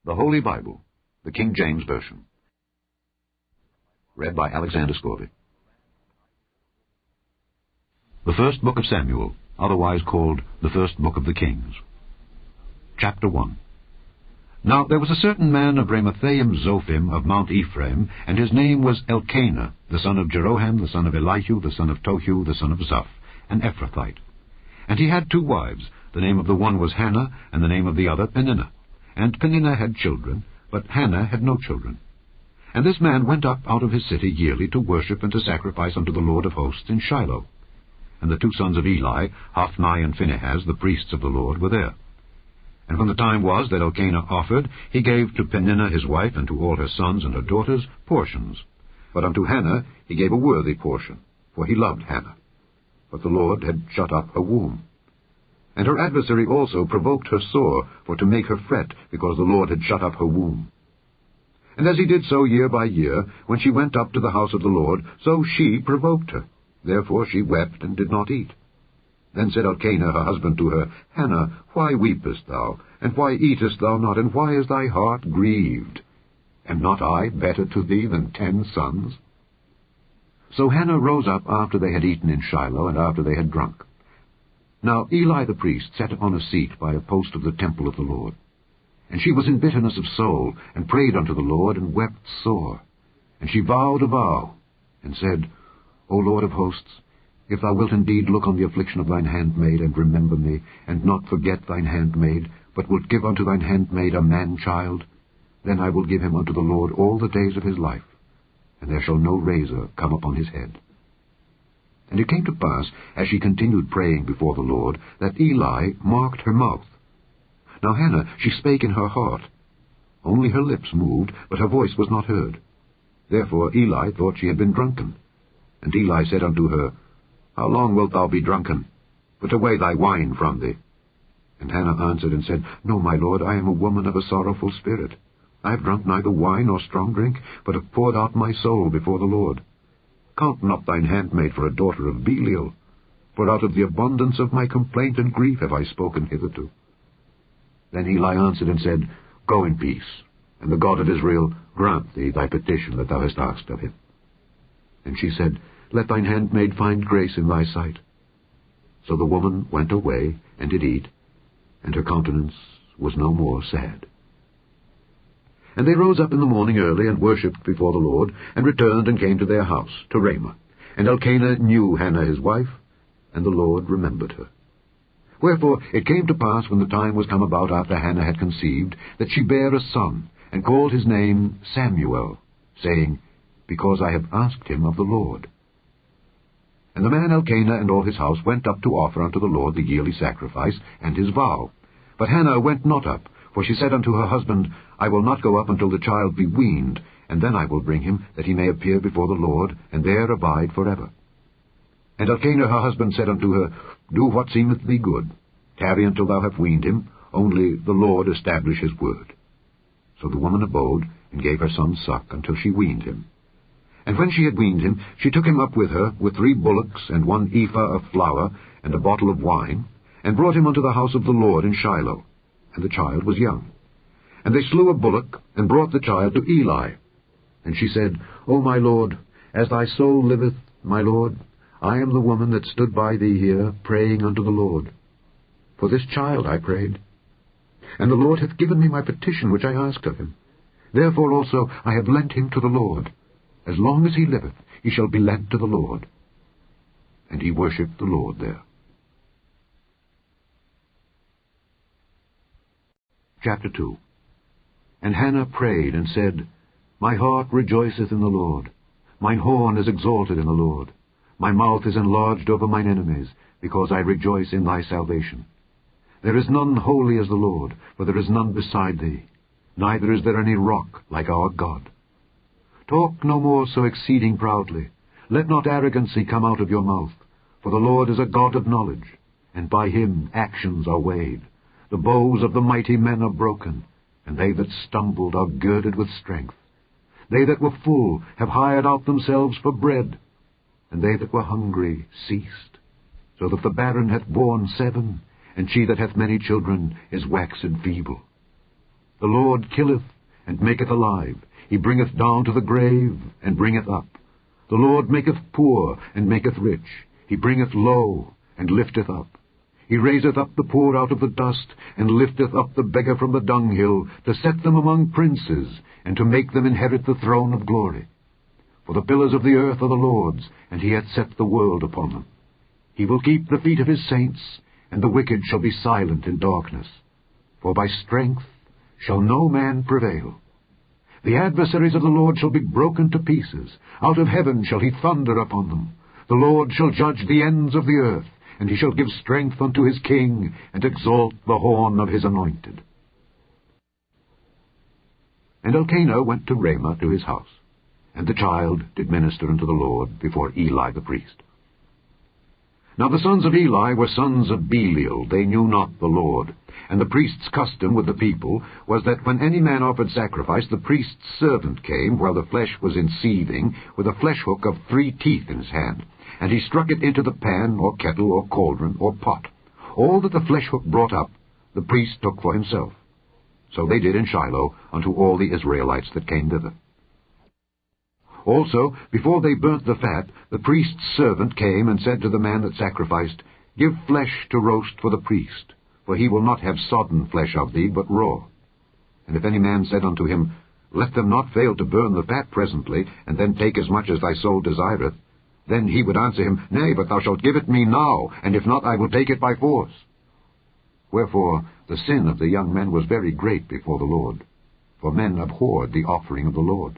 The Holy Bible, the King James Version. Read by Alexander Scorby. The First Book of Samuel, otherwise called the First Book of the Kings. Chapter 1. Now there was a certain man of Ramathaim Zophim of Mount Ephraim, and his name was Elkanah, the son of Jeroham, the son of Elihu, the son of Tohu, the son of Zoph, an Ephrathite. And he had 2 wives. The name of the one was Hannah, and the name of the other Peninnah. And Peninnah had children, but Hannah had no children. And this man went up out of his city yearly to worship and to sacrifice unto the Lord of hosts in Shiloh. And the 2 sons of Eli, Hophni and Phinehas, the priests of the Lord, were there. And when the time was that Elkanah offered, he gave to Peninnah his wife, and to all her sons and her daughters, portions. But unto Hannah he gave a worthy portion, for he loved Hannah. But the Lord had shut up her womb. And her adversary also provoked her sore, for to make her fret, because the Lord had shut up her womb. And as he did so year by year, when she went up to the house of the Lord, so she provoked her. Therefore she wept and did not eat. Then said Elkanah her husband to her, Hannah, why weepest thou? And why eatest thou not? And why is thy heart grieved? Am not I better to thee than 10 sons? So Hannah rose up after they had eaten in Shiloh, and after they had drunk. Now Eli the priest sat upon a seat by a post of the temple of the Lord. And she was in bitterness of soul, and prayed unto the Lord, and wept sore. And she vowed a vow, and said, O Lord of hosts, if thou wilt indeed look on the affliction of thine handmaid, and remember me, and not forget thine handmaid, but wilt give unto thine handmaid a man-child, then I will give him unto the Lord all the days of his life, and there shall no razor come upon his head. And it came to pass, as she continued praying before the Lord, that Eli marked her mouth. Now Hannah, she spake in her heart. Only her lips moved, but her voice was not heard. Therefore Eli thought she had been drunken. And Eli said unto her, How long wilt thou be drunken? Put away thy wine from thee. And Hannah answered and said, No, my lord, I am a woman of a sorrowful spirit. I have drunk neither wine nor strong drink, but have poured out my soul before the Lord. Count not thine handmaid for a daughter of Belial, for out of the abundance of my complaint and grief have I spoken hitherto. Then Eli answered and said, Go in peace, and the God of Israel grant thee thy petition that thou hast asked of him. And she said, Let thine handmaid find grace in thy sight. So the woman went away, and did eat, and her countenance was no more sad. And they rose up in the morning early, and worshipped before the Lord, and returned and came to their house, to Ramah. And Elkanah knew Hannah his wife, and the Lord remembered her. Wherefore it came to pass, when the time was come about after Hannah had conceived, that she bare a son, and called his name Samuel, saying, Because I have asked him of the Lord. And the man Elkanah and all his house went up to offer unto the Lord the yearly sacrifice, and his vow. But Hannah went not up, for she said unto her husband, I will not go up until the child be weaned, and then I will bring him, that he may appear before the Lord, and there abide forever. And Elkanah her husband said unto her, Do what seemeth thee good. Tarry until thou have weaned him, only the Lord establish his word. So the woman abode, and gave her son suck, until she weaned him. And when she had weaned him, she took him up with her, with 3 bullocks, and 1 ephah of flour, and a bottle of wine, and brought him unto the house of the Lord in Shiloh. And the child was young. And they slew a bullock, and brought the child to Eli. And she said, O my lord, as thy soul liveth, my lord, I am the woman that stood by thee here, praying unto the Lord. For this child I prayed. And the Lord hath given me my petition which I asked of him. Therefore also I have lent him to the Lord. As long as he liveth, he shall be lent to the Lord. And he worshipped the Lord there. Chapter 2. And Hannah prayed and said, My heart rejoiceth in the Lord. Mine horn is exalted in the Lord. My mouth is enlarged over mine enemies, because I rejoice in thy salvation. There is none holy as the Lord, for there is none beside thee. Neither is there any rock like our God. Talk no more so exceeding proudly. Let not arrogancy come out of your mouth. For the Lord is a God of knowledge, and by him actions are weighed. The bows of the mighty men are broken, and they that stumbled are girded with strength. They that were full have hired out themselves for bread, and they that were hungry ceased. So that the barren hath borne 7, and she that hath many children is waxen feeble. The Lord killeth, and maketh alive. He bringeth down to the grave, and bringeth up. The Lord maketh poor, and maketh rich. He bringeth low, and lifteth up. He raiseth up the poor out of the dust, and lifteth up the beggar from the dunghill, to set them among princes, and to make them inherit the throne of glory. For the pillars of the earth are the Lord's, and he hath set the world upon them. He will keep the feet of his saints, and the wicked shall be silent in darkness. For by strength shall no man prevail. The adversaries of the Lord shall be broken to pieces. Out of heaven shall he thunder upon them. The Lord shall judge the ends of the earth, and he shall give strength unto his king, and exalt the horn of his anointed. And Elkanah went to Ramah to his house, and the child did minister unto the Lord before Eli the priest. Now the sons of Eli were sons of Belial. They knew not the Lord. And the priest's custom with the people was that when any man offered sacrifice, the priest's servant came, while the flesh was in seething, with a flesh hook of 3 teeth in his hand, and he struck it into the pan, or kettle, or cauldron, or pot. All that the flesh hook brought up, the priest took for himself. So they did in Shiloh unto all the Israelites that came thither. Also, before they burnt the fat, the priest's servant came and said to the man that sacrificed, Give flesh to roast for the priest, for he will not have sodden flesh of thee, but raw. And if any man said unto him, Let them not fail to burn the fat presently, and then take as much as thy soul desireth, then he would answer him, Nay, but thou shalt give it me now, and if not, I will take it by force. Wherefore the sin of the young men was very great before the Lord, for men abhorred the offering of the Lord.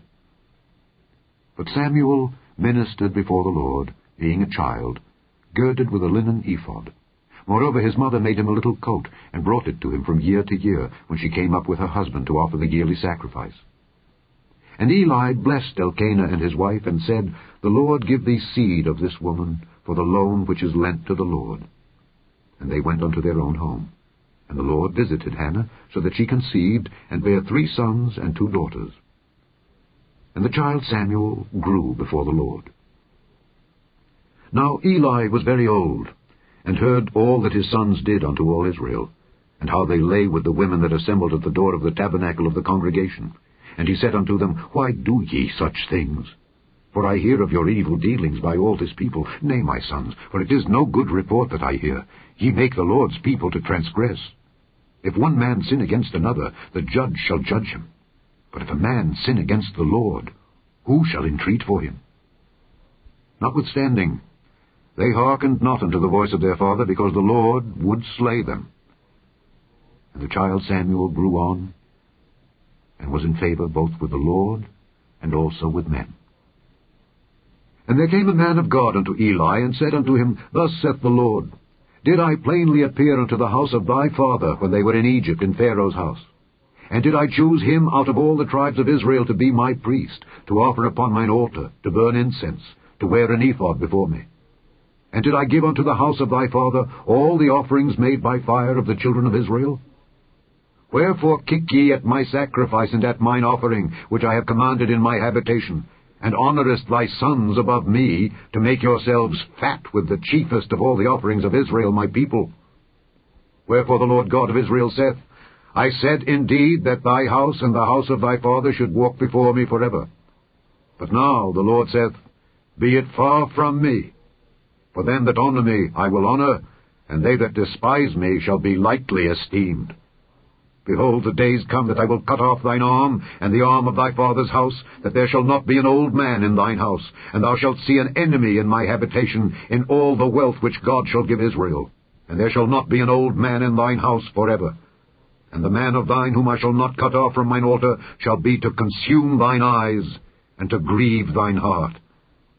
But Samuel ministered before the Lord, being a child, girded with a linen ephod. Moreover, his mother made him a little coat, and brought it to him from year to year, when she came up with her husband to offer the yearly sacrifice. And Eli blessed Elkanah and his wife, and said, The Lord give thee seed of this woman, for the loan which is lent to the Lord. And they went unto their own home. And the Lord visited Hannah, so that she conceived, and bare 3 sons and 2 daughters. And the child Samuel grew before the Lord. Now Eli was very old, and heard all that his sons did unto all Israel, and how they lay with the women that assembled at the door of the tabernacle of the congregation. And he said unto them, Why do ye such things? For I hear of your evil dealings by all this people. Nay, my sons, for it is no good report that I hear. Ye make the Lord's people to transgress. If one man sin against another, the judge shall judge him. But if a man sin against the Lord, who shall entreat for him? Notwithstanding, they hearkened not unto the voice of their father, because the Lord would slay them. And the child Samuel grew on, and was in favor both with the Lord and also with men. And there came a man of God unto Eli, and said unto him, Thus saith the Lord, Did I plainly appear unto the house of thy father when they were in Egypt in Pharaoh's house? And did I choose him out of all the tribes of Israel to be my priest, to offer upon mine altar, to burn incense, to wear an ephod before me? And did I give unto the house of thy father all the offerings made by fire of the children of Israel? Wherefore kick ye at my sacrifice and at mine offering, which I have commanded in my habitation, and honourest thy sons above me, to make yourselves fat with the chiefest of all the offerings of Israel my people? Wherefore the Lord God of Israel saith, I said indeed that thy house and the house of thy father should walk before me forever. But now the Lord saith, Be it far from me. For them that honour me I will honour, and they that despise me shall be lightly esteemed. Behold, the days come that I will cut off thine arm, and the arm of thy father's house, that there shall not be an old man in thine house, and thou shalt see an enemy in my habitation, in all the wealth which God shall give Israel. And there shall not be an old man in thine house forever. And the man of thine whom I shall not cut off from mine altar shall be to consume thine eyes, and to grieve thine heart.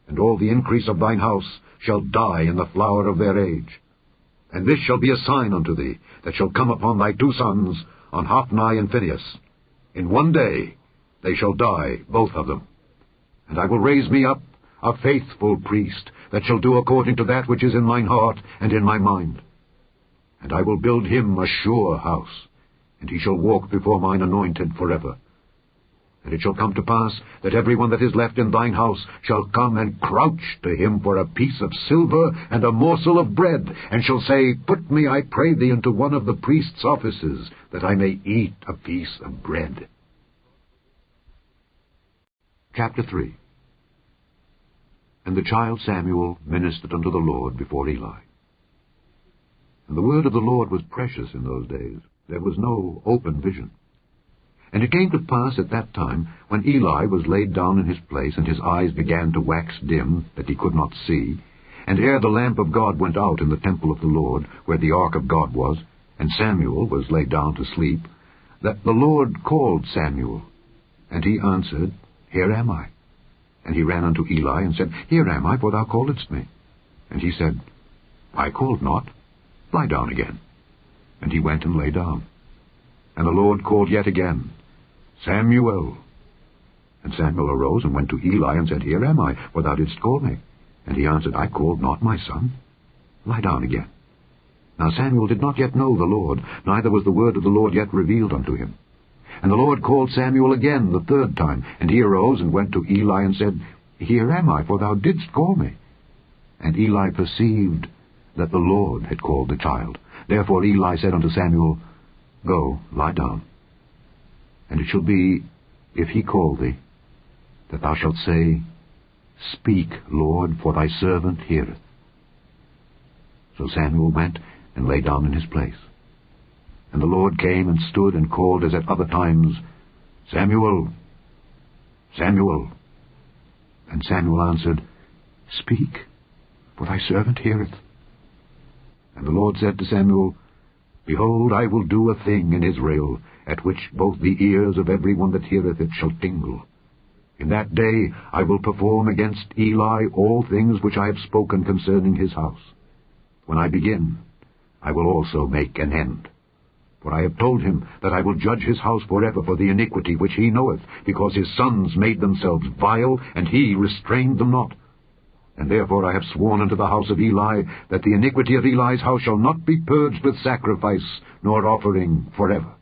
And all the increase of thine house shall die in the flower of their age. And this shall be a sign unto thee, that shall come upon thy 2 sons, on Hophni and Phinehas. In one day they shall die, both of them. And I will raise me up a faithful priest, that shall do according to that which is in mine heart and in my mind. And I will build him a sure house, and he shall walk before mine anointed forever. And it shall come to pass that every one that is left in thine house shall come and crouch to him for a piece of silver and a morsel of bread, and shall say, Put me, I pray thee, into one of the priest's offices, that I may eat a piece of bread. Chapter 3. And the child Samuel ministered unto the Lord before Eli. And the word of the Lord was precious in those days. There was no open vision. And it came to pass at that time, when Eli was laid down in his place, and his eyes began to wax dim, that he could not see, and ere the lamp of God went out in the temple of the Lord, where the ark of God was, and Samuel was laid down to sleep, that the Lord called Samuel. And he answered, Here am I. And he ran unto Eli, and said, Here am I, for thou calledst me. And he said, I called not. Lie down again. And he went and lay down. And the Lord called yet again, Samuel. And Samuel arose and went to Eli, and said, Here am I, for thou didst call me. And he answered, I called not, my son. Lie down again. Now Samuel did not yet know the Lord, neither was the word of the Lord yet revealed unto him. And the Lord called Samuel again the third time, and he arose and went to Eli, and said, Here am I, for thou didst call me. And Eli perceived that the Lord had called the child. Therefore Eli said unto Samuel, Go, lie down. And it shall be, if he call thee, that thou shalt say, Speak, Lord, for thy servant heareth. So Samuel went and lay down in his place. And the Lord came and stood and called as at other times, Samuel, Samuel. And Samuel answered, Speak, for thy servant heareth. And the Lord said to Samuel, Behold, I will do a thing in Israel, at which both the ears of every one that heareth it shall tingle. In that day I will perform against Eli all things which I have spoken concerning his house. When I begin, I will also make an end. For I have told him that I will judge his house forever for the iniquity which he knoweth, because his sons made themselves vile, and he restrained them not. And therefore I have sworn unto the house of Eli, that the iniquity of Eli's house shall not be purged with sacrifice, nor offering forever.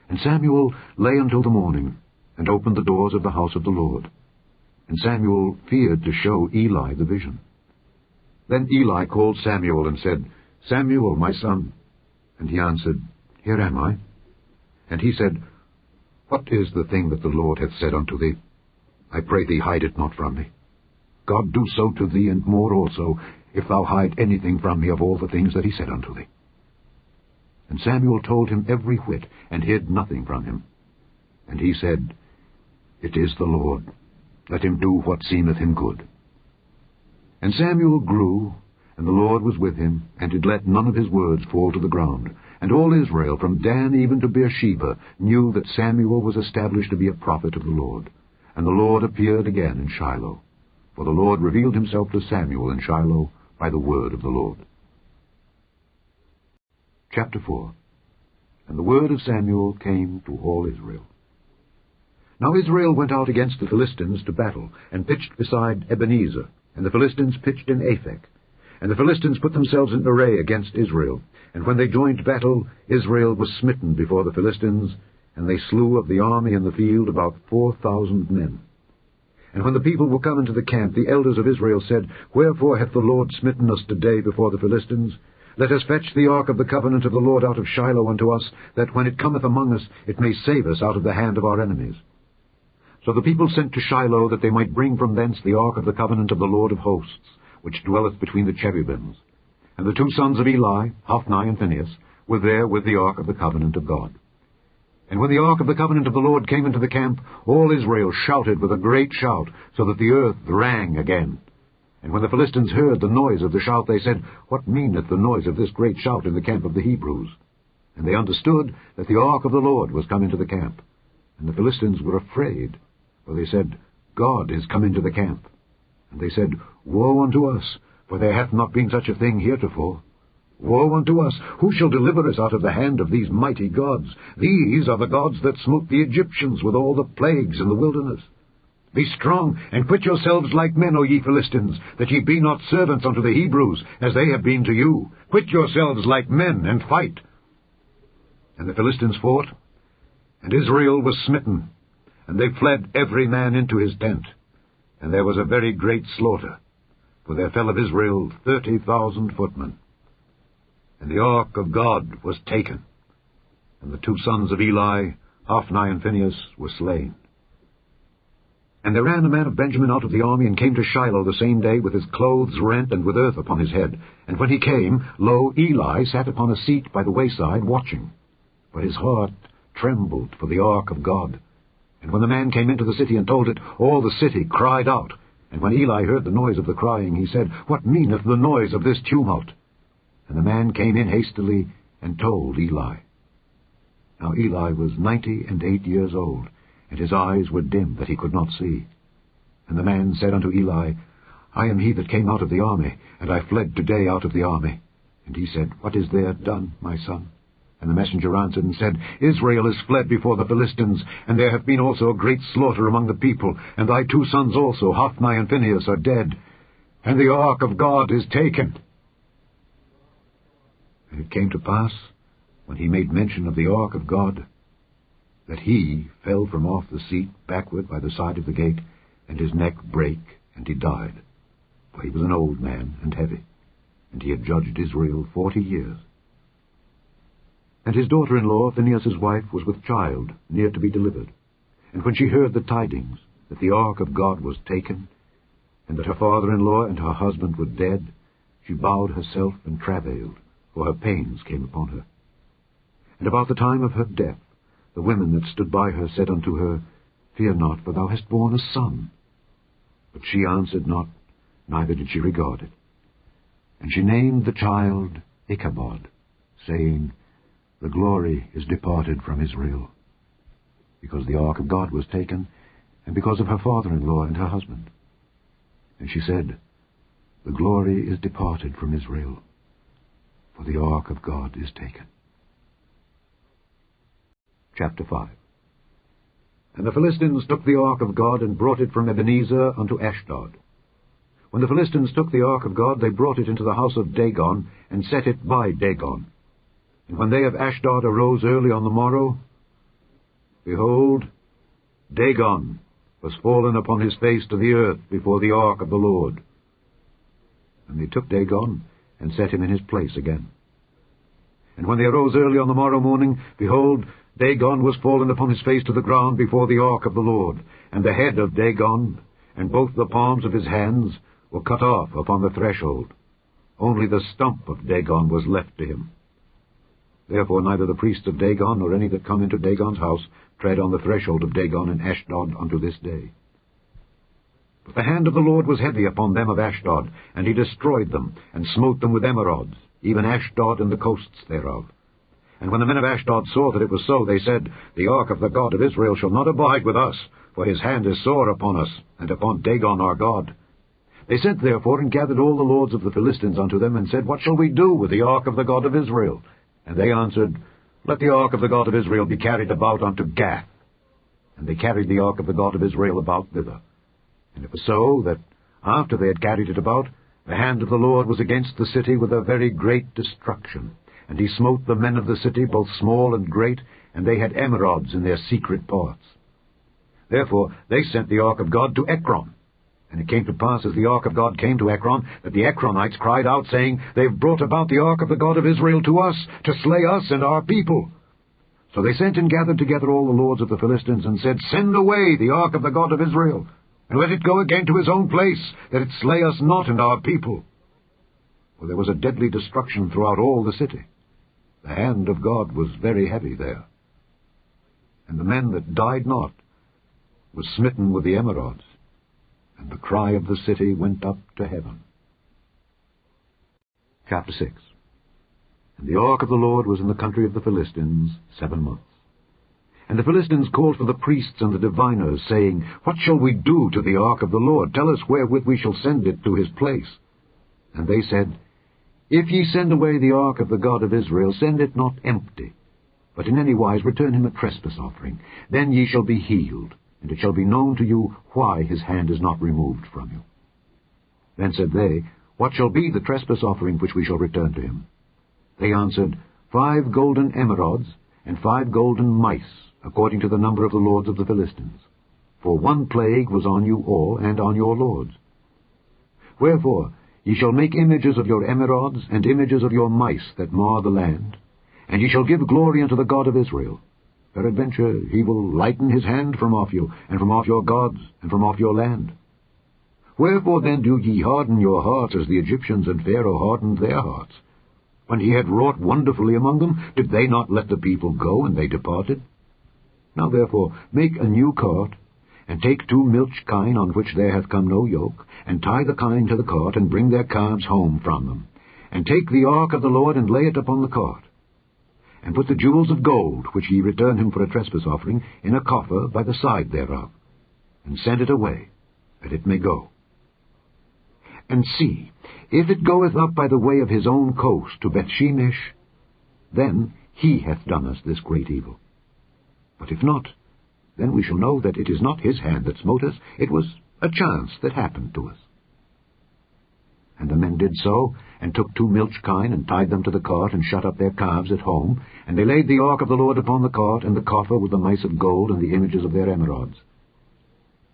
And Samuel lay until the morning, and opened the doors of the house of the Lord. And Samuel feared to show Eli the vision. Then Eli called Samuel, and said, Samuel, my son. And he answered, Here am I. And he said, What is the thing that the Lord hath said unto thee? I pray thee, hide it not from me. God do so to thee, and more also, if thou hide anything from me of all the things that he said unto thee. And Samuel told him every whit, and hid nothing from him. And he said, It is the Lord. Let him do what seemeth him good. And Samuel grew, and the Lord was with him, and did let none of his words fall to the ground. And all Israel, from Dan even to Beersheba, knew that Samuel was established to be a prophet of the Lord. And the Lord appeared again in Shiloh. For the Lord revealed himself to Samuel in Shiloh by the word of the Lord. Chapter 4. And the word of Samuel came to all Israel. Now Israel went out against the Philistines to battle, and pitched beside Ebenezer, and the Philistines pitched in Aphek. And the Philistines put themselves in array against Israel. And when they joined battle, Israel was smitten before the Philistines, and they slew of the army in the field about 4,000 men. And when the people were come into the camp, the elders of Israel said, Wherefore hath the Lord smitten us today before the Philistines? Let us fetch the ark of the covenant of the Lord out of Shiloh unto us, that when it cometh among us, it may save us out of the hand of our enemies. So the people sent to Shiloh, that they might bring from thence the ark of the covenant of the Lord of hosts, which dwelleth between the cherubims. And the two sons of Eli, Hophni and Phinehas, were there with the ark of the covenant of God. And when the ark of the covenant of the Lord came into the camp, all Israel shouted with a great shout, so that the earth rang again. And when the Philistines heard the noise of the shout, they said, What meaneth the noise of this great shout in the camp of the Hebrews? And they understood that the ark of the Lord was come into the camp. And the Philistines were afraid, for they said, God is come into the camp. And they said, Woe unto us, for there hath not been such a thing heretofore. Woe unto us! Who shall deliver us out of the hand of these mighty gods? These are the gods that smote the Egyptians with all the plagues in the wilderness. Be strong, and quit yourselves like men, O ye Philistines, that ye be not servants unto the Hebrews, as they have been to you. Quit yourselves like men, and fight. And the Philistines fought, And Israel was smitten, and they fled every man into his tent. And there was a very great slaughter, for there fell of Israel 30,000 footmen. And the ark of God was taken, and the 2 sons of Eli, Hophni and Phinehas, were slain. And there ran a man of Benjamin out of the army, and came to Shiloh the same day, with his clothes rent, and with earth upon his head. And when he came, lo, Eli sat upon a seat by the wayside, watching. But his heart trembled for the ark of God. And when the man came into the city and told it, all the city cried out. And when Eli heard the noise of the crying, he said, What meaneth the noise of this tumult? And the man came in hastily, and told Eli. Now Eli was 98 years old, and his eyes were dim, that he could not see. And the man said unto Eli, I am he that came out of the army, and I fled today out of the army. And he said, What is there done, my son? And the messenger answered and said, Israel is fled before the Philistines, and there hath been also a great slaughter among the people, and thy 2 sons also, Hophni and Phinehas, are dead, and the ark of God is taken. And it came to pass, when he made mention of the ark of God, that he fell from off the seat backward by the side of the gate, and his neck brake, and he died. For he was an old man and heavy, and he had judged Israel 40 years. And his daughter-in-law, Phinehas' wife, was with child, near to be delivered. And when she heard the tidings, that the ark of God was taken, and that her father-in-law and her husband were dead, she bowed herself and travailed, for her pains came upon her. And about the time of her death, the women that stood by her said unto her, Fear not, for thou hast borne a son. But she answered not, neither did she regard it. And she named the child Ichabod, saying, The glory is departed from Israel, because the ark of God was taken, and because of her father-in-law and her husband. And she said, The glory is departed from Israel, for the ark of God is taken. Chapter 5. And the Philistines took the ark of God, and brought it from Ebenezer unto Ashdod. When the Philistines took the ark of God, they brought it into the house of Dagon, and set it by Dagon. And when they of Ashdod arose early on the morrow, behold, Dagon was fallen upon his face to the earth before the ark of the Lord. And they took Dagon, and set him in his place again. And when they arose early on the morrow morning, behold, Dagon was fallen upon his face to the ground before the ark of the Lord, and the head of Dagon, and both the palms of his hands, were cut off upon the threshold. Only the stump of Dagon was left to him. Therefore neither the priests of Dagon, nor any that come into Dagon's house, tread on the threshold of Dagon in Ashdod unto this day. But the hand of the Lord was heavy upon them of Ashdod, and he destroyed them, and smote them with emerods, even Ashdod and the coasts thereof. And when the men of Ashdod saw that it was so, they said, The ark of the God of Israel shall not abide with us, for his hand is sore upon us, and upon Dagon our God. They sent therefore, and gathered all the lords of the Philistines unto them, and said, What shall we do with the ark of the God of Israel? And they answered, Let the ark of the God of Israel be carried about unto Gath. And they carried the ark of the God of Israel about thither. And it was so, that after they had carried it about, the hand of the Lord was against the city with a very great destruction. And he smote the men of the city, both small and great, and they had emerods in their secret parts. Therefore they sent the ark of God to Ekron. And it came to pass, as the ark of God came to Ekron, that the Ekronites cried out, saying, They have brought about the ark of the God of Israel to us, to slay us and our people. So they sent and gathered together all the lords of the Philistines, and said, Send away the ark of the God of Israel, and let it go again to his own place, that it slay us not and our people. For there was a deadly destruction throughout all the city. The hand of God was very heavy there. And the men that died not were smitten with the emerods, and the cry of the city went up to heaven. Chapter 6. And the ark of the Lord was in the country of the Philistines 7 months. And the Philistines called for the priests and the diviners, saying, What shall we do to the ark of the Lord? Tell us wherewith we shall send it to his place. And they said, If ye send away the ark of the God of Israel, send it not empty, but in any wise return him a trespass offering. Then ye shall be healed, and it shall be known to you why his hand is not removed from you. Then said they, What shall be the trespass offering which we shall return to him? They answered, 5 golden emerods, and 5 golden mice, according to the number of the lords of the Philistines. For one plague was on you all, and on your lords. Wherefore ye shall make images of your emerods, and images of your mice that mar the land, and ye shall give glory unto the God of Israel. Peradventure he will lighten his hand from off you, and from off your gods, and from off your land. Wherefore then do ye harden your hearts as the Egyptians and Pharaoh hardened their hearts? When he had wrought wonderfully among them, did they not let the people go, and they departed? Now therefore make a new cart, and take 2 milch kine on which there hath come no yoke, and tie the kine to the cart, and bring their calves home from them. And take the ark of the Lord, and lay it upon the cart. And put the jewels of gold, which ye return him for a trespass offering, in a coffer by the side thereof, and send it away, that it may go. And see, if it goeth up by the way of his own coast to Bethshemesh, then he hath done us this great evil. But if not, then we shall know that it is not his hand that smote us, it was a chance that happened to us. And the men did so, and took 2 milch kine, and tied them to the cart, and shut up their calves at home. And they laid the ark of the Lord upon the cart, and the coffer with the mice of gold, and the images of their emerods.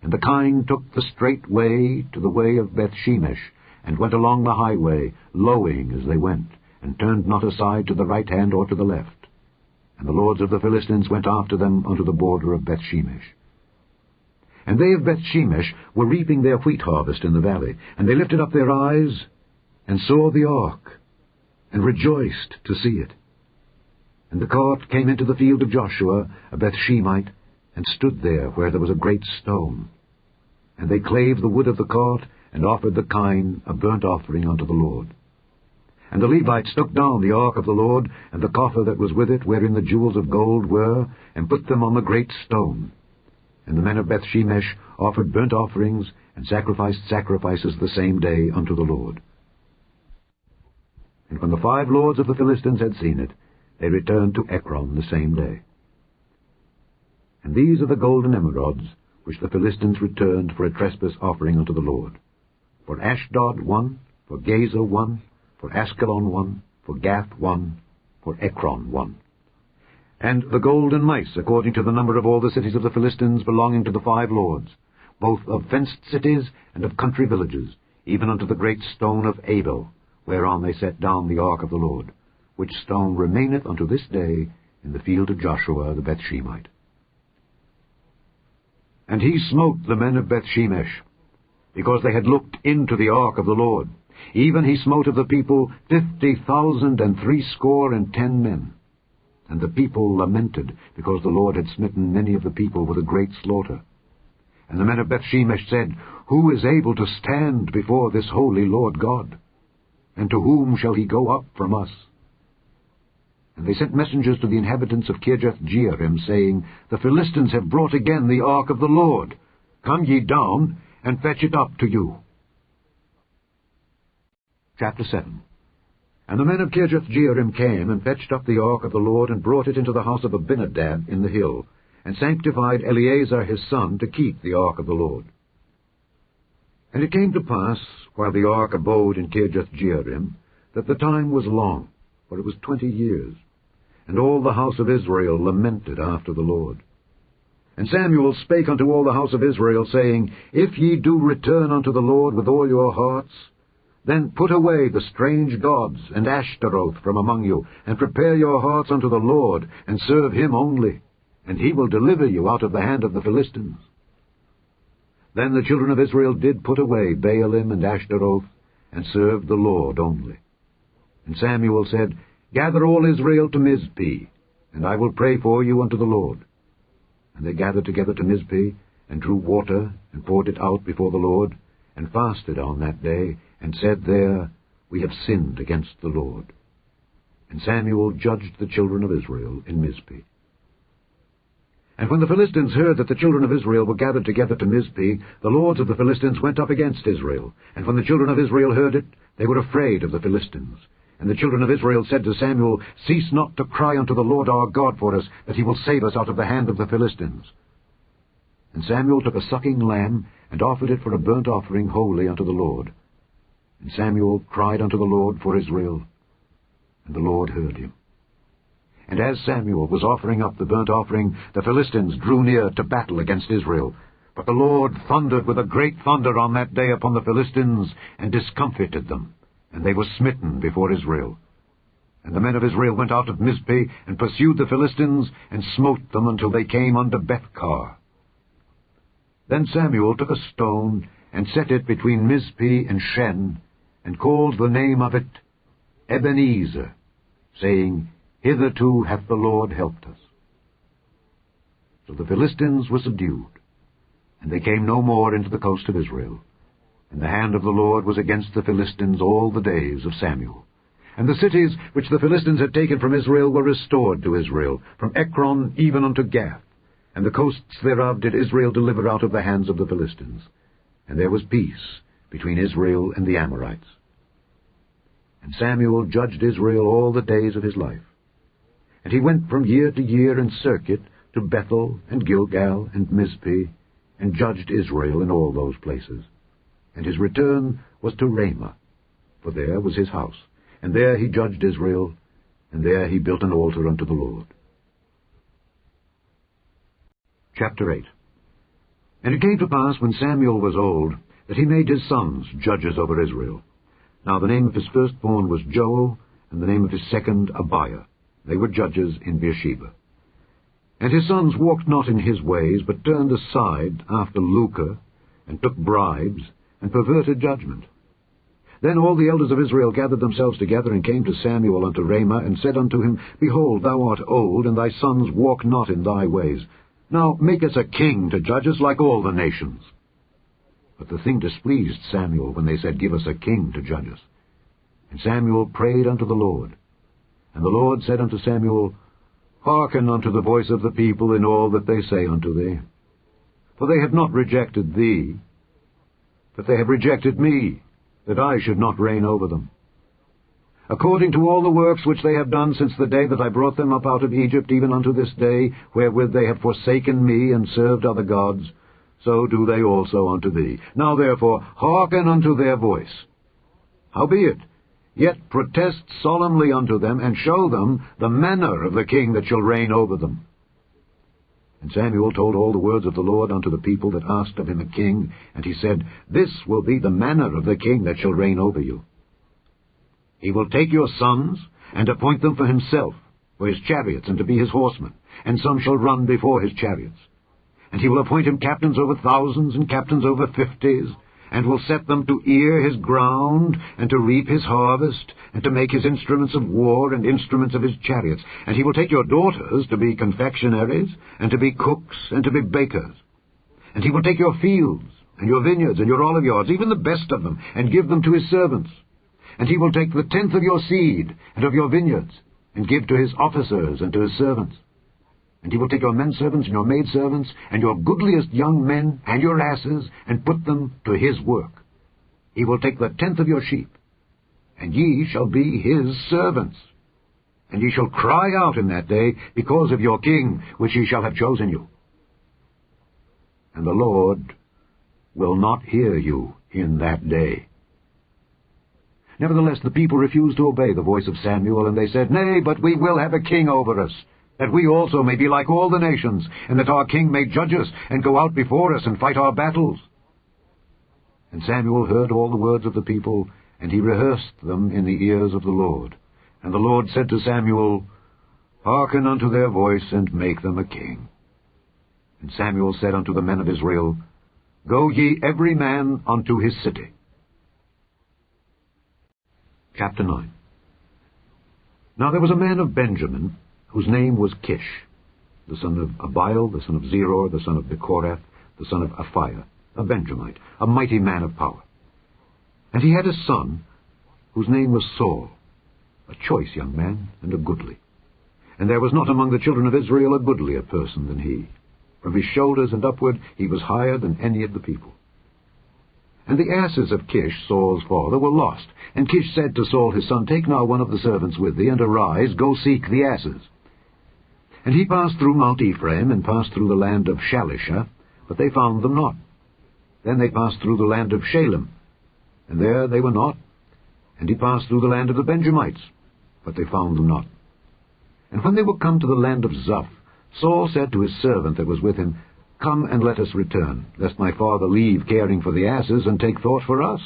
And the kine took the straight way to the way of Bethshemesh, and went along the highway, lowing as they went, and turned not aside to the right hand or to the left. And the lords of the Philistines went after them unto the border of Bethshemesh. And they of Bethshemesh were reaping their wheat harvest in the valley, and they lifted up their eyes, and saw the ark, and rejoiced to see it. And the cart came into the field of Joshua, a Bethshemite, and stood there where there was a great stone. And they clave the wood of the cart, and offered the kine a burnt offering unto the Lord. And the Levites took down the ark of the Lord, and the coffer that was with it, wherein the jewels of gold were, and put them on the great stone. And the men of Bethshemesh offered burnt offerings, and sacrificed sacrifices the same day unto the Lord. And when the 5 lords of the Philistines had seen it, they returned to Ekron the same day. And these are the golden emerods, which the Philistines returned for a trespass offering unto the Lord. For Ashdod 1, for Gaza 1, for Askelon 1, for Gath 1, for Ekron 1. And the golden mice, according to the number of all the cities of the Philistines belonging to the 5 lords, both of fenced cities and of country villages, even unto the great stone of Abel, whereon they set down the ark of the Lord, which stone remaineth unto this day in the field of Joshua the Bethshemite. And he smote the men of Bethshemesh, because they had looked into the ark of the Lord. Even he smote of the people 50,060 men. And the people lamented, because the Lord had smitten many of the people with a great slaughter. And the men of Bethshemesh said, Who is able to stand before this holy Lord God? And to whom shall he go up from us? And they sent messengers to the inhabitants of Kirjath-jearim, saying, The Philistines have brought again the ark of the Lord. Come ye down, and fetch it up to you. Chapter 7. And the men of Kirjath-jearim came, and fetched up the ark of the Lord, and brought it into the house of Abinadab in the hill, and sanctified Eleazar his son to keep the ark of the Lord. And it came to pass, while the ark abode in Kirjath-jearim, that the time was long, for it was 20 years. And all the house of Israel lamented after the Lord. And Samuel spake unto all the house of Israel, saying, If ye do return unto the Lord with all your hearts, then put away the strange gods and Ashtaroth from among you, and prepare your hearts unto the Lord, and serve him only, and he will deliver you out of the hand of the Philistines. Then the children of Israel did put away Baalim and Ashtaroth, and served the Lord only. And Samuel said, Gather all Israel to Mizpeh, and I will pray for you unto the Lord. And they gathered together to Mizpeh, and drew water, and poured it out before the Lord, and fasted on that day, and said there, We have sinned against the Lord. And Samuel judged the children of Israel in Mizpeh. And when the Philistines heard that the children of Israel were gathered together to Mizpeh, the lords of the Philistines went up against Israel. And when the children of Israel heard it, they were afraid of the Philistines. And the children of Israel said to Samuel, Cease not to cry unto the Lord our God for us, that he will save us out of the hand of the Philistines. And Samuel took a sucking lamb, and offered it for a burnt offering wholly unto the Lord. And Samuel cried unto the Lord for Israel, and the Lord heard him. And as Samuel was offering up the burnt offering, the Philistines drew near to battle against Israel. But the Lord thundered with a great thunder on that day upon the Philistines, and discomfited them, and they were smitten before Israel. And the men of Israel went out of Mizpeh, and pursued the Philistines, and smote them until they came unto Bethkar. Then Samuel took a stone, and set it between Mizpeh and Shen, and called the name of it Ebenezer, saying, Hitherto hath the Lord helped us. So the Philistines were subdued, and they came no more into the coast of Israel. And the hand of the Lord was against the Philistines all the days of Samuel. And the cities which the Philistines had taken from Israel were restored to Israel, from Ekron even unto Gath. And the coasts thereof did Israel deliver out of the hands of the Philistines. And there was peace between Israel and the Amorites. And Samuel judged Israel all the days of his life. And he went from year to year in circuit to Bethel and Gilgal and Mizpeh, and judged Israel in all those places. And his return was to Ramah, for there was his house. And there he judged Israel, and there he built an altar unto the Lord. Chapter 8. And it came to pass, when Samuel was old, that he made his sons judges over Israel. Now the name of his firstborn was Joel, and the name of his second Abiah. They were judges in Beersheba. And his sons walked not in his ways, but turned aside after lucre, and took bribes, and perverted judgment. Then all the elders of Israel gathered themselves together, and came to Samuel unto Ramah, and said unto him, Behold, thou art old, and thy sons walk not in thy ways. Now make us a king to judge us like all the nations. But the thing displeased Samuel, when they said, Give us a king to judge us. And Samuel prayed unto the Lord. And the Lord said unto Samuel, Hearken unto the voice of the people in all that they say unto thee. For they have not rejected thee, but they have rejected me, that I should not reign over them. According to all the works which they have done since the day that I brought them up out of Egypt, even unto this day, wherewith they have forsaken me, and served other gods, so do they also unto thee. Now therefore hearken unto their voice. Howbeit, yet protest solemnly unto them, and show them the manner of the king that shall reign over them. And Samuel told all the words of the Lord unto the people that asked of him a king, and he said, This will be the manner of the king that shall reign over you. He will take your sons, and appoint them for himself, for his chariots, and to be his horsemen, and some shall run before his chariots. And he will appoint him captains over thousands, and captains over 50s, and will set them to ear his ground, and to reap his harvest, and to make his instruments of war, and instruments of his chariots. And he will take your daughters to be confectionaries, and to be cooks, and to be bakers. And he will take your fields, and your vineyards, and your oliveyards, even the best of them, and give them to his servants. And he will take the tenth of your seed, and of your vineyards, and give to his officers and to his servants. And he will take your menservants and your maidservants, and your goodliest young men, and your asses, and put them to his work. He will take the tenth of your sheep, and ye shall be his servants. And ye shall cry out in that day, because of your king, which ye shall have chosen you. And the Lord will not hear you in that day. Nevertheless the people refused to obey the voice of Samuel, and they said, Nay, but we will have a king over us, that we also may be like all the nations, and that our king may judge us, and go out before us, and fight our battles. And Samuel heard all the words of the people, and he rehearsed them in the ears of the Lord. And the Lord said to Samuel, Hearken unto their voice, and make them a king. And Samuel said unto the men of Israel, Go ye every man unto his city. Chapter 9. Now there was a man of Benjamin, whose name was Kish, the son of Abiel, the son of Zeror, the son of Bechorath, the son of Aphiah, a Benjamite, a mighty man of power. And he had a son, whose name was Saul, a choice young man, and a goodly. And there was not among the children of Israel a goodlier person than he. From his shoulders and upward he was higher than any of the people. And the asses of Kish, Saul's father, were lost. And Kish said to Saul his son, Take now one of the servants with thee, and arise, go seek the asses. And he passed through Mount Ephraim, and passed through the land of Shalisha, but they found them not. Then they passed through the land of Shalem, and there they were not. And he passed through the land of the Benjamites, but they found them not. And when they were come to the land of Zuph, Saul said to his servant that was with him, Come and let us return, lest my father leave caring for the asses, and take thought for us.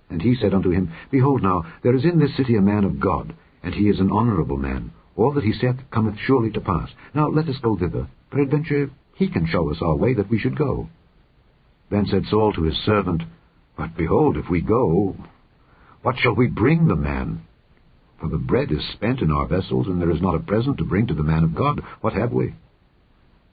And he said unto him, Behold now, there is in this city a man of God, and he is an honourable man. All that he saith cometh surely to pass. Now let us go thither. Peradventure he can show us our way that we should go. Then said Saul to his servant, But behold, if we go, what shall we bring the man? For the bread is spent in our vessels, and there is not a present to bring to the man of God. What have we?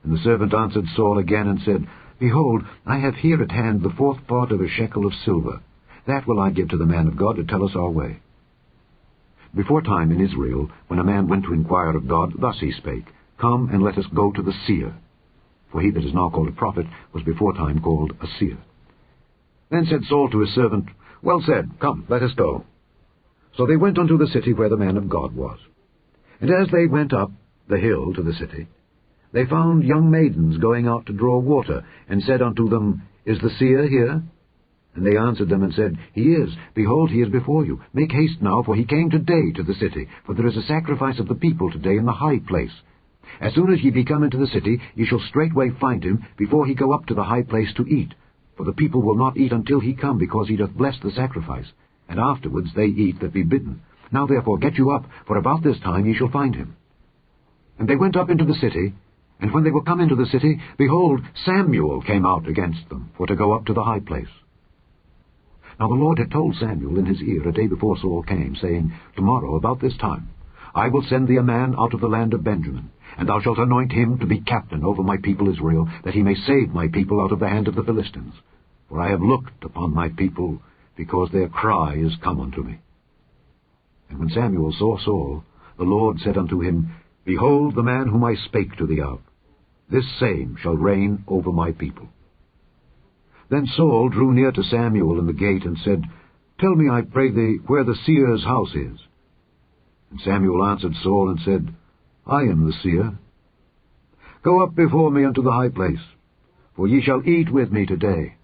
And the servant answered Saul again, and said, Behold, I have here at hand the 4th part of a shekel of silver. That will I give to the man of God to tell us our way. Before time in Israel, when a man went to inquire of God, thus he spake, Come and let us go to the seer. For he that is now called a prophet was before time called a seer. Then said Saul to his servant, Well said, come, let us go. So they went unto the city where the man of God was. And as they went up the hill to the city, they found young maidens going out to draw water, and said unto them, Is the seer here? And they answered them and said, He is. Behold, he is before you. Make haste now, for he came today to the city, for there is a sacrifice of the people today in the high place. As soon as ye be come into the city, ye shall straightway find him, before he go up to the high place to eat. For the people will not eat until he come, because he doth bless the sacrifice. And afterwards they eat that be bidden. Now therefore get you up, for about this time ye shall find him. And they went up into the city, and when they were come into the city, behold, Samuel came out against them, for to go up to the high place. Now the Lord had told Samuel in his ear a day before Saul came, saying, Tomorrow, about this time, I will send thee a man out of the land of Benjamin, and thou shalt anoint him to be captain over my people Israel, that he may save my people out of the hand of the Philistines. For I have looked upon my people, because their cry is come unto me. And when Samuel saw Saul, the Lord said unto him, Behold the man whom I spake to thee of. This same shall reign over my people. Then Saul drew near to Samuel in the gate, and said, Tell me, I pray thee, where the seer's house is. And Samuel answered Saul, and said, I am the seer. Go up before me unto the high place, for ye shall eat with me today.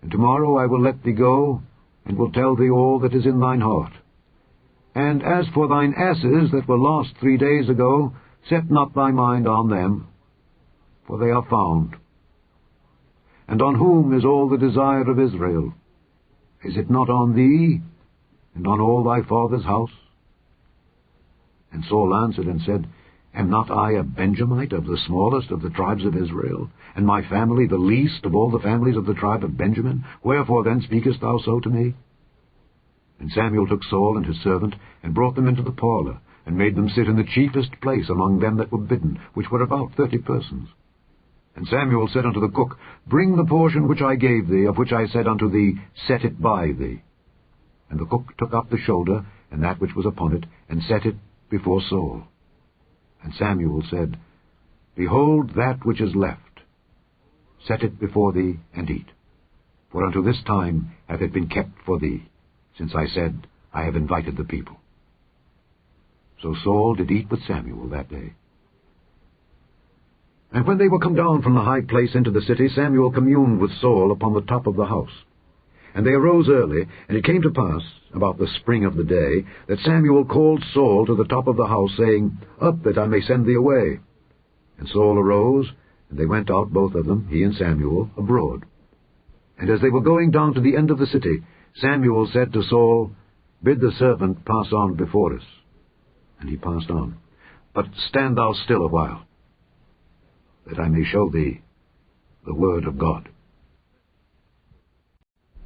And tomorrow I will let thee go, and will tell thee all that is in thine heart. And as for thine asses that were lost 3 days ago, set not thy mind on them, for they are found. And on whom is all the desire of Israel? Is it not on thee, and on all thy father's house? And Saul answered and said, Am not I a Benjamite of the smallest of the tribes of Israel, and my family the least of all the families of the tribe of Benjamin? Wherefore then speakest thou so to me? And Samuel took Saul and his servant, and brought them into the parlour, and made them sit in the chiefest place among them that were bidden, which were about 30 persons. And Samuel said unto the cook, Bring the portion which I gave thee, of which I said unto thee, Set it by thee. And the cook took up the shoulder, and that which was upon it, and set it before Saul. And Samuel said, Behold that which is left. Set it before thee, and eat. For unto this time hath it been kept for thee, since I said, I have invited the people. So Saul did eat with Samuel that day. And when they were come down from the high place into the city, Samuel communed with Saul upon the top of the house. And they arose early, and it came to pass, about the spring of the day, that Samuel called Saul to the top of the house, saying, Up, that I may send thee away. And Saul arose, and they went out, both of them, he and Samuel, abroad. And as they were going down to the end of the city, Samuel said to Saul, Bid the servant pass on before us. And he passed on. But stand thou still a while, that I may show thee the word of God.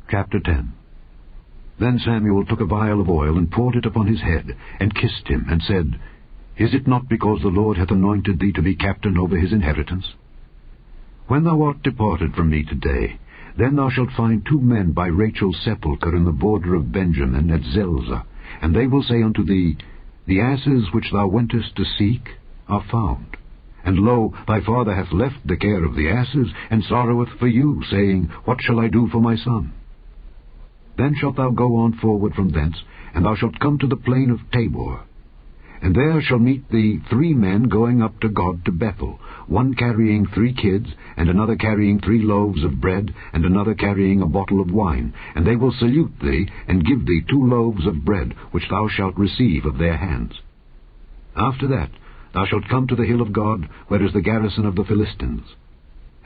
Chapter 10. Then Samuel took a vial of oil, and poured it upon his head, and kissed him, and said, Is it not because the Lord hath anointed thee to be captain over his inheritance? When thou art departed from me today, then thou shalt find 2 men by Rachel's sepulchre in the border of Benjamin at Zelzah, and they will say unto thee, The asses which thou wentest to seek are found. And lo, thy father hath left the care of the asses, and sorroweth for you, saying, What shall I do for my son? Then shalt thou go on forward from thence, and thou shalt come to the plain of Tabor. And there shall meet thee 3 men going up to God to Bethel, one carrying 3 kids, and another carrying 3 loaves of bread, and another carrying a bottle of wine. And they will salute thee, and give thee 2 loaves of bread, which thou shalt receive of their hands. After that thou shalt come to the hill of God, where is the garrison of the Philistines.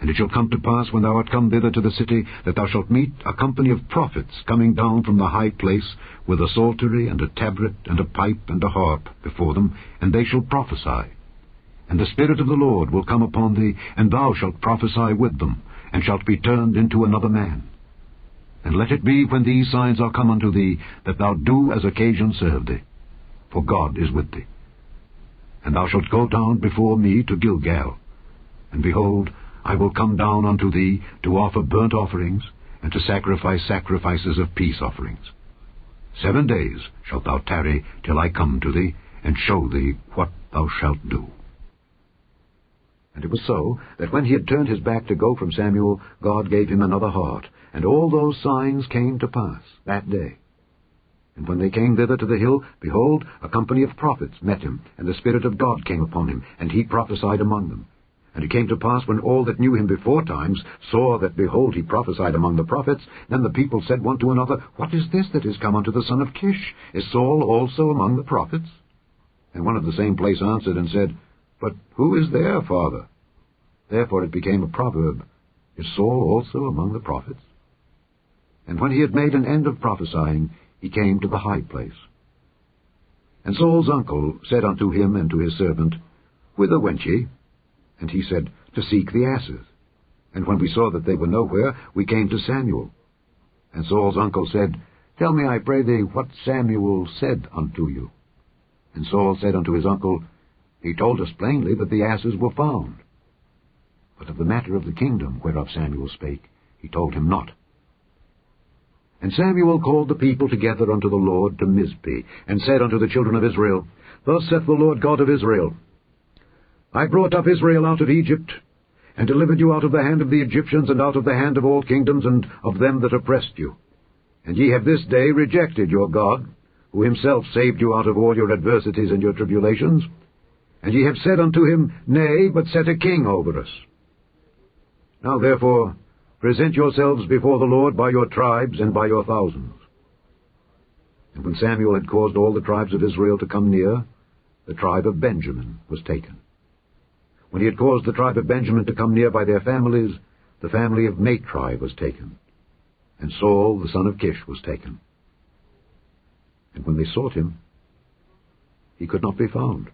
And it shall come to pass, when thou art come thither to the city, that thou shalt meet a company of prophets coming down from the high place, with a psaltery, and a tabret, and a pipe, and a harp before them, and they shall prophesy. And the Spirit of the Lord will come upon thee, and thou shalt prophesy with them, and shalt be turned into another man. And let it be, when these signs are come unto thee, that thou do as occasion serve thee, for God is with thee. And thou shalt go down before me to Gilgal, and behold, I will come down unto thee to offer burnt offerings, and to sacrifice sacrifices of peace offerings. 7 days shalt thou tarry till I come to thee, and show thee what thou shalt do. And it was so, that when he had turned his back to go from Samuel, God gave him another heart, and all those signs came to pass that day. And when they came thither to the hill, behold, a company of prophets met him, and the Spirit of God came upon him, and he prophesied among them. And it came to pass, when all that knew him before times saw that, behold, he prophesied among the prophets, then the people said one to another, What is this that is come unto the son of Kish? Is Saul also among the prophets? And one of the same place answered and said, But who is their father? Therefore it became a proverb, Is Saul also among the prophets? And when he had made an end of prophesying, he came to the high place. And Saul's uncle said unto him and to his servant, Whither went ye? And he said, To seek the asses. And when we saw that they were nowhere, we came to Samuel. And Saul's uncle said, Tell me, I pray thee, what Samuel said unto you. And Saul said unto his uncle, He told us plainly that the asses were found. But of the matter of the kingdom whereof Samuel spake, he told him not. And Samuel called the people together unto the Lord to Mizpeh, and said unto the children of Israel, Thus saith the Lord God of Israel, I brought up Israel out of Egypt, and delivered you out of the hand of the Egyptians, and out of the hand of all kingdoms, and of them that oppressed you. And ye have this day rejected your God, who himself saved you out of all your adversities and your tribulations. And ye have said unto him, Nay, but set a king over us. Now therefore present yourselves before the Lord by your tribes and by your thousands. And when Samuel had caused all the tribes of Israel to come near, the tribe of Benjamin was taken. When he had caused the tribe of Benjamin to come near by their families, the family of Matri was taken, and Saul the son of Kish was taken. And when they sought him, he could not be found.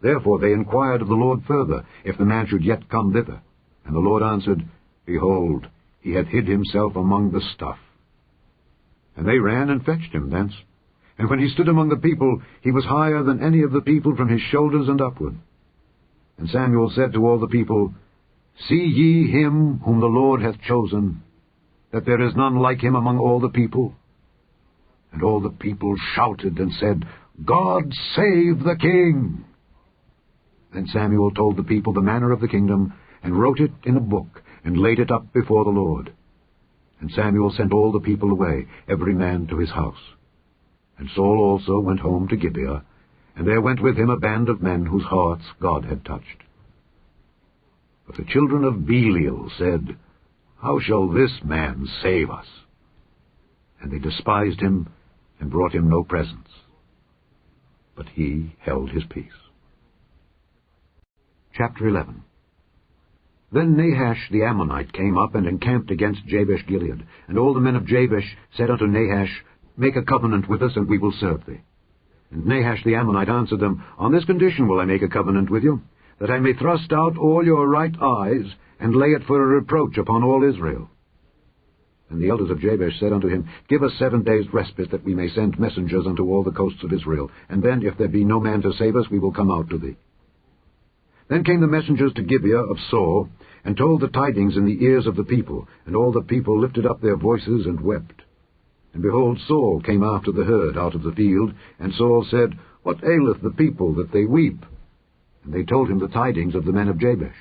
Therefore they inquired of the Lord further, if the man should yet come thither. And the Lord answered, Behold, he hath hid himself among the stuff. And they ran and fetched him thence. And when he stood among the people, he was higher than any of the people from his shoulders and upward. And Samuel said to all the people, See ye him whom the Lord hath chosen, that there is none like him among all the people? And all the people shouted and said, God save the king! Then Samuel told the people the manner of the kingdom, and wrote it in a book, and laid it up before the Lord. And Samuel sent all the people away, every man to his house. And Saul also went home to Gibeah, and there went with him a band of men whose hearts God had touched. But the children of Belial said, How shall this man save us? And they despised him, and brought him no presents. But he held his peace. Chapter 11. Then Nahash the Ammonite came up and encamped against Jabesh-Gilead. And all the men of Jabesh said unto Nahash, Make a covenant with us, and we will serve thee. And Nahash the Ammonite answered them, On this condition will I make a covenant with you, that I may thrust out all your right eyes, and lay it for a reproach upon all Israel. And the elders of Jabesh said unto him, Give us 7 days' respite, that we may send messengers unto all the coasts of Israel. And then, if there be no man to save us, we will come out to thee. Then came the messengers to Gibeah of Saul, and told the tidings in the ears of the people. And all the people lifted up their voices and wept. And behold, Saul came after the herd out of the field. And Saul said, What aileth the people that they weep? And they told him the tidings of the men of Jabesh.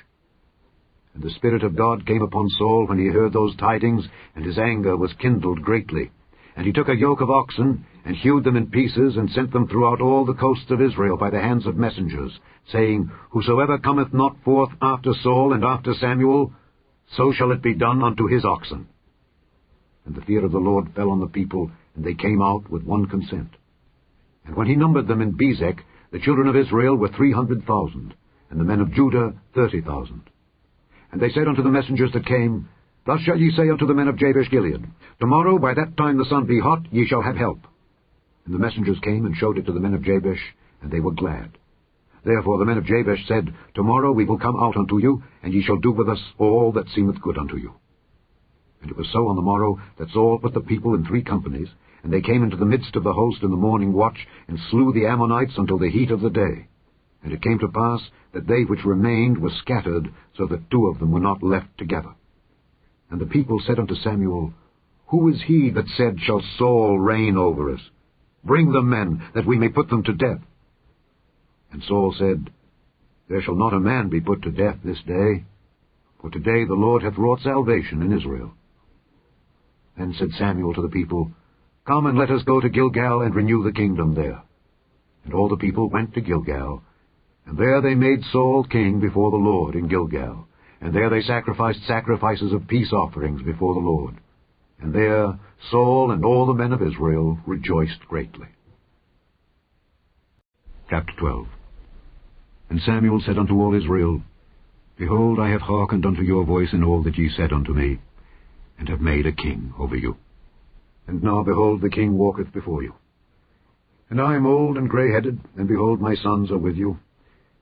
And the Spirit of God came upon Saul when he heard those tidings, and his anger was kindled greatly. And he took a yoke of oxen, and hewed them in pieces, and sent them throughout all the coasts of Israel by the hands of messengers, saying, Whosoever cometh not forth after Saul and after Samuel, so shall it be done unto his oxen. And the fear of the Lord fell on the people, and they came out with one consent. And when he numbered them in Bezek, the children of Israel were 300,000, and the men of Judah 30,000. And they said unto the messengers that came, Thus shall ye say unto the men of Jabesh-Gilead, Tomorrow by that time the sun be hot, ye shall have help. And the messengers came and showed it to the men of Jabesh, and they were glad. Therefore the men of Jabesh said, Tomorrow we will come out unto you, and ye shall do with us all that seemeth good unto you. And it was so on the morrow that Saul put the people in 3 companies, and they came into the midst of the host in the morning watch, and slew the Ammonites until the heat of the day. And it came to pass that they which remained were scattered, so that 2 of them were not left together. And the people said unto Samuel, Who is he that said, Shall Saul reign over us? Bring the men, that we may put them to death. And Saul said, There shall not a man be put to death this day, for today the Lord hath wrought salvation in Israel. Then said Samuel to the people, Come and let us go to Gilgal and renew the kingdom there. And all the people went to Gilgal, and there they made Saul king before the Lord in Gilgal, and there they sacrificed sacrifices of peace offerings before the Lord. And there Saul and all the men of Israel rejoiced greatly. Chapter 12. And Samuel said unto all Israel, Behold, I have hearkened unto your voice in all that ye said unto me, and have made a king over you. And now, behold, the king walketh before you. And I am old and grey-headed, and behold, my sons are with you,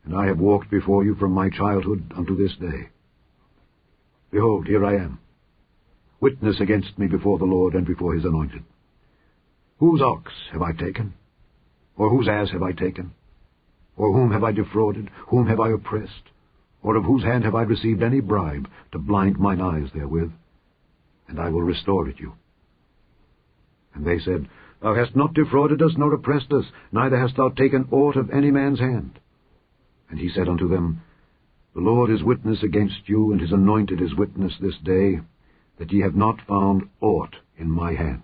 and I have walked before you from my childhood unto this day. Behold, here I am. Witness against me before the Lord and before his anointed. Whose ox have I taken? Or whose ass have I taken? Or whom have I defrauded? Whom have I oppressed? Or of whose hand have I received any bribe to blind mine eyes therewith? And I will restore it you. And they said, Thou hast not defrauded us, nor oppressed us, neither hast thou taken aught of any man's hand. And he said unto them, The Lord is witness against you, and his anointed is witness this day, that ye have not found aught in my hand.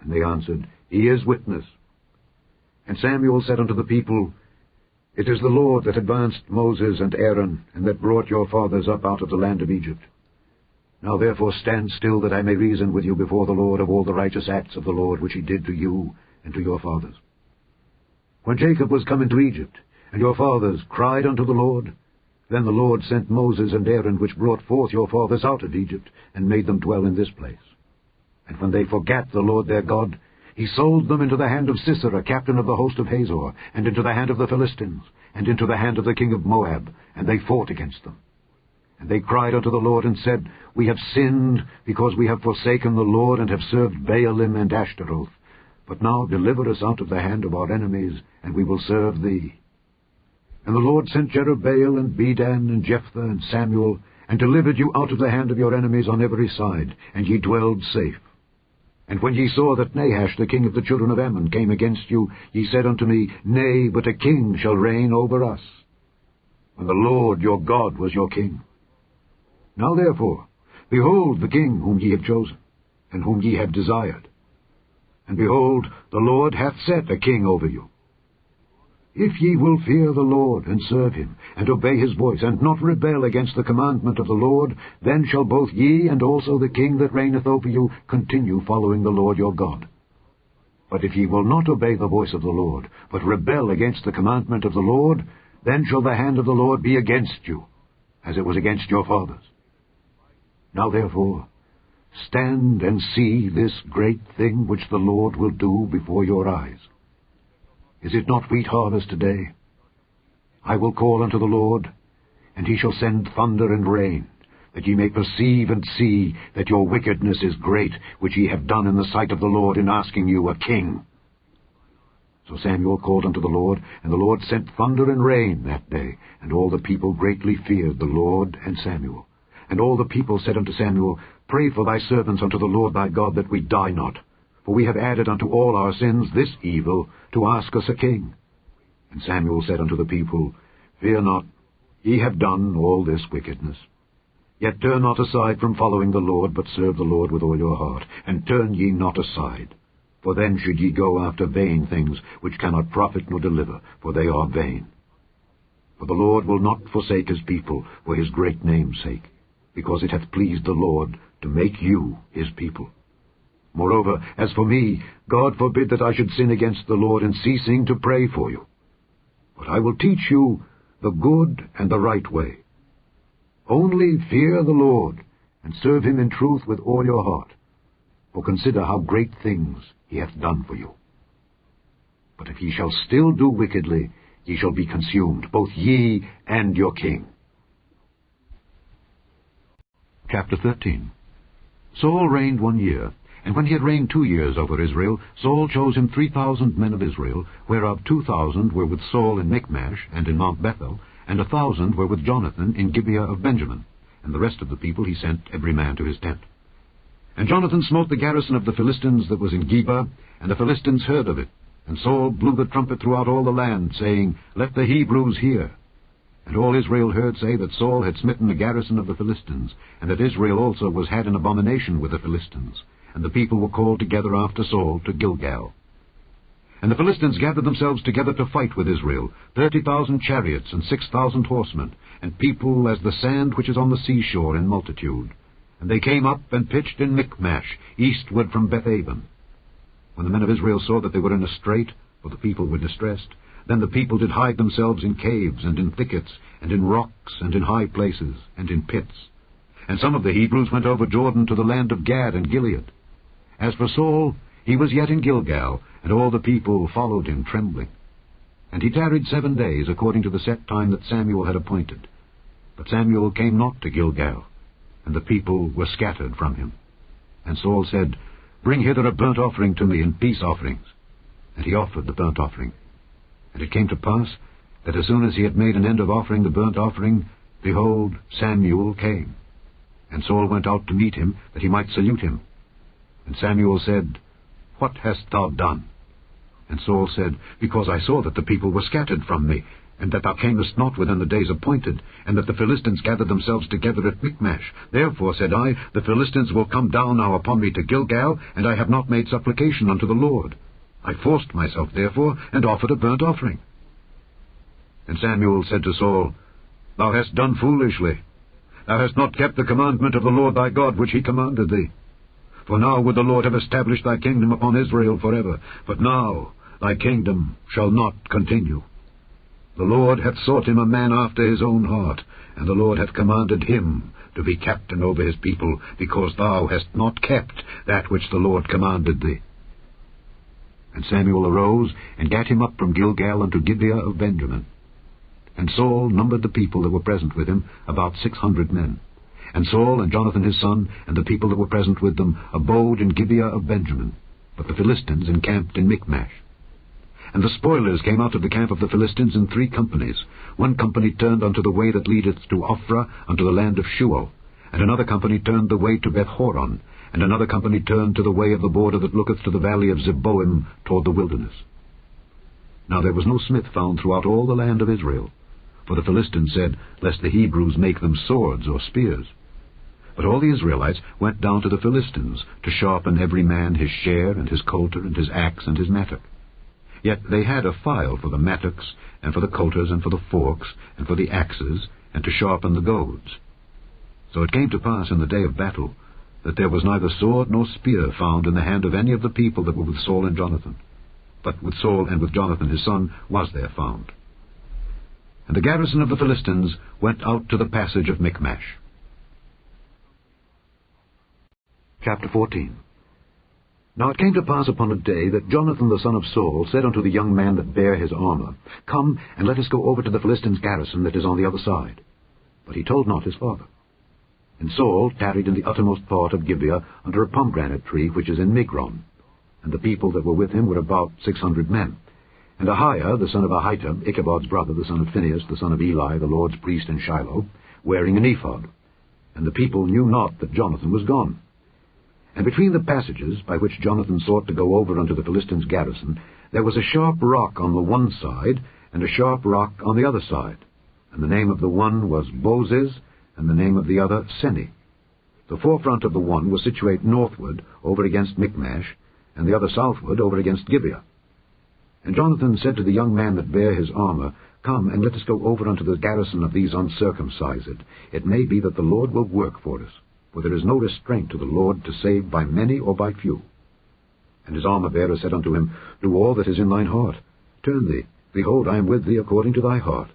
And they answered, He is witness. And Samuel said unto the people, It is the Lord that advanced Moses and Aaron, and that brought your fathers up out of the land of Egypt. Now therefore stand still, that I may reason with you before the Lord of all the righteous acts of the Lord which he did to you and to your fathers. When Jacob was come into Egypt, and your fathers cried unto the Lord, then the Lord sent Moses and Aaron, which brought forth your fathers out of Egypt, and made them dwell in this place. And when they forgat the Lord their God, he sold them into the hand of Sisera, captain of the host of Hazor, and into the hand of the Philistines, and into the hand of the king of Moab, and they fought against them. And they cried unto the Lord, and said, We have sinned, because we have forsaken the Lord, and have served Baalim and Ashtaroth. But now deliver us out of the hand of our enemies, and we will serve thee. And the Lord sent Jerubbaal, and Bedan, and Jephthah, and Samuel, and delivered you out of the hand of your enemies on every side, and ye dwelled safe. And when ye saw that Nahash the king of the children of Ammon came against you, ye said unto me, Nay, but a king shall reign over us. And the Lord your God was your king. Now therefore, behold the king whom ye have chosen, and whom ye have desired. And behold, the Lord hath set a king over you. If ye will fear the Lord, and serve him, and obey his voice, and not rebel against the commandment of the Lord, then shall both ye and also the king that reigneth over you continue following the Lord your God. But if ye will not obey the voice of the Lord, but rebel against the commandment of the Lord, then shall the hand of the Lord be against you, as it was against your fathers. Now therefore, stand and see this great thing which the Lord will do before your eyes. Is it not wheat harvest today? I will call unto the Lord, and he shall send thunder and rain, that ye may perceive and see that your wickedness is great, which ye have done in the sight of the Lord in asking you a king. So Samuel called unto the Lord, and the Lord sent thunder and rain that day, and all the people greatly feared the Lord and Samuel. And all the people said unto Samuel, Pray for thy servants unto the Lord thy God, that we die not. For we have added unto all our sins this evil, to ask us a king. And Samuel said unto the people, Fear not, ye have done all this wickedness. Yet turn not aside from following the Lord, but serve the Lord with all your heart, and turn ye not aside. For then should ye go after vain things, which cannot profit nor deliver, for they are vain. For the Lord will not forsake his people for his great name's sake, because it hath pleased the Lord to make you his people. Moreover, as for me, God forbid that I should sin against the Lord in ceasing to pray for you. But I will teach you the good and the right way. Only fear the Lord, and serve him in truth with all your heart. For consider how great things he hath done for you. But if ye shall still do wickedly, ye shall be consumed, both ye and your king. Chapter 13. Saul reigned 1 year, and when he had reigned 2 years over Israel, Saul chose him 3,000 men of Israel, whereof 2,000 were with Saul in Michmash and in Mount Bethel, and 1,000 were with Jonathan in Gibeah of Benjamin, and the rest of the people he sent every man to his tent. And Jonathan smote the garrison of the Philistines that was in Geba, and the Philistines heard of it. And Saul blew the trumpet throughout all the land, saying, Let the Hebrews hear. And all Israel heard say that Saul had smitten the garrison of the Philistines, and that Israel also was had an abomination with the Philistines. And the people were called together after Saul to Gilgal. And the Philistines gathered themselves together to fight with Israel, 30,000 chariots and 6,000 horsemen, and people as the sand which is on the seashore in multitude. And they came up and pitched in Michmash, eastward from Bethaven. When the men of Israel saw that they were in a strait, for the people were distressed, then the people did hide themselves in caves, and in thickets, and in rocks, and in high places, and in pits. And some of the Hebrews went over Jordan to the land of Gad and Gilead. As for Saul, he was yet in Gilgal, and all the people followed him trembling. And he tarried 7 days, according to the set time that Samuel had appointed. But Samuel came not to Gilgal, and the people were scattered from him. And Saul said, Bring hither a burnt offering to me and peace offerings. And he offered the burnt offering. And it came to pass, that as soon as he had made an end of offering the burnt offering, behold, Samuel came. And Saul went out to meet him, that he might salute him. And Samuel said, What hast thou done? And Saul said, Because I saw that the people were scattered from me, and that thou camest not within the days appointed, and that the Philistines gathered themselves together at Michmash. Therefore, said I, the Philistines will come down now upon me to Gilgal, and I have not made supplication unto the Lord. I forced myself, therefore, and offered a burnt offering. And Samuel said to Saul, Thou hast done foolishly. Thou hast not kept the commandment of the Lord thy God, which he commanded thee. For now would the Lord have established thy kingdom upon Israel forever, but now thy kingdom shall not continue. The Lord hath sought him a man after his own heart, and the Lord hath commanded him to be captain over his people, because thou hast not kept that which the Lord commanded thee. And Samuel arose, and gat him up from Gilgal unto Gibeah of Benjamin. And Saul numbered the people that were present with him, about 600 men. And Saul and Jonathan his son, and the people that were present with them, abode in Gibeah of Benjamin, but the Philistines encamped in Michmash. And the spoilers came out of the camp of the Philistines in 3 companies. 1 company turned unto the way that leadeth to Ophrah, unto the land of Shual. And another company turned the way to Bethhoron. And another company turned to the way of the border that looketh to the valley of Zeboim, toward the wilderness. Now there was no smith found throughout all the land of Israel. For the Philistines said, Lest the Hebrews make them swords or spears. But all the Israelites went down to the Philistines, to sharpen every man his share, and his coulter, and his axe, and his mattock. Yet they had a file for the mattocks, and for the coulters, and for the forks, and for the axes, and to sharpen the goads. So it came to pass in the day of battle, that there was neither sword nor spear found in the hand of any of the people that were with Saul and Jonathan. But with Saul and with Jonathan his son was there found. And the garrison of the Philistines went out to the passage of Michmash. Chapter 14. Now it came to pass upon a day that Jonathan the son of Saul said unto the young man that bare his armor, Come, and let us go over to the Philistines' garrison that is on the other side. But he told not his father. And Saul tarried in the uttermost part of Gibeah under a pomegranate tree which is in Migron. And the people that were with him were about 600 men. And Ahiah, the son of Ahitub, Ichabod's brother, the son of Phinehas, the son of Eli, the Lord's priest in Shiloh, wearing an ephod. And the people knew not that Jonathan was gone. And between the passages by which Jonathan sought to go over unto the Philistines' garrison, there was a sharp rock on the one side, and a sharp rock on the other side. And the name of the one was Bozez, and the name of the other Seni. The forefront of the one was situate northward, over against Michmash, and the other southward, over against Gibeah. And Jonathan said to the young man that bare his armor, Come, and let us go over unto the garrison of these uncircumcised. It may be that the Lord will work for us. For there is no restraint to the Lord to save by many or by few. And his armor-bearer said unto him, Do all that is in thine heart. Turn thee, Behold, I am with thee according to thy heart.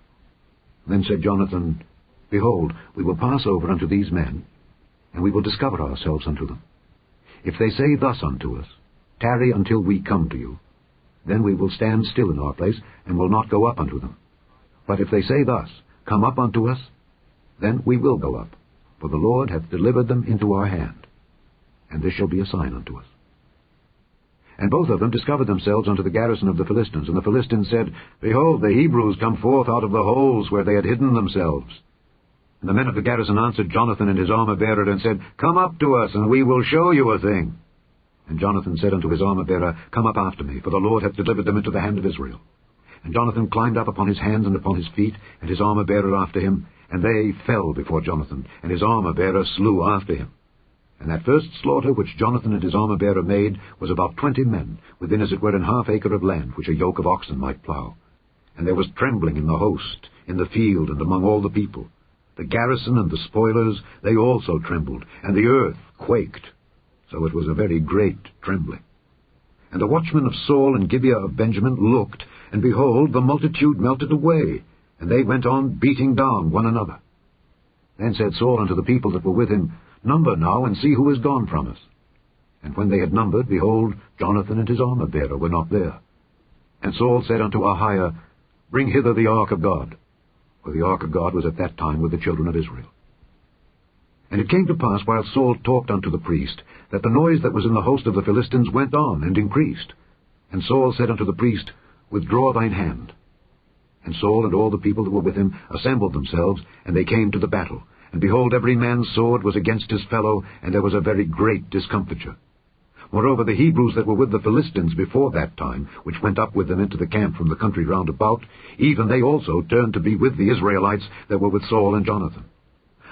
Then said Jonathan, Behold, we will pass over unto these men, and we will discover ourselves unto them. If they say thus unto us, Tarry until we come to you, then we will stand still in our place, and will not go up unto them. But if they say thus, Come up unto us, then we will go up, for the Lord hath delivered them into our hand, and this shall be a sign unto us. And both of them discovered themselves unto the garrison of the Philistines. And the Philistines said, Behold, the Hebrews come forth out of the holes where they had hidden themselves. And the men of the garrison answered Jonathan and his armor-bearer, and said, Come up to us, and we will show you a thing. And Jonathan said unto his armor-bearer, Come up after me, for the Lord hath delivered them into the hand of Israel. And Jonathan climbed up upon his hands and upon his feet, and his armor-bearer after him, and they fell before Jonathan, and his armor-bearer slew after him. And that first slaughter which Jonathan and his armor-bearer made was about 20 men, within as it were an half acre of land, which a yoke of oxen might plough. And there was trembling in the host, in the field, and among all the people. The garrison and the spoilers, they also trembled, and the earth quaked. So it was a very great trembling. And the watchmen of Saul and Gibeah of Benjamin looked, and behold, the multitude melted away, and they went on beating down one another. Then said Saul unto the people that were with him, Number now, and see who is gone from us. And when they had numbered, behold, Jonathan and his armor-bearer were not there. And Saul said unto Ahiah, Bring hither the ark of God. For the ark of God was at that time with the children of Israel. And it came to pass, while Saul talked unto the priest, that the noise that was in the host of the Philistines went on and increased. And Saul said unto the priest, Withdraw thine hand. And Saul and all the people that were with him assembled themselves, and they came to the battle. And behold, every man's sword was against his fellow, and there was a very great discomfiture. Moreover, the Hebrews that were with the Philistines before that time, which went up with them into the camp from the country round about, even they also turned to be with the Israelites that were with Saul and Jonathan.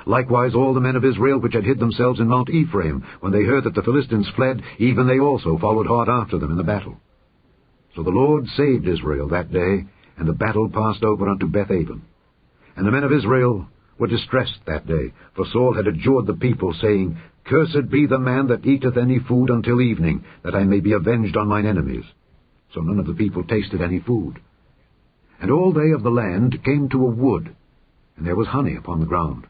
Likewise all the men of Israel which had hid themselves in Mount Ephraim, when they heard that the Philistines fled, even they also followed hard after them in the battle. So the Lord saved Israel that day, and the battle passed over unto Bethaven. And the men of Israel were distressed that day, for Saul had adjured the people, saying, Cursed be the man that eateth any food until evening, that I may be avenged on mine enemies. So none of the people tasted any food. And all they of the land came to a wood, and there was honey upon the ground.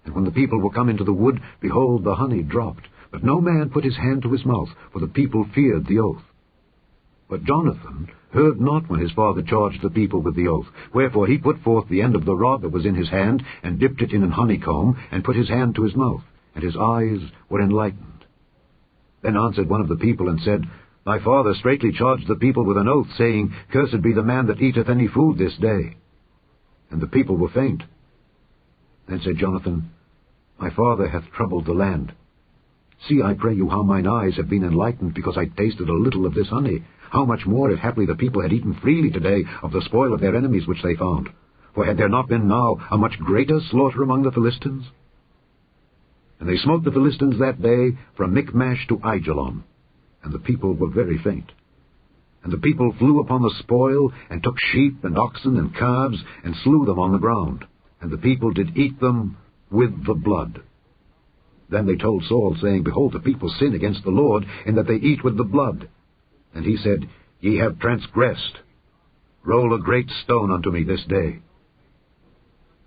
And when the people were come into the wood, behold, the honey dropped, but no man put his hand to his mouth, for the people feared the oath. But Jonathan heard not when his father charged the people with the oath. Wherefore he put forth the end of the rod that was in his hand, and dipped it in an honeycomb, and put his hand to his mouth, and his eyes were enlightened. Then answered one of the people, and said, Thy father straitly charged the people with an oath, saying, Cursed be the man that eateth any food this day. And the people were faint. Then said Jonathan, My father hath troubled the land. See, I pray you, how mine eyes have been enlightened, because I tasted a little of this honey. How much more, if haply the people had eaten freely today of the spoil of their enemies which they found? For had there not been now a much greater slaughter among the Philistines? And they smote the Philistines that day from Michmash to Aijalon, and the people were very faint. And the people flew upon the spoil, and took sheep and oxen and calves, and slew them on the ground. And the people did eat them with the blood. Then they told Saul, saying, Behold, the people sin against the Lord, in that they eat with the blood. And he said, Ye have transgressed. Roll a great stone unto me this day.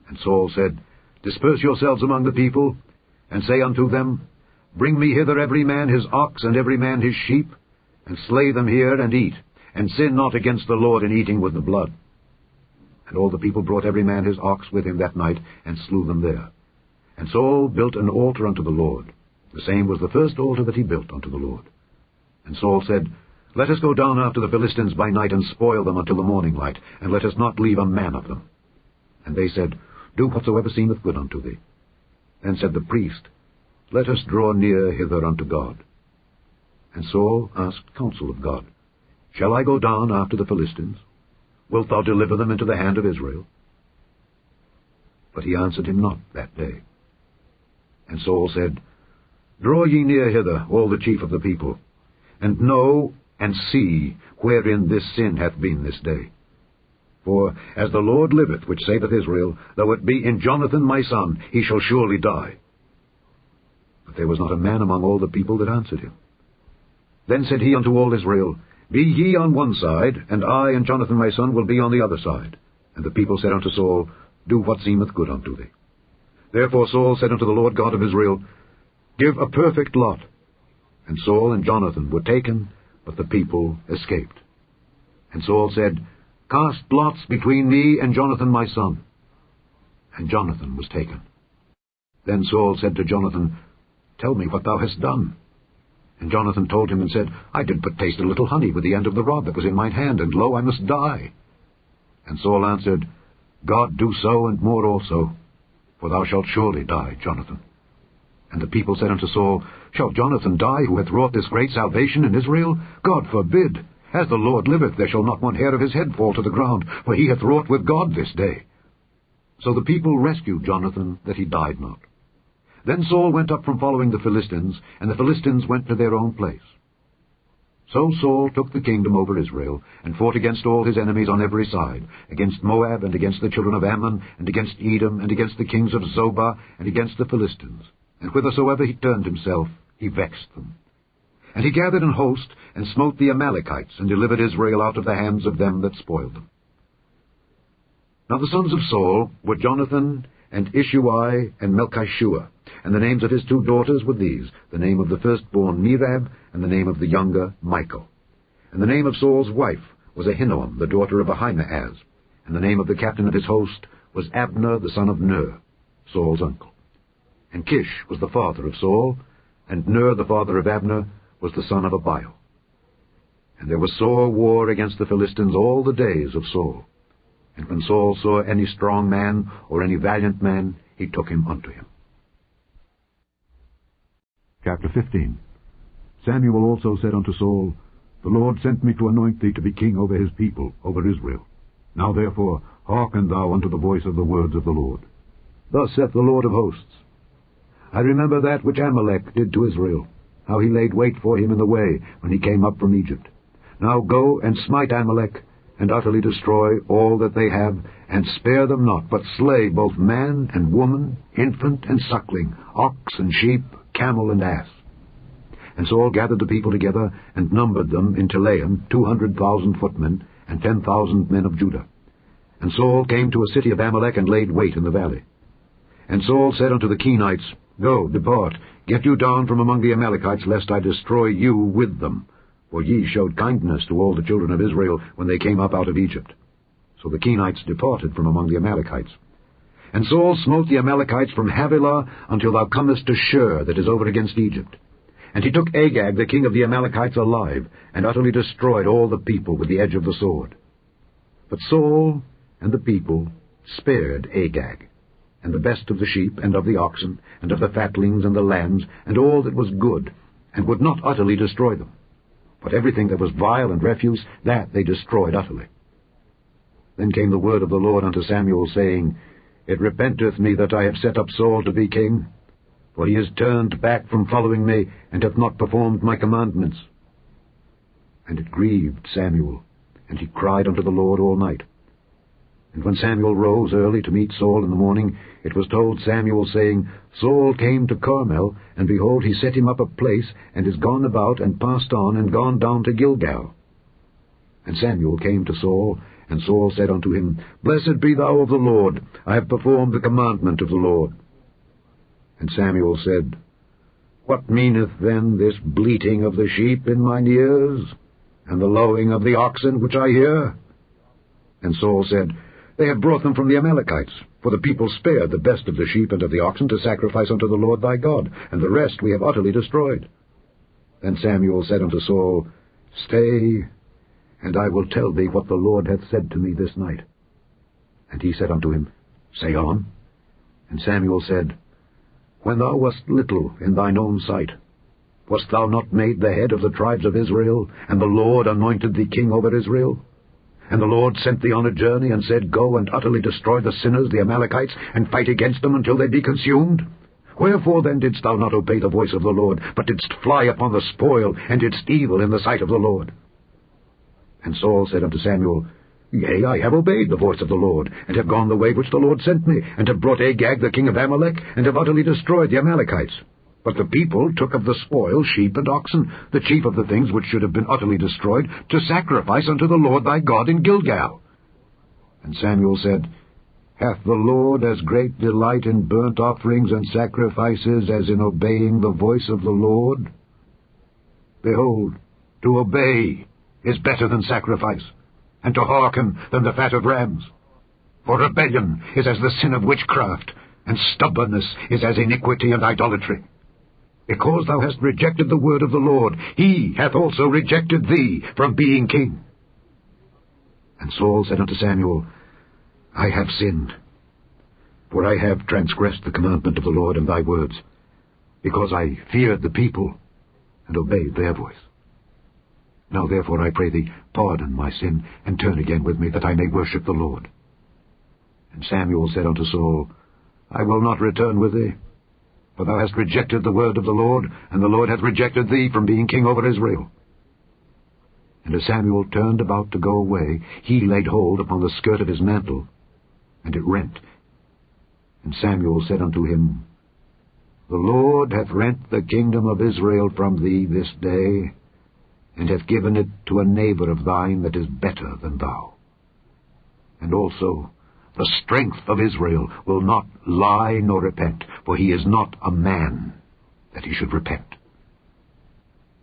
And Saul said, Disperse yourselves among the people, and say unto them, Bring me hither every man his ox, and every man his sheep, and slay them here, and eat, and sin not against the Lord in eating with the blood. And all the people brought every man his ox with him that night, and slew them there. And Saul built an altar unto the Lord. The same was the first altar that he built unto the Lord. And Saul said, Let us go down after the Philistines by night, and spoil them until the morning light, and let us not leave a man of them. And they said, Do whatsoever seemeth good unto thee. Then said the priest, Let us draw near hither unto God. And Saul asked counsel of God, Shall I go down after the Philistines? Wilt thou deliver them into the hand of Israel? But he answered him not that day. And Saul said, Draw ye near hither, all the chief of the people, and know and see wherein this sin hath been this day. For as the Lord liveth, which saveth Israel, though it be in Jonathan my son, he shall surely die. But there was not a man among all the people that answered him. Then said he unto all Israel, Be ye on one side, and I and Jonathan my son will be on the other side. And the people said unto Saul, Do what seemeth good unto thee. Therefore Saul said unto the Lord God of Israel, Give a perfect lot. And Saul and Jonathan were taken, but the people escaped. And Saul said, Cast lots between me and Jonathan my son. And Jonathan was taken. Then Saul said to Jonathan, Tell me what thou hast done. And Jonathan told him and said, I did but taste a little honey with the end of the rod that was in mine hand, and lo, I must die. And Saul answered, God do so and more also, for thou shalt surely die, Jonathan. And the people said unto Saul, Shall Jonathan die, who hath wrought this great salvation in Israel? God forbid! As the Lord liveth, there shall not one hair of his head fall to the ground, for he hath wrought with God this day. So the people rescued Jonathan, that he died not. Then Saul went up from following the Philistines, and the Philistines went to their own place. So Saul took the kingdom over Israel, and fought against all his enemies on every side, against Moab, and against the children of Ammon, and against Edom, and against the kings of Zobah, and against the Philistines. And whithersoever he turned himself, he vexed them. And he gathered an host, and smote the Amalekites, and delivered Israel out of the hands of them that spoiled them. Now the sons of Saul were Jonathan, and Ishuai, and Melchishua. And the names of his two daughters were these, the name of the firstborn Merab, and the name of the younger Michal. And the name of Saul's wife was Ahinoam, the daughter of Ahimaaz. And the name of the captain of his host was Abner, the son of Ner, Saul's uncle. And Kish was the father of Saul, and Ner, the father of Abner, was the son of Abiel. And there was sore war against the Philistines all the days of Saul. And when Saul saw any strong man or any valiant man, he took him unto him. Chapter 15. Samuel also said unto Saul, The Lord sent me to anoint thee to be king over his people, over Israel. Now therefore hearken thou unto the voice of the words of the Lord. Thus saith the Lord of hosts, I remember that which Amalek did to Israel, how he laid wait for him in the way when he came up from Egypt. Now go and smite Amalek, and utterly destroy all that they have, and spare them not, but slay both man and woman, infant and suckling, ox and sheep, camel and ass. And Saul gathered the people together, and numbered them in Telaim 200,000 footmen, and 10,000 men of Judah. And Saul came to a city of Amalek, and laid wait in the valley. And Saul said unto the Kenites, Go, depart, get you down from among the Amalekites, lest I destroy you with them. For ye showed kindness to all the children of Israel when they came up out of Egypt. So the Kenites departed from among the Amalekites. And Saul smote the Amalekites from Havilah until thou comest to Shur, that is over against Egypt. And he took Agag the king of the Amalekites alive, and utterly destroyed all the people with the edge of the sword. But Saul and the people spared Agag, and the best of the sheep, and of the oxen, and of the fatlings, and the lambs, and all that was good, and would not utterly destroy them. But everything that was vile and refuse, that they destroyed utterly. Then came the word of the Lord unto Samuel, saying, It repenteth me that I have set up Saul to be king, for he has turned back from following me, and hath not performed my commandments. And it grieved Samuel, and he cried unto the Lord all night. And when Samuel rose early to meet Saul in the morning, it was told Samuel, saying, Saul came to Carmel, and behold, he set him up a place, and is gone about, and passed on, and gone down to Gilgal. And Samuel came to Saul, and Saul said unto him, Blessed be thou of the Lord, I have performed the commandment of the Lord. And Samuel said, What meaneth then this bleating of the sheep in mine ears, and the lowing of the oxen which I hear? And Saul said, They have brought them from the Amalekites, for the people spared the best of the sheep and of the oxen to sacrifice unto the Lord thy God, and the rest we have utterly destroyed. Then Samuel said unto Saul, Stay, and I will tell thee what the Lord hath said to me this night. And he said unto him, Say on. And Samuel said, When thou wast little in thine own sight, wast thou not made the head of the tribes of Israel, and the Lord anointed thee king over Israel? And the Lord sent thee on a journey, and said, Go and utterly destroy the sinners, the Amalekites, and fight against them until they be consumed? Wherefore then didst thou not obey the voice of the Lord, but didst fly upon the spoil, and didst evil in the sight of the Lord? And Saul said unto Samuel, Yea, I have obeyed the voice of the Lord, and have gone the way which the Lord sent me, and have brought Agag the king of Amalek, and have utterly destroyed the Amalekites. But the people took of the spoil sheep and oxen, the chief of the things which should have been utterly destroyed, to sacrifice unto the Lord thy God in Gilgal. And Samuel said, Hath the Lord as great delight in burnt offerings and sacrifices as in obeying the voice of the Lord? Behold, to obey is better than sacrifice, and to hearken than the fat of rams. For rebellion is as the sin of witchcraft, and stubbornness is as iniquity and idolatry. Because thou hast rejected the word of the Lord, he hath also rejected thee from being king. And Saul said unto Samuel, I have sinned, for I have transgressed the commandment of the Lord and thy words, because I feared the people and obeyed their voice. Now therefore I pray thee, pardon my sin, and turn again with me, that I may worship the Lord. And Samuel said unto Saul, I will not return with thee, for thou hast rejected the word of the Lord, and the Lord hath rejected thee from being king over Israel. And as Samuel turned about to go away, he laid hold upon the skirt of his mantle, and it rent. And Samuel said unto him, The Lord hath rent the kingdom of Israel from thee this day, and hath given it to a neighbor of thine that is better than thou. And also the strength of Israel will not lie nor repent, for he is not a man that he should repent.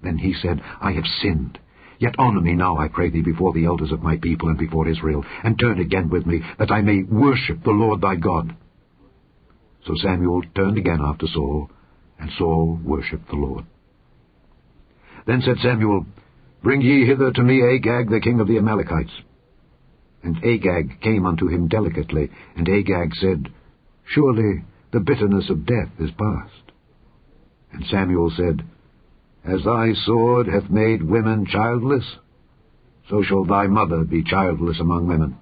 Then he said, I have sinned. Yet honor me now, I pray thee, before the elders of my people and before Israel, and turn again with me, that I may worship the Lord thy God. So Samuel turned again after Saul, and Saul worshipped the Lord. Then said Samuel, Bring ye hither to me Agag, the king of the Amalekites. And Agag came unto him delicately, and Agag said, Surely the bitterness of death is past. And Samuel said, As thy sword hath made women childless, so shall thy mother be childless among women.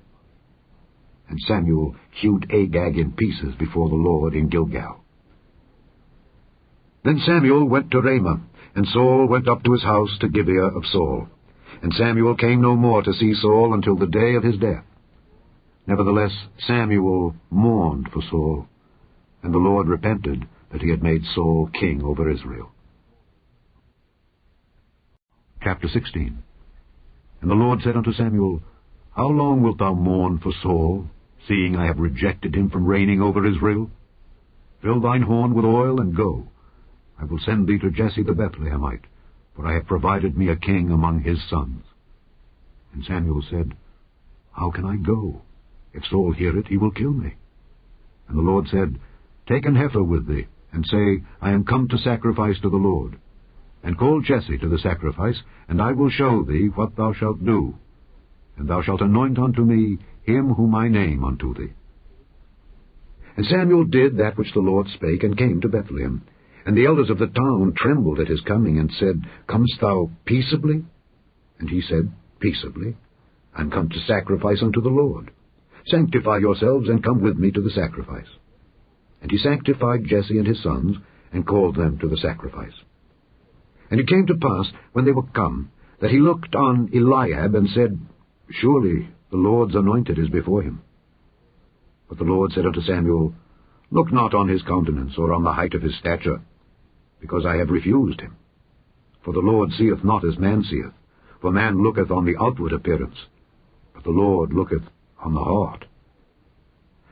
And Samuel hewed Agag in pieces before the Lord in Gilgal. Then Samuel went to Ramah, and Saul went up to his house to Gibeah of Saul. And Samuel came no more to see Saul until the day of his death. Nevertheless Samuel mourned for Saul, and the Lord repented that he had made Saul king over Israel. Chapter 16. And the Lord said unto Samuel, How long wilt thou mourn for Saul, seeing I have rejected him from reigning over Israel? Fill thine horn with oil, and go. I will send thee to Jesse the Bethlehemite, for I have provided me a king among his sons. And Samuel said, How can I go? If Saul hear it, he will kill me. And the Lord said, Take an heifer with thee, and say, I am come to sacrifice to the Lord. And call Jesse to the sacrifice, and I will show thee what thou shalt do. And thou shalt anoint unto me him whom I name unto thee. And Samuel did that which the Lord spake, and came to Bethlehem. And the elders of the town trembled at his coming, and said, Comest thou peaceably? And he said, Peaceably. I am come to sacrifice unto the Lord. Sanctify yourselves, and come with me to the sacrifice. And he sanctified Jesse and his sons, and called them to the sacrifice. And it came to pass, when they were come, that he looked on Eliab, and said, Surely the Lord's anointed is before him. But the Lord said unto Samuel, Look not on his countenance, or on the height of his stature, because I have refused him. For the Lord seeth not as man seeth, for man looketh on the outward appearance, but the Lord looketh on the heart.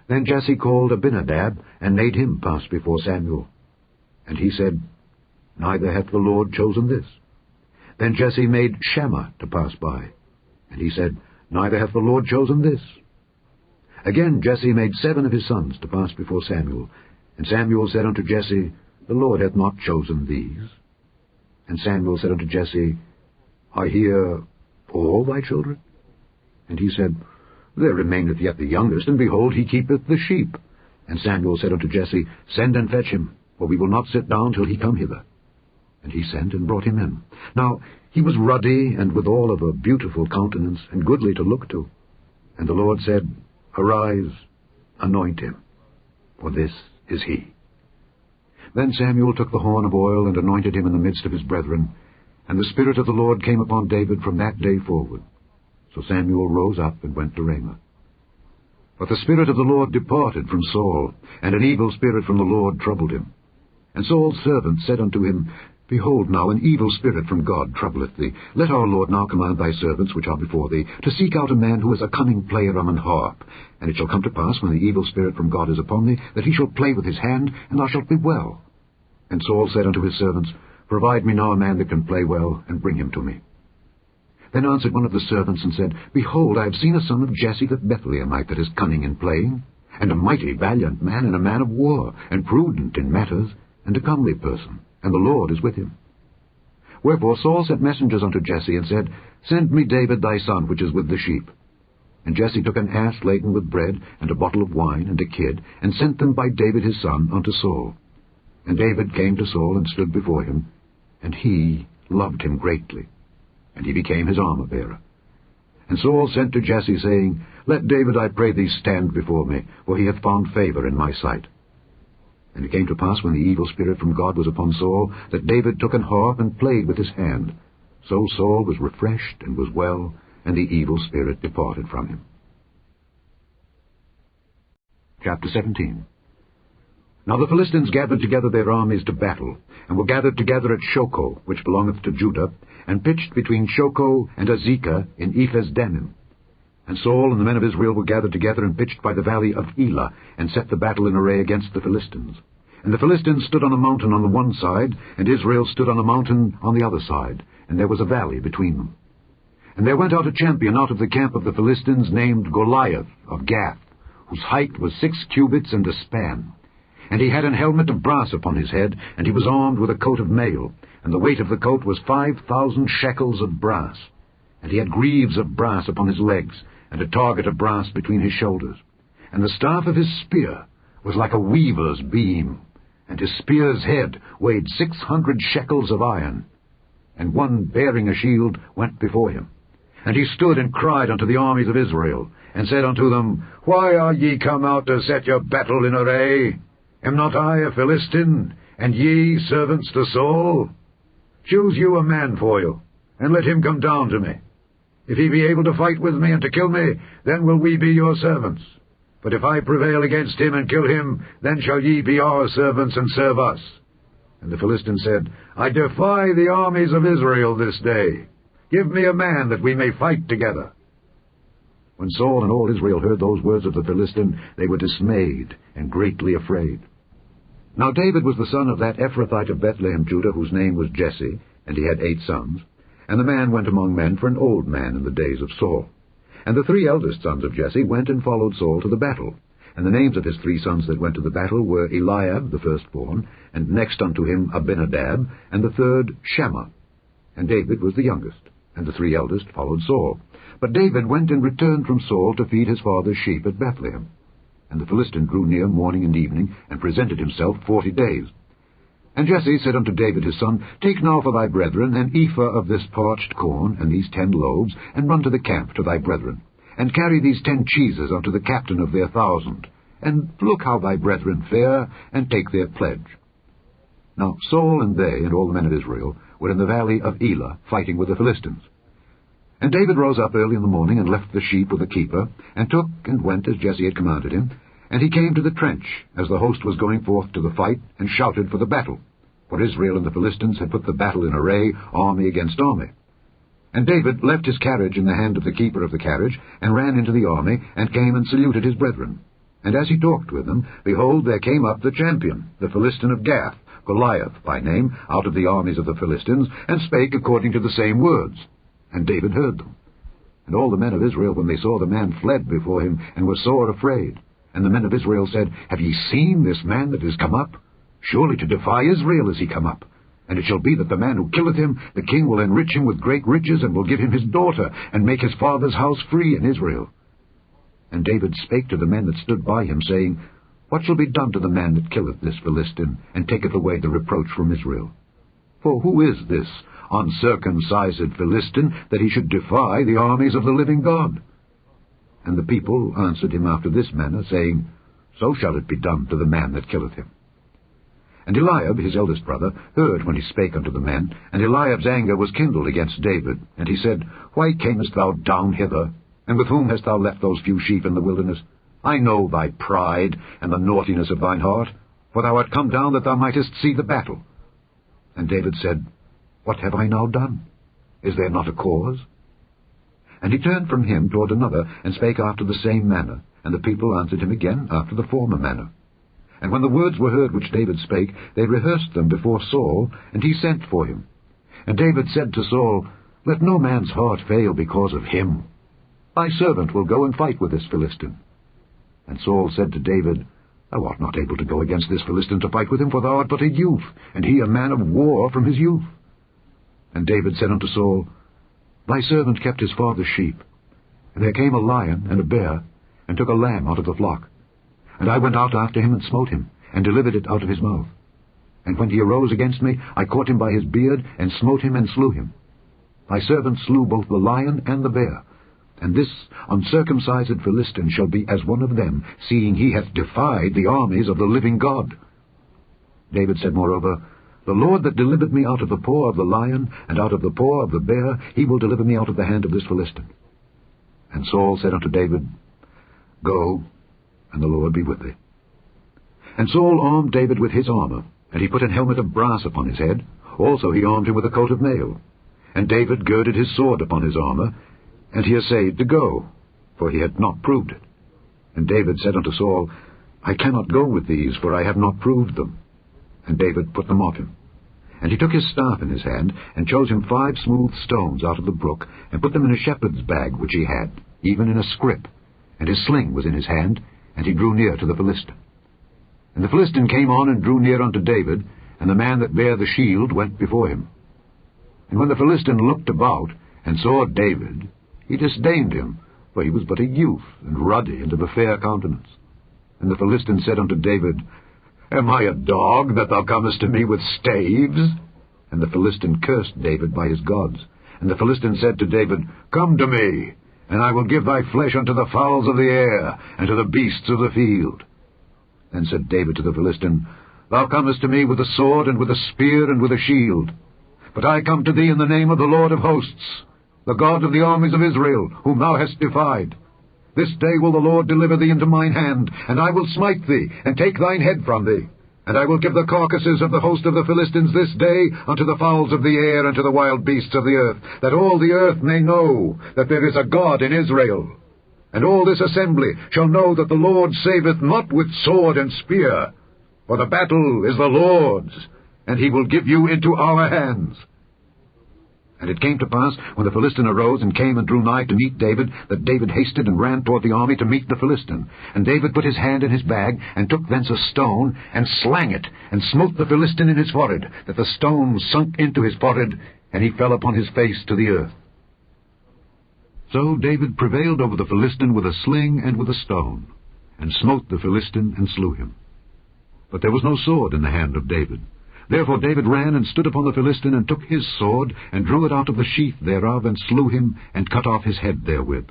Then Jesse called Abinadab, and made him pass before Samuel. And he said, Neither hath the Lord chosen this. Then Jesse made Shammah to pass by. And he said, Neither hath the Lord chosen this. Again Jesse made 7 of his sons to pass before Samuel. And Samuel said unto Jesse, The Lord hath not chosen these. And Samuel said unto Jesse, Are here all thy children? And he said, There remaineth yet the youngest, and behold, he keepeth the sheep. And Samuel said unto Jesse, Send and fetch him, for we will not sit down till he come hither. And he sent and brought him in. Now he was ruddy, and withal of a beautiful countenance, and goodly to look to. And the Lord said, Arise, anoint him, for this is he. Then Samuel took the horn of oil, and anointed him in the midst of his brethren. And the Spirit of the Lord came upon David from that day forward. So Samuel rose up and went to Ramah. But the Spirit of the Lord departed from Saul, and an evil spirit from the Lord troubled him. And Saul's servants said unto him, Behold now, an evil spirit from God troubleth thee. Let our Lord now command thy servants which are before thee, to seek out a man who is a cunning player on an harp. And it shall come to pass, when the evil spirit from God is upon thee, that he shall play with his hand, and thou shalt be well. And Saul said unto his servants, Provide me now a man that can play well, and bring him to me. Then answered one of the servants, and said, Behold, I have seen a son of Jesse the Bethlehemite that is cunning in playing, and a mighty valiant man, and a man of war, and prudent in matters, and a comely person, and the Lord is with him. Wherefore Saul sent messengers unto Jesse, and said, Send me David thy son, which is with the sheep. And Jesse took an ass laden with bread, and a bottle of wine, and a kid, and sent them by David his son unto Saul. And David came to Saul, and stood before him, and he loved him greatly, and he became his armor-bearer. And Saul sent to Jesse, saying, Let David, I pray thee, stand before me, for he hath found favor in my sight. And it came to pass, when the evil spirit from God was upon Saul, that David took an harp and played with his hand. So Saul was refreshed and was well, and the evil spirit departed from him. Chapter 17. Now the Philistines gathered together their armies to battle, and were gathered together at Shochoh, which belongeth to Judah, and pitched between Shochoh and Azekah in Ephes-dammim. And Saul and the men of Israel were gathered together and pitched by the valley of Elah, and set the battle in array against the Philistines. And the Philistines stood on a mountain on the one side, and Israel stood on a mountain on the other side, and there was a valley between them. And there went out a champion out of the camp of the Philistines, named Goliath of Gath, whose height was 6 cubits and a span. And he had an helmet of brass upon his head, and he was armed with a coat of mail, and the weight of the coat was 5,000 shekels of brass. And he had greaves of brass upon his legs, and a target of brass between his shoulders. And the staff of his spear was like a weaver's beam, and his spear's head weighed 600 shekels of iron. And one bearing a shield went before him. And he stood and cried unto the armies of Israel, and said unto them, Why are ye come out to set your battle in array? Am not I a Philistine, and ye servants to Saul? Choose you a man for you, and let him come down to me. If he be able to fight with me and to kill me, then will we be your servants. But if I prevail against him and kill him, then shall ye be our servants and serve us. And the Philistine said, I defy the armies of Israel this day. Give me a man that we may fight together. When Saul and all Israel heard those words of the Philistine, they were dismayed and greatly afraid. Now David was the son of that Ephrathite of Bethlehem, Judah, whose name was Jesse, and he had 8 sons. And the man went among men for an old man in the days of Saul. And the 3 eldest sons of Jesse went and followed Saul to the battle. And the names of his 3 sons that went to the battle were Eliab, the firstborn, and next unto him Abinadab, and the third Shammah. And David was the youngest, and the 3 eldest followed Saul. But David went and returned from Saul to feed his father's sheep at Bethlehem. And the Philistine drew near morning and evening, and presented himself 40 days. And Jesse said unto David his son, Take now for thy brethren an ephah of this parched corn, and these 10 loaves, and run to the camp to thy brethren. And carry these 10 cheeses unto the captain of their 1,000. And look how thy brethren fare, and take their pledge. Now Saul and they, and all the men of Israel, were in the valley of Elah, fighting with the Philistines. And David rose up early in the morning, and left the sheep with the keeper, and took and went as Jesse had commanded him. And he came to the trench, as the host was going forth to the fight, and shouted for the battle. For Israel and the Philistines had put the battle in array, army against army. And David left his carriage in the hand of the keeper of the carriage, and ran into the army, and came and saluted his brethren. And as he talked with them, behold, there came up the champion, the Philistine of Gath, Goliath by name, out of the armies of the Philistines, and spake according to the same words. And David heard them. And all the men of Israel, when they saw the man, fled before him, and were sore afraid. And the men of Israel said, Have ye seen this man that is come up? Surely to defy Israel is he come up. And it shall be that the man who killeth him, the king will enrich him with great riches, and will give him his daughter, and make his father's house free in Israel. And David spake to the men that stood by him, saying, What shall be done to the man that killeth this Philistine, and taketh away the reproach from Israel? For who is this uncircumcised Philistine, that he should defy the armies of the living God? And the people answered him after this manner, saying, So shall it be done to the man that killeth him. And Eliab, his eldest brother, heard when he spake unto the men, and Eliab's anger was kindled against David. And he said, Why camest thou down hither? And with whom hast thou left those few sheep in the wilderness? I know thy pride, and the naughtiness of thine heart. for thou art come down that thou mightest see the battle. And David said, What have I now done? Is there not a cause? And he turned from him toward another, and spake after the same manner, and the people answered him again after the former manner. And when the words were heard which David spake, they rehearsed them before Saul, and he sent for him. And David said to Saul, Let no man's heart fail because of him. Thy servant will go and fight with this Philistine. And Saul said to David, Thou art not able to go against this Philistine to fight with him, for thou art but a youth, and he a man of war from his youth. And David said unto Saul, Thy servant kept his father's sheep. And there came a lion and a bear, and took a lamb out of the flock. And I went out after him, and smote him, and delivered it out of his mouth. And when he arose against me, I caught him by his beard, and smote him, and slew him. Thy servant slew both the lion and the bear. And this uncircumcised Philistine shall be as one of them, seeing he hath defied the armies of the living God. David said moreover, The Lord that delivered me out of the paw of the lion, and out of the paw of the bear, he will deliver me out of the hand of this Philistine. And Saul said unto David, Go, and the Lord be with thee. And Saul armed David with his armor, and he put an helmet of brass upon his head. Also he armed him with a coat of mail. And David girded his sword upon his armor, and he essayed to go, for he had not proved it. And David said unto Saul, I cannot go with these, for I have not proved them. And David put them off him. And he took his staff in his hand, and chose him 5 smooth stones out of the brook, and put them in a shepherd's bag which he had, even in a scrip. And his sling was in his hand, and he drew near to the Philistine. And the Philistine came on and drew near unto David, and the man that bare the shield went before him. And when the Philistine looked about, and saw David, he disdained him, for he was but a youth, and ruddy, and of a fair countenance. And the Philistine said unto David, Am I a dog, that thou comest to me with staves? And the Philistine cursed David by his gods. And the Philistine said to David, Come to me, and I will give thy flesh unto the fowls of the air, and to the beasts of the field. Then said David to the Philistine, Thou comest to me with a sword, and with a spear, and with a shield. But I come to thee in the name of the Lord of hosts, the God of the armies of Israel, whom thou hast defied. This day will the Lord deliver thee into mine hand, and I will smite thee, and take thine head from thee. And I will give the carcasses of the host of the Philistines this day unto the fowls of the air, and to the wild beasts of the earth, that all the earth may know that there is a God in Israel. And all this assembly shall know that the Lord saveth not with sword and spear, for the battle is the Lord's, and he will give you into our hands. And it came to pass, when the Philistine arose and came and drew nigh to meet David, that David hasted and ran toward the army to meet the Philistine. And David put his hand in his bag, and took thence a stone, and slang it, and smote the Philistine in his forehead, that the stone sunk into his forehead, and he fell upon his face to the earth. So David prevailed over the Philistine with a sling and with a stone, and smote the Philistine and slew him. But there was no sword in the hand of David. Therefore David ran and stood upon the Philistine, and took his sword, and drew it out of the sheath thereof, and slew him, and cut off his head therewith.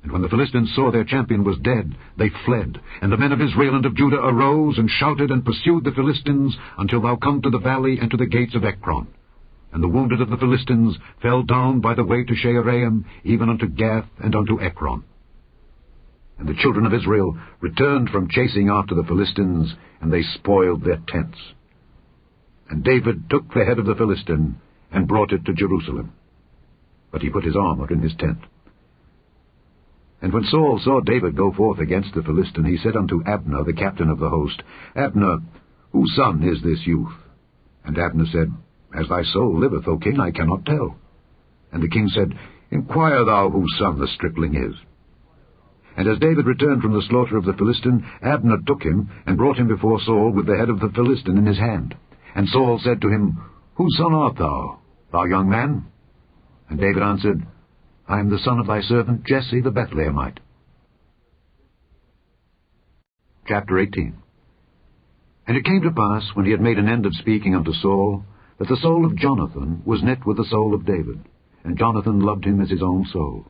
And when the Philistines saw their champion was dead, they fled. And the men of Israel and of Judah arose, and shouted, and pursued the Philistines, until thou come to the valley and to the gates of Ekron. And the wounded of the Philistines fell down by the way to Shaaraim, even unto Gath and unto Ekron. And the children of Israel returned from chasing after the Philistines, and they spoiled their tents. And David took the head of the Philistine, and brought it to Jerusalem. But he put his armor in his tent. And when Saul saw David go forth against the Philistine, he said unto Abner, the captain of the host, Abner, whose son is this youth? And Abner said, As thy soul liveth, O king, I cannot tell. And the king said, Inquire thou whose son the stripling is. And as David returned from the slaughter of the Philistine, Abner took him, and brought him before Saul with the head of the Philistine in his hand. And Saul said to him, Whose son art thou, thou young man? And David answered, I am the son of thy servant Jesse the Bethlehemite. Chapter 18. And it came to pass, when he had made an end of speaking unto Saul, that the soul of Jonathan was knit with the soul of David, and Jonathan loved him as his own soul.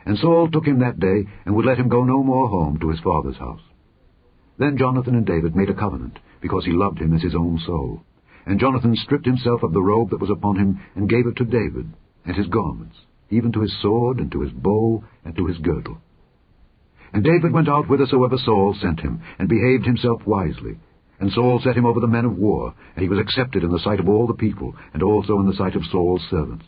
And Saul took him that day, and would let him go no more home to his father's house. Then Jonathan and David made a covenant, because he loved him as his own soul. And Jonathan stripped himself of the robe that was upon him, and gave it to David, and his garments, even to his sword, and to his bow, and to his girdle. And David went out whithersoever Saul sent him, and behaved himself wisely. And Saul set him over the men of war, and he was accepted in the sight of all the people, and also in the sight of Saul's servants.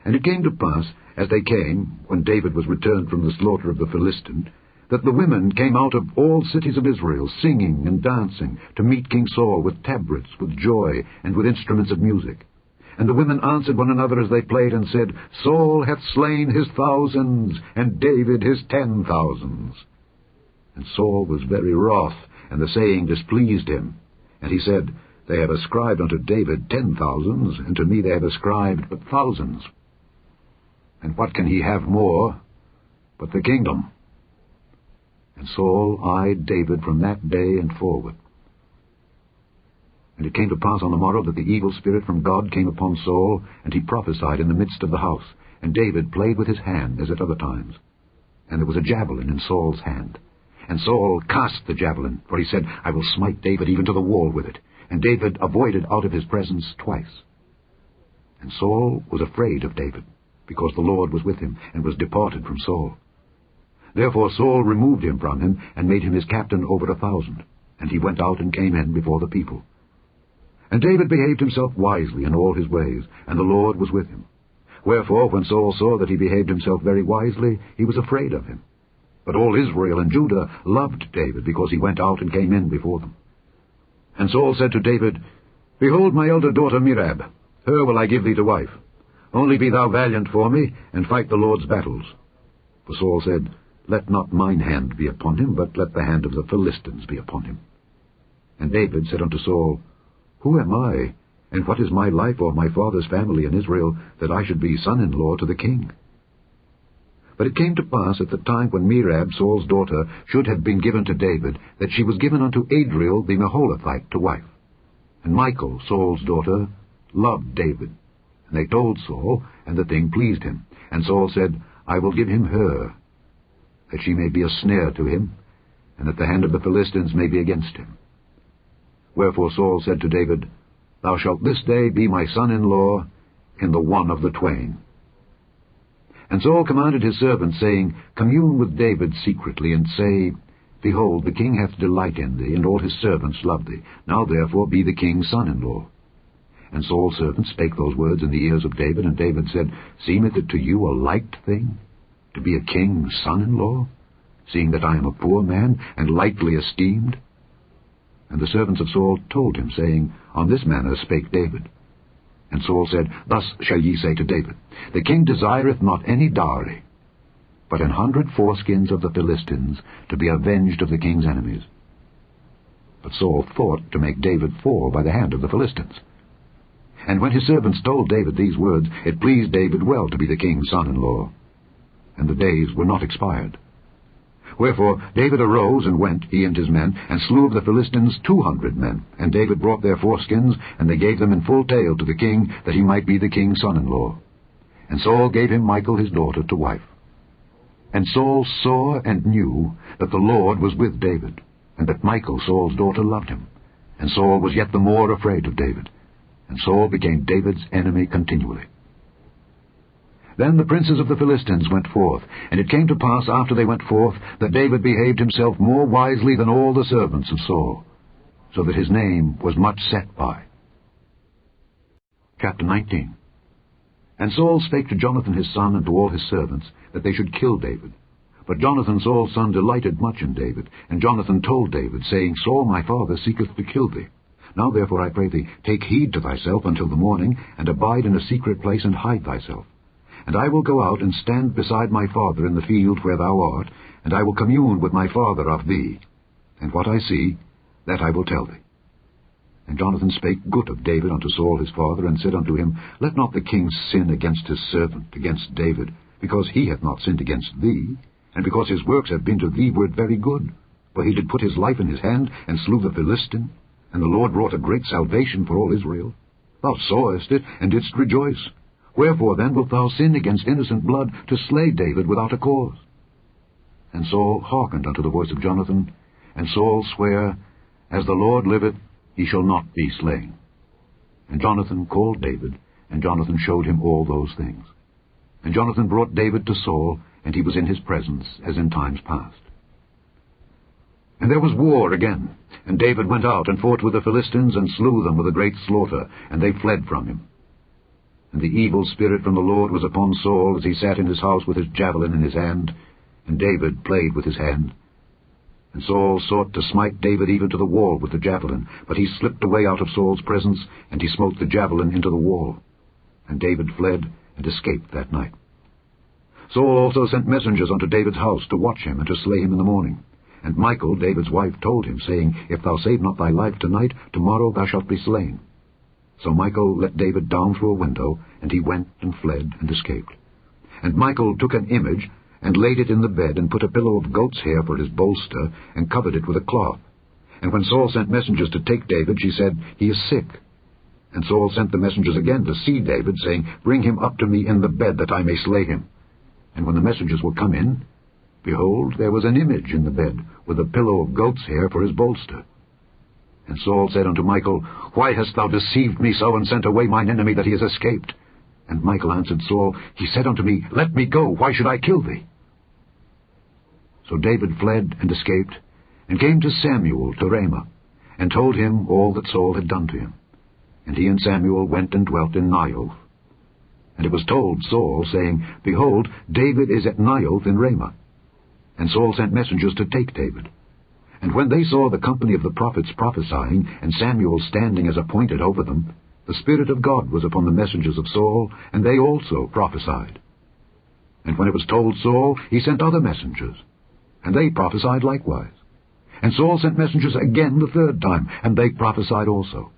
And it came to pass, as they came, when David was returned from the slaughter of the Philistine, that the women came out of all cities of Israel, singing and dancing, to meet King Saul with tabrets, with joy, and with instruments of music. And the women answered one another as they played, and said, Saul hath slain his thousands, and David his 10,000s. And Saul was very wroth, and the saying displeased him. And he said, They have ascribed unto David 10,000s, and to me they have ascribed but thousands. And what can he have more but the kingdom? And Saul eyed David from that day and forward. And it came to pass on the morrow that the evil spirit from God came upon Saul, and he prophesied in the midst of the house. And David played with his hand as at other times. And there was a javelin in Saul's hand. And Saul cast the javelin, for he said, I will smite David even to the wall with it. And David avoided out of his presence twice. And Saul was afraid of David, because the Lord was with him, and was departed from Saul. Therefore Saul removed him from him, and made him his captain over 1,000. And he went out and came in before the people. And David behaved himself wisely in all his ways, and the Lord was with him. Wherefore, when Saul saw that he behaved himself very wisely, he was afraid of him. But all Israel and Judah loved David, because he went out and came in before them. And Saul said to David, Behold my elder daughter Merab, her will I give thee to wife. Only be thou valiant for me, and fight the Lord's battles. For Saul said, Let not mine hand be upon him, but let the hand of the Philistines be upon him. And David said unto Saul, Who am I, and what is my life or my father's family in Israel, that I should be son-in-law to the king? But it came to pass at the time when Merab, Saul's daughter, should have been given to David, that she was given unto Adriel the Meholathite to wife. And Michal, Saul's daughter, loved David. And they told Saul, and the thing pleased him. And Saul said, I will give him her, that she may be a snare to him, and that the hand of the Philistines may be against him. Wherefore Saul said to David, Thou shalt this day be my son-in-law in the one of the twain. And Saul commanded his servants, saying, Commune with David secretly, and say, Behold, the king hath delight in thee, and all his servants love thee. Now therefore be the king's son-in-law. And Saul's servants spake those words in the ears of David, and David said, Seemeth it to you a light thing, to be a king's son-in-law, seeing that I am a poor man, and lightly esteemed? And the servants of Saul told him, saying, On this manner spake David. And Saul said, Thus shall ye say to David, The king desireth not any dowry, but 100 foreskins of the Philistines, to be avenged of the king's enemies. But Saul thought to make David fall by the hand of the Philistines. And when his servants told David these words, it pleased David well to be the king's son-in-law. And the days were not expired. Wherefore David arose and went, he and his men, and slew of the Philistines 200 men. And David brought their foreskins, and they gave them in full tale to the king, that he might be the king's son-in-law. And Saul gave him Michal his daughter to wife. And Saul saw and knew that the Lord was with David, and that Michal Saul's daughter loved him. And Saul was yet the more afraid of David. And Saul became David's enemy continually. Then the princes of the Philistines went forth, and it came to pass after they went forth, that David behaved himself more wisely than all the servants of Saul, so that his name was much set by. Chapter 19. And Saul spake to Jonathan his son and to all his servants, that they should kill David. But Jonathan Saul's son delighted much in David, and Jonathan told David, saying, Saul my father seeketh to kill thee. Now therefore I pray thee, take heed to thyself until the morning, and abide in a secret place, and hide thyself. And I will go out and stand beside my father in the field where thou art, and I will commune with my father of thee. And what I see, that I will tell thee. And Jonathan spake good of David unto Saul his father, and said unto him, Let not the king sin against his servant, against David, because he hath not sinned against thee, and because his works have been to thee word very good. For he did put his life in his hand, and slew the Philistine, and the Lord wrought a great salvation for all Israel. Thou sawest it, and didst rejoice. Wherefore then wilt thou sin against innocent blood, to slay David without a cause? And Saul hearkened unto the voice of Jonathan, and Saul sware, As the Lord liveth, he shall not be slain. And Jonathan called David, and Jonathan showed him all those things. And Jonathan brought David to Saul, and he was in his presence, as in times past. And there was war again, and David went out and fought with the Philistines, and slew them with a great slaughter, and they fled from him. And the evil spirit from the Lord was upon Saul, as he sat in his house with his javelin in his hand, and David played with his hand. And Saul sought to smite David even to the wall with the javelin, but he slipped away out of Saul's presence, and he smote the javelin into the wall. And David fled and escaped that night. Saul also sent messengers unto David's house to watch him and to slay him in the morning. And Michal, David's wife, told him, saying, If thou save not thy life tonight, tomorrow thou shalt be slain. So Michal let David down through a window, and he went and fled and escaped. And Michal took an image, and laid it in the bed, and put a pillow of goat's hair for his bolster, and covered it with a cloth. And when Saul sent messengers to take David, she said, He is sick. And Saul sent the messengers again to see David, saying, Bring him up to me in the bed, that I may slay him. And when the messengers were come in, behold, there was an image in the bed, with a pillow of goat's hair for his bolster. And Saul said unto Michal, Why hast thou deceived me so, and sent away mine enemy, that he has escaped? And Michal answered Saul, He said unto me, Let me go, why should I kill thee? So David fled and escaped, and came to Samuel to Ramah, and told him all that Saul had done to him. And he and Samuel went and dwelt in Naioth. And it was told Saul, saying, Behold, David is at Naioth in Ramah. And Saul sent messengers to take David. And when they saw the company of the prophets prophesying, and Samuel standing as appointed over them, the Spirit of God was upon the messengers of Saul, and they also prophesied. And when it was told Saul, he sent other messengers, and they prophesied likewise. And Saul sent messengers again the third time, and they prophesied also.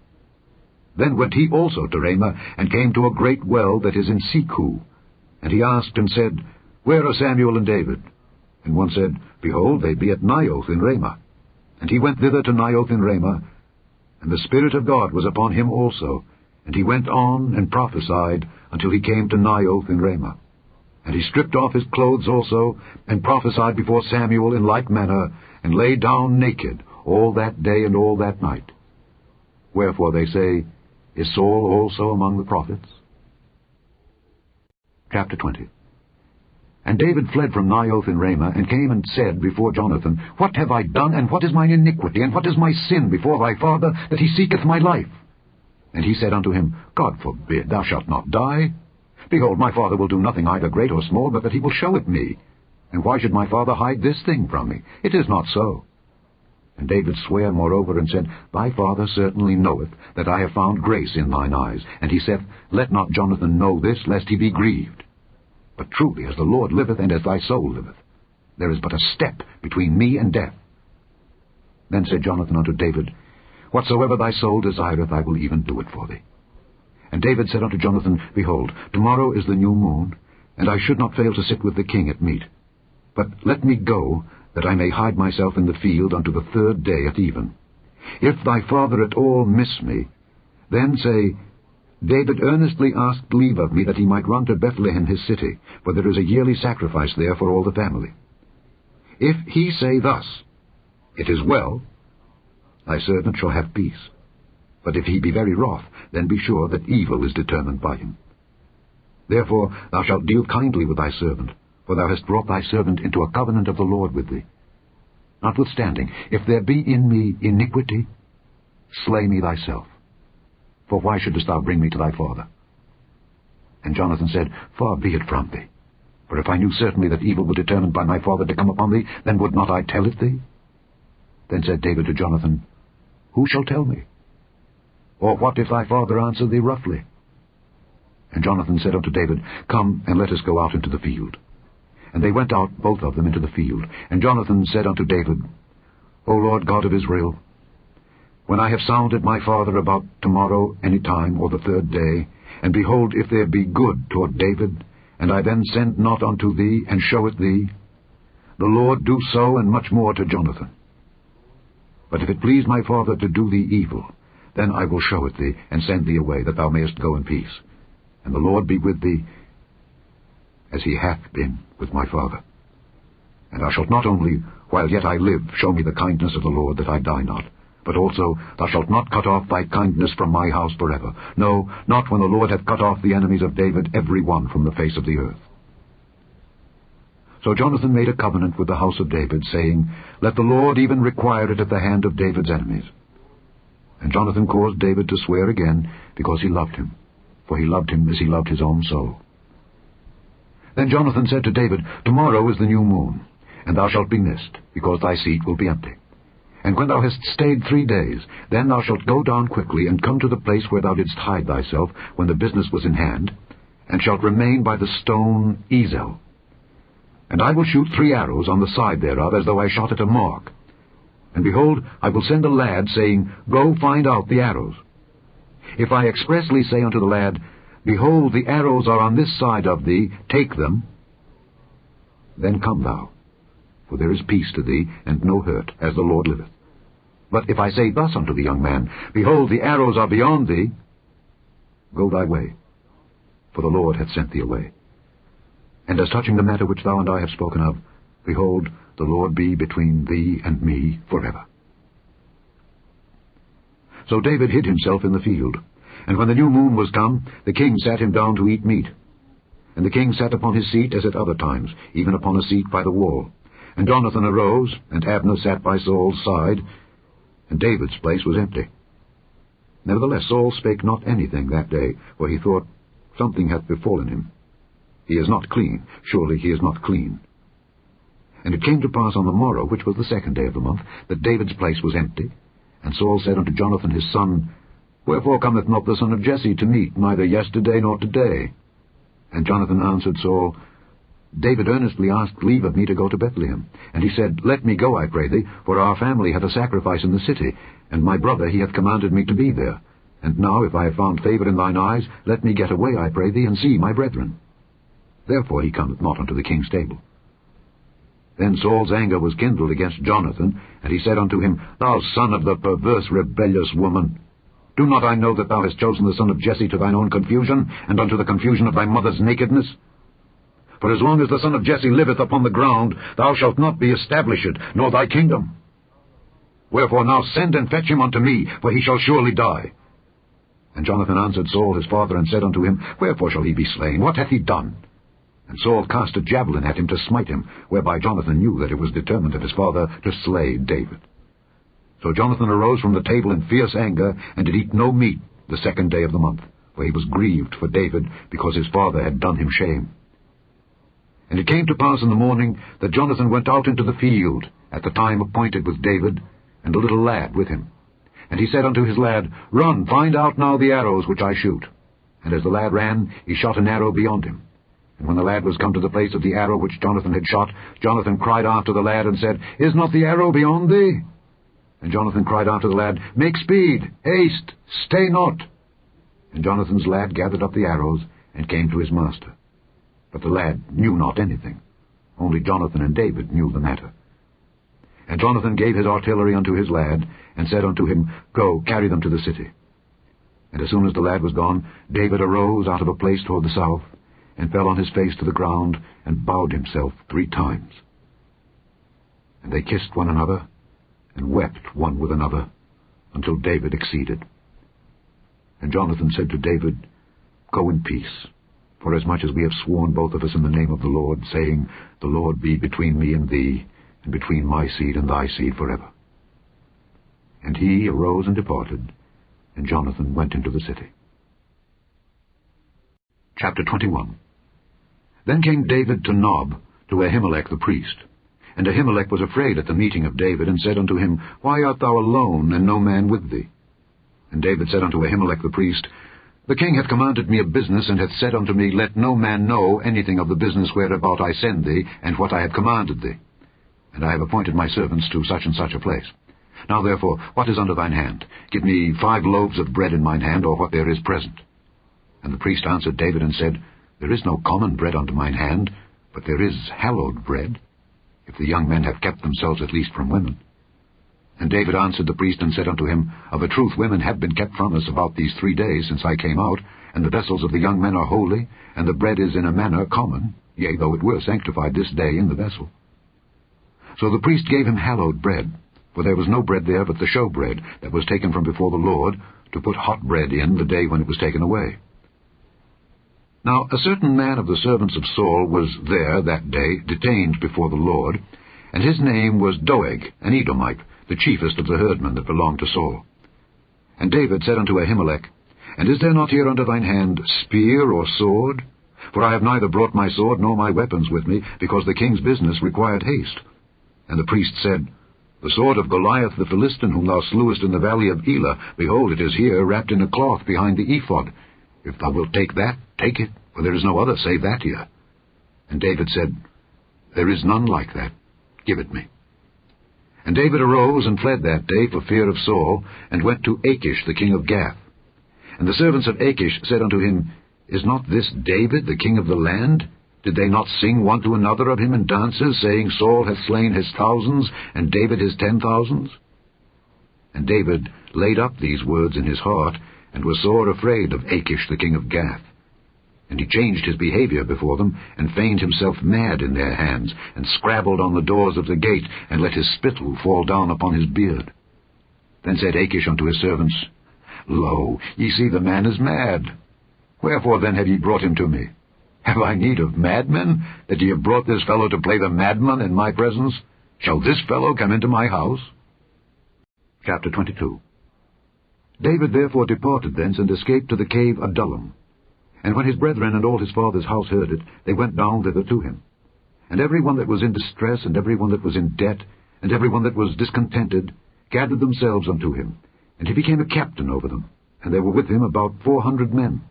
Then went he also to Ramah, and came to a great well that is in Seku. And he asked and said, Where are Samuel and David? And one said, Behold, they be at Naioth in Ramah. And he went thither to Naioth in Ramah, and the Spirit of God was upon him also. And he went on and prophesied until he came to Naioth in Ramah. And he stripped off his clothes also, and prophesied before Samuel in like manner, and lay down naked all that day and all that night. Wherefore they say, Is Saul also among the prophets? Chapter 20. And David fled from Naioth in Ramah, and came and said before Jonathan, What have I done, and what is mine iniquity, and what is my sin before thy father, that he seeketh my life? And he said unto him, God forbid, thou shalt not die. Behold, my father will do nothing either great or small, but that he will show it me. And why should my father hide this thing from me? It is not so. And David sware moreover, and said, Thy father certainly knoweth that I have found grace in thine eyes. And he saith, Let not Jonathan know this, lest he be grieved. But truly, as the Lord liveth, and as thy soul liveth, there is but a step between me and death. Then said Jonathan unto David, Whatsoever thy soul desireth, I will even do it for thee. And David said unto Jonathan, Behold, tomorrow is the new moon, and I should not fail to sit with the king at meat. But let me go, that I may hide myself in the field unto the third day at even. If thy father at all miss me, then say, David earnestly asked leave of me that he might run to Bethlehem his city, for there is a yearly sacrifice there for all the family. If he say thus, It is well, thy servant shall have peace. But if he be very wroth, then be sure that evil is determined by him. Therefore thou shalt deal kindly with thy servant, for thou hast brought thy servant into a covenant of the Lord with thee. Notwithstanding, if there be in me iniquity, slay me thyself. For why shouldest thou bring me to thy father? And Jonathan said, Far be it from thee. For if I knew certainly that evil were determined by my father to come upon thee, then would not I tell it thee? Then said David to Jonathan, Who shall tell me? Or what if thy father answer thee roughly? And Jonathan said unto David, Come, and let us go out into the field. And they went out, both of them, into the field. And Jonathan said unto David, O Lord God of Israel, when I have sounded my father about tomorrow any time, or the third day, and behold, if there be good toward David, and I then send not unto thee, and show it thee, the Lord do so, and much more to Jonathan. But if it please my father to do thee evil, then I will show it thee, and send thee away, that thou mayest go in peace. And the Lord be with thee, as he hath been with my father. And thou shalt not only, while yet I live, show me the kindness of the Lord, that I die not, but also thou shalt not cut off thy kindness from my house forever. No, not when the Lord hath cut off the enemies of David, every one from the face of the earth. So Jonathan made a covenant with the house of David, saying, Let the Lord even require it at the hand of David's enemies. And Jonathan caused David to swear again, because he loved him, for he loved him as he loved his own soul. Then Jonathan said to David, Tomorrow is the new moon, and thou shalt be missed, because thy seat will be empty. And when thou hast stayed 3 days, then thou shalt go down quickly, and come to the place where thou didst hide thyself, when the business was in hand, and shalt remain by the stone Ezel. And I will shoot 3 arrows on the side thereof, as though I shot at a mark. And behold, I will send a lad, saying, Go find out the arrows. If I expressly say unto the lad, Behold, the arrows are on this side of thee, take them, then come thou, for there is peace to thee, and no hurt, as the Lord liveth. But if I say thus unto the young man, Behold, the arrows are beyond thee, go thy way, for the Lord hath sent thee away. And as touching the matter which thou and I have spoken of, behold, the Lord be between thee and me forever. So David hid himself in the field, and when the new moon was come, the king sat him down to eat meat. And the king sat upon his seat as at other times, even upon a seat by the wall. And Jonathan arose, and Abner sat by Saul's side, and David's place was empty. Nevertheless Saul spake not anything that day, for he thought, Something hath befallen him. He is not clean, surely he is not clean. And it came to pass on the morrow, which was the 2nd day of the month, that David's place was empty. And Saul said unto Jonathan his son, Wherefore cometh not the son of Jesse to meat, neither yesterday nor today? And Jonathan answered Saul, David earnestly asked leave of me to go to Bethlehem. And he said, Let me go, I pray thee, for our family hath a sacrifice in the city, and my brother he hath commanded me to be there. And now, if I have found favour in thine eyes, let me get away, I pray thee, and see my brethren. Therefore he cometh not unto the king's table. Then Saul's anger was kindled against Jonathan, and he said unto him, Thou son of the perverse rebellious woman, do not I know that thou hast chosen the son of Jesse to thine own confusion, and unto the confusion of thy mother's nakedness? For as long as the son of Jesse liveth upon the ground, thou shalt not be established, nor thy kingdom. Wherefore now send and fetch him unto me, for he shall surely die. And Jonathan answered Saul his father, and said unto him, Wherefore shall he be slain? What hath he done? And Saul cast a javelin at him to smite him, whereby Jonathan knew that it was determined of his father to slay David. So Jonathan arose from the table in fierce anger, and did eat no meat the 2nd day of the month, for he was grieved for David, because his father had done him shame. And it came to pass in the morning that Jonathan went out into the field at the time appointed with David, and a little lad with him. And he said unto his lad, Run, find out now the arrows which I shoot. And as the lad ran, he shot an arrow beyond him. And when the lad was come to the place of the arrow which Jonathan had shot, Jonathan cried after the lad, and said, Is not the arrow beyond thee? And Jonathan cried after the lad, Make speed, haste, stay not. And Jonathan's lad gathered up the arrows, and came to his master. But the lad knew not anything. Only Jonathan and David knew the matter. And Jonathan gave his artillery unto his lad, and said unto him, Go, carry them to the city. And as soon as the lad was gone, David arose out of a place toward the south, and fell on his face to the ground, and bowed himself 3 times. And they kissed one another, and wept one with another, until David exceeded. And Jonathan said to David, Go in peace, forasmuch as we have sworn both of us in the name of the Lord, saying, The Lord be between me and thee, and between my seed and thy seed forever. And he arose and departed, and Jonathan went into the city. Chapter 21. Then came David to Nob, to Ahimelech the priest. And Ahimelech was afraid at the meeting of David, and said unto him, Why art thou alone, and no man with thee? And David said unto Ahimelech the priest, The king hath commanded me a business, and hath said unto me, Let no man know anything of the business whereabout I send thee, and what I have commanded thee. And I have appointed my servants to such and such a place. Now therefore, what is under thine hand? Give me 5 loaves of bread in mine hand, or what there is present. And the priest answered David, and said, There is no common bread under mine hand, but there is hallowed bread, if the young men have kept themselves at least from women. And David answered the priest, and said unto him, Of a truth women have been kept from us about these 3 days since I came out, and the vessels of the young men are holy, and the bread is in a manner common, yea, though it were sanctified this day in the vessel. So the priest gave him hallowed bread, for there was no bread there but the show bread that was taken from before the Lord, to put hot bread in the day when it was taken away. Now a certain man of the servants of Saul was there that day, detained before the Lord, and his name was Doeg, an Edomite, the chiefest of the herdmen that belonged to Saul. And David said unto Ahimelech, And is there not here under thine hand spear or sword? For I have neither brought my sword nor my weapons with me, because the king's business required haste. And the priest said, The sword of Goliath the Philistine, whom thou slewest in the valley of Elah, behold, it is here, wrapped in a cloth behind the ephod. If thou wilt take that, take it, for there is no other save that here. And David said, There is none like that. Give it me. And David arose and fled that day for fear of Saul, and went to Achish the king of Gath. And the servants of Achish said unto him, Is not this David the king of the land? Did they not sing one to another of him in dances, saying, Saul hath slain his thousands, and David his 10,000s? And David laid up these words in his heart, and was sore afraid of Achish the king of Gath. And he changed his behavior before them, and feigned himself mad in their hands, and scrabbled on the doors of the gate, and let his spittle fall down upon his beard. Then said Achish unto his servants, Lo, ye see the man is mad. Wherefore then have ye brought him to me? Have I need of madmen, that ye have brought this fellow to play the madman in my presence? Shall this fellow come into my house? Chapter 22. David therefore departed thence, and escaped to the cave Adullam. And when his brethren and all his father's house heard it, they went down thither to him. And every one that was in distress, and every one that was in debt, and every one that was discontented, gathered themselves unto him. And he became a captain over them, and there were with him about 400 men.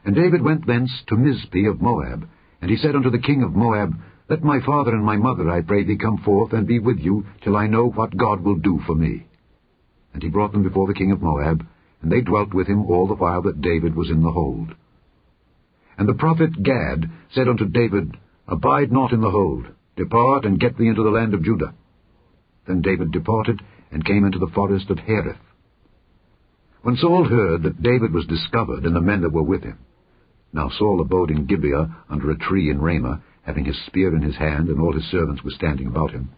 And David went thence to Mizpeh of Moab, and he said unto the king of Moab, Let my father and my mother, I pray thee, come forth, and be with you, till I know what God will do for me. And he brought them before the king of Moab, and they dwelt with him all the while that David was in the hold. And the prophet Gad said unto David, Abide not in the hold, depart, and get thee into the land of Judah. Then David departed, and came into the forest of Hereth. When Saul heard that David was discovered, and the men that were with him, now Saul abode in Gibeah under a tree in Ramah, having his spear in his hand, and all his servants were standing about him.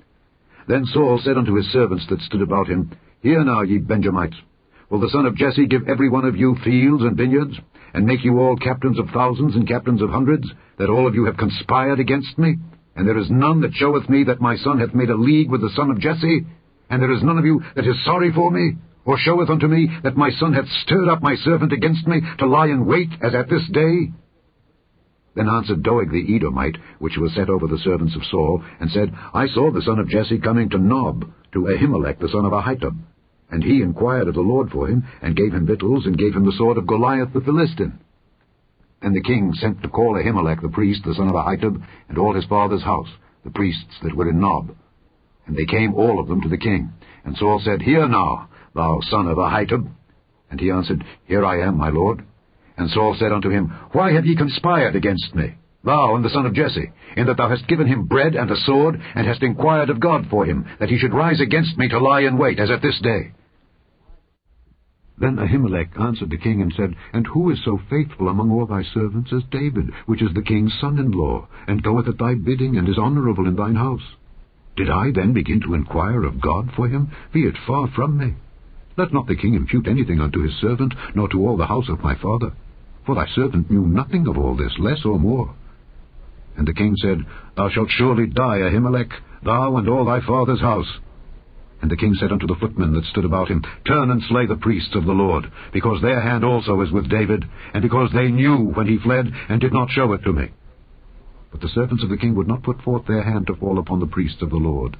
Then Saul said unto his servants that stood about him, Hear now, ye Benjamites, will the son of Jesse give every one of you fields and vineyards, and make you all captains of thousands and captains of hundreds, that all of you have conspired against me? And there is none that showeth me that my son hath made a league with the son of Jesse? And there is none of you that is sorry for me, or showeth unto me that my son hath stirred up my servant against me, to lie in wait, as at this day? Then answered Doeg the Edomite, which was set over the servants of Saul, and said, I saw the son of Jesse coming to Nob, to Ahimelech the son of Ahitub. And he inquired of the Lord for him, and gave him victuals, and gave him the sword of Goliath the Philistine. And the king sent to call Ahimelech the priest, the son of Ahitub, and all his father's house, the priests that were in Nob. And they came all of them to the king. And Saul said, Hear now, thou son of Ahitub. And he answered, Here I am, my lord. And Saul said unto him, Why have ye conspired against me, thou and the son of Jesse, in that thou hast given him bread and a sword, and hast inquired of God for him, that he should rise against me to lie in wait, as at this day? Then Ahimelech answered the king, and said, And who is so faithful among all thy servants as David, which is the king's son-in-law, and goeth at thy bidding, and is honorable in thine house? Did I then begin to inquire of God for him? Be it far from me. Let not the king impute anything unto his servant, nor to all the house of my father. For thy servant knew nothing of all this, less or more. And the king said, Thou shalt surely die, Ahimelech, thou and all thy father's house. And the king said unto the footmen that stood about him, Turn and slay the priests of the Lord, because their hand also is with David, and because they knew when he fled, and did not show it to me. But the servants of the king would not put forth their hand to fall upon the priests of the Lord.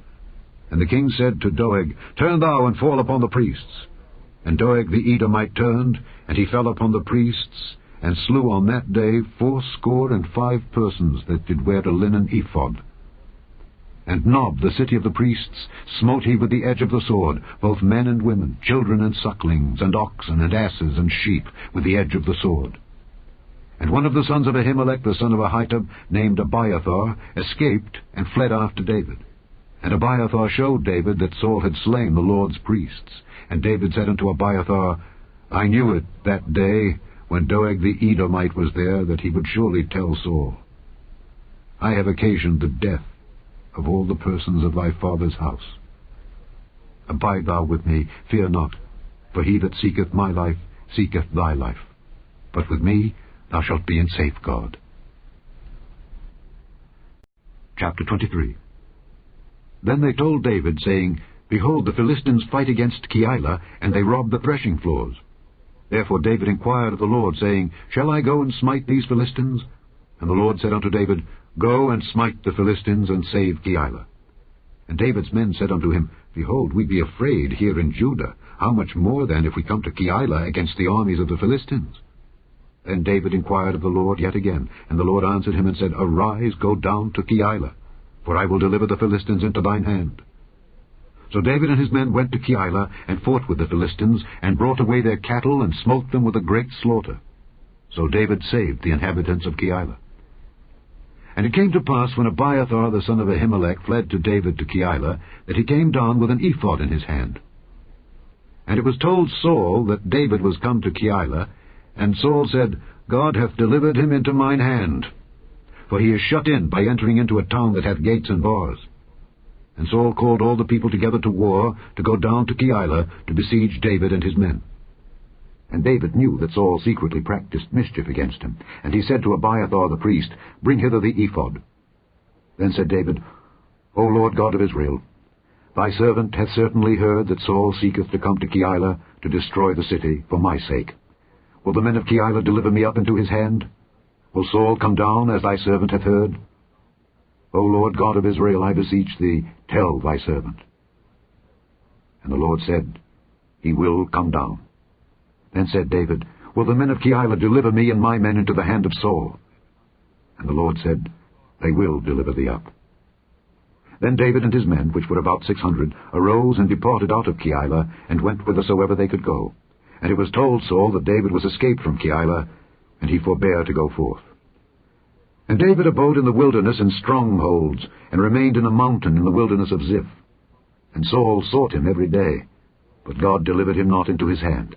And the king said to Doeg, Turn thou and fall upon the priests. And Doeg the Edomite turned, and he fell upon the priests, and slew on that day 75 persons that did wear a linen ephod. And Nob, the city of the priests, smote he with the edge of the sword, both men and women, children and sucklings, and oxen, and asses, and sheep, with the edge of the sword. And one of the sons of Ahimelech, the son of Ahitub, named Abiathar, escaped, and fled after David. And Abiathar showed David that Saul had slain the Lord's priests. And David said unto Abiathar, I knew it that day, when Doeg the Edomite was there, that he would surely tell Saul. I have occasioned the death of all the persons of thy father's house. Abide thou with me, fear not, for he that seeketh my life seeketh thy life. But with me thou shalt be in safeguard. Chapter 23. Then they told David, saying, Behold, the Philistines fight against Keilah, and they rob the threshing floors. Therefore David inquired of the Lord, saying, Shall I go and smite these Philistines? And the Lord said unto David, Go and smite the Philistines, and save Keilah. And David's men said unto him, Behold, we be afraid here in Judah. How much more then if we come to Keilah against the armies of the Philistines? Then David inquired of the Lord yet again, and the Lord answered him and said, Arise, go down to Keilah, for I will deliver the Philistines into thine hand. So David and his men went to Keilah, and fought with the Philistines, and brought away their cattle, and smote them with a great slaughter. So David saved the inhabitants of Keilah. And it came to pass, when Abiathar the son of Ahimelech fled to David to Keilah, that he came down with an ephod in his hand. And it was told Saul that David was come to Keilah, and Saul said, God hath delivered him into mine hand, for he is shut in by entering into a town that hath gates and bars. And Saul called all the people together to war, to go down to Keilah, to besiege David and his men. And David knew that Saul secretly practiced mischief against him. And he said to Abiathar the priest, Bring hither the ephod. Then said David, O Lord God of Israel, thy servant hath certainly heard that Saul seeketh to come to Keilah, to destroy the city, for my sake. Will the men of Keilah deliver me up into his hand? Will Saul come down, as thy servant hath heard? O Lord God of Israel, I beseech thee, tell thy servant. And the Lord said, He will come down. Then said David, Will the men of Keilah deliver me and my men into the hand of Saul? And the Lord said, They will deliver thee up. Then David and his men, which were about 600, arose and departed out of Keilah, and went whithersoever they could go. And it was told Saul that David was escaped from Keilah, and he forbare to go forth. And David abode in the wilderness in strongholds, and remained in a mountain in the wilderness of Ziph. And Saul sought him every day, but God delivered him not into his hand.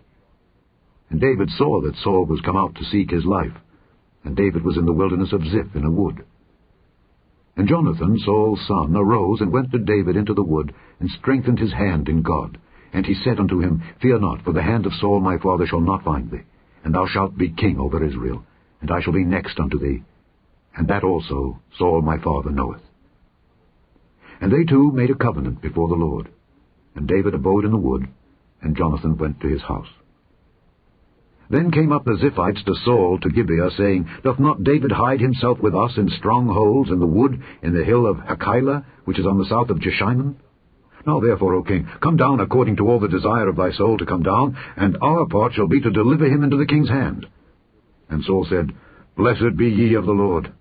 And David saw that Saul was come out to seek his life, and David was in the wilderness of Ziph in a wood. And Jonathan, Saul's son, arose and went to David into the wood, and strengthened his hand in God. And he said unto him, Fear not, for the hand of Saul my father shall not find thee, and thou shalt be king over Israel, and I shall be next unto thee, and that also Saul my father knoweth. And they two made a covenant before the Lord. And David abode in the wood, and Jonathan went to his house. Then came up the Ziphites to Saul to Gibeah, saying, Doth not David hide himself with us in strongholds in the wood, in the hill of Hachilah, which is on the south of Jeshimon? Now therefore, O king, come down according to all the desire of thy soul to come down, and our part shall be to deliver him into the king's hand. And Saul said, Blessed be ye of the Lord,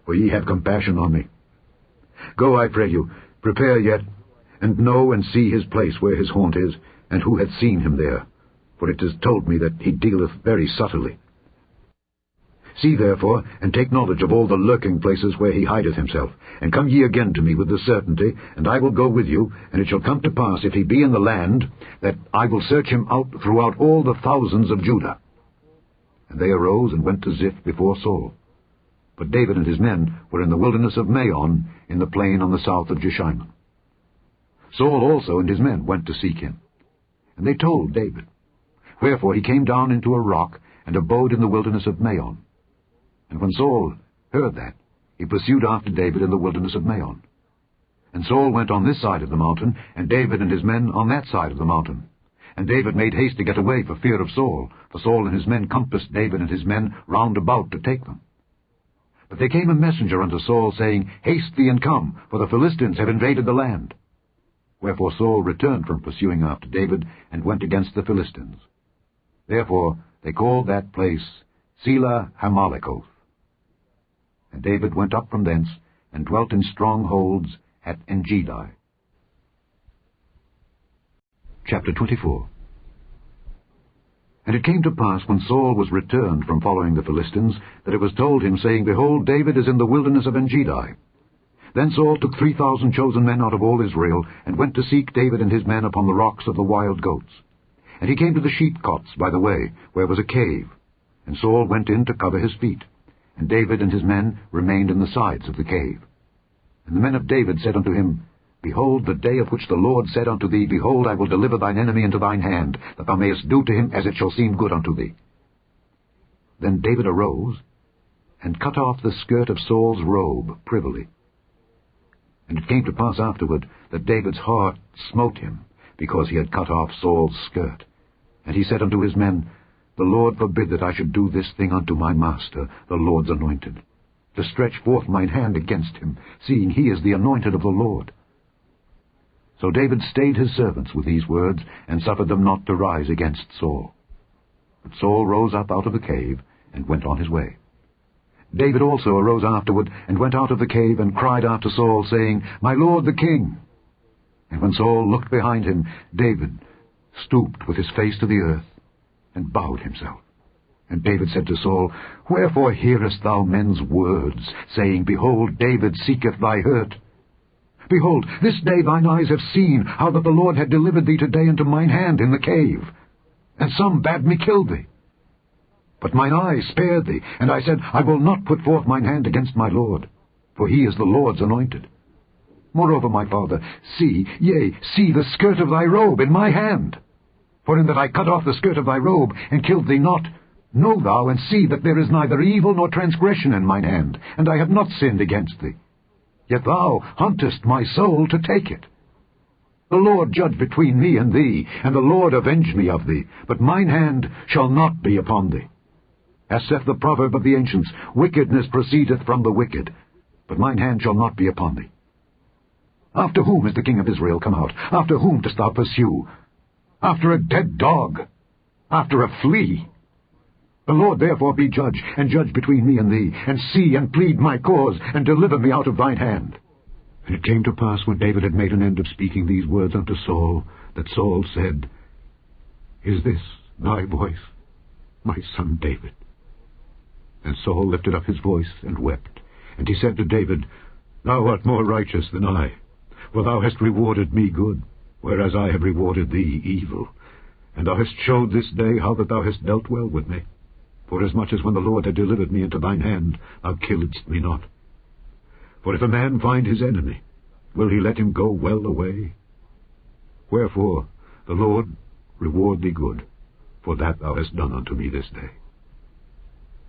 for ye have compassion on me. Go, I pray you, prepare yet, and know and see his place where his haunt is, and who hath seen him there, for it is told me that he dealeth very subtly. See therefore, and take knowledge of all the lurking places where he hideth himself, and come ye again to me with the certainty, and I will go with you, and it shall come to pass, if he be in the land, that I will search him out throughout all the thousands of Judah. And they arose and went to Ziph before Saul. But David and his men were in the wilderness of Maon, in the plain on the south of Jeshimon. Saul also and his men went to seek him. And they told David. Wherefore he came down into a rock, and abode in the wilderness of Maon. And when Saul heard that, he pursued after David in the wilderness of Maon. And Saul went on this side of the mountain, and David and his men on that side of the mountain. And David made haste to get away for fear of Saul, for Saul and his men compassed David and his men round about to take them. But there came a messenger unto Saul, saying, Haste thee and come, for the Philistines have invaded the land. Wherefore Saul returned from pursuing after David, and went against the Philistines. Therefore they called that place Selah Hamalekoth. And David went up from thence, and dwelt in strongholds at Engedi. Chapter 24. And it came to pass, when Saul was returned from following the Philistines, that it was told him, saying, Behold, David is in the wilderness of Engedi. Then Saul took 3,000 chosen men out of all Israel, and went to seek David and his men upon the rocks of the wild goats. And he came to the sheepcots by the way, where was a cave. And Saul went in to cover his feet. And David and his men remained in the sides of the cave. And the men of David said unto him, Behold, the day of which the Lord said unto thee, Behold, I will deliver thine enemy into thine hand, that thou mayest do to him as it shall seem good unto thee. Then David arose, and cut off the skirt of Saul's robe privily. And it came to pass afterward that David's heart smote him, because he had cut off Saul's skirt. And he said unto his men, The Lord forbid that I should do this thing unto my master, the Lord's anointed, to stretch forth mine hand against him, seeing he is the anointed of the Lord. So David stayed his servants with these words, and suffered them not to rise against Saul. But Saul rose up out of the cave, and went on his way. David also arose afterward, and went out of the cave, and cried after Saul, saying, My lord the king. And when Saul looked behind him, David stooped with his face to the earth, and bowed himself. And David said to Saul, Wherefore hearest thou men's words, saying, Behold, David seeketh thy hurt? Behold, this day thine eyes have seen how that the Lord had delivered thee today into mine hand in the cave. And some bade me kill thee. But mine eyes spared thee, and I said, I will not put forth mine hand against my Lord, for he is the Lord's anointed. Moreover, my father, see the skirt of thy robe in my hand. For in that I cut off the skirt of thy robe, and killed thee not, know thou and see that there is neither evil nor transgression in mine hand, and I have not sinned against thee. Yet thou huntest my soul to take it. The Lord judge between me and thee, and the Lord avenge me of thee, but mine hand shall not be upon thee. As saith the proverb of the ancients, Wickedness proceedeth from the wicked, but mine hand shall not be upon thee. After whom is the king of Israel come out? After whom dost thou pursue? After a dead dog? After a flea? The Lord therefore be judge, and judge between me and thee, and see and plead my cause, and deliver me out of thine hand. And it came to pass, when David had made an end of speaking these words unto Saul, that Saul said, Is this thy voice, my son David? And Saul lifted up his voice and wept. And he said to David, Thou art more righteous than I, for thou hast rewarded me good, whereas I have rewarded thee evil. And thou hast showed this day how that thou hast dealt well with me. Forasmuch as when the Lord had delivered me into thine hand, thou killedst me not. For if a man find his enemy, will he let him go well away? Wherefore the Lord reward thee good, for that thou hast done unto me this day.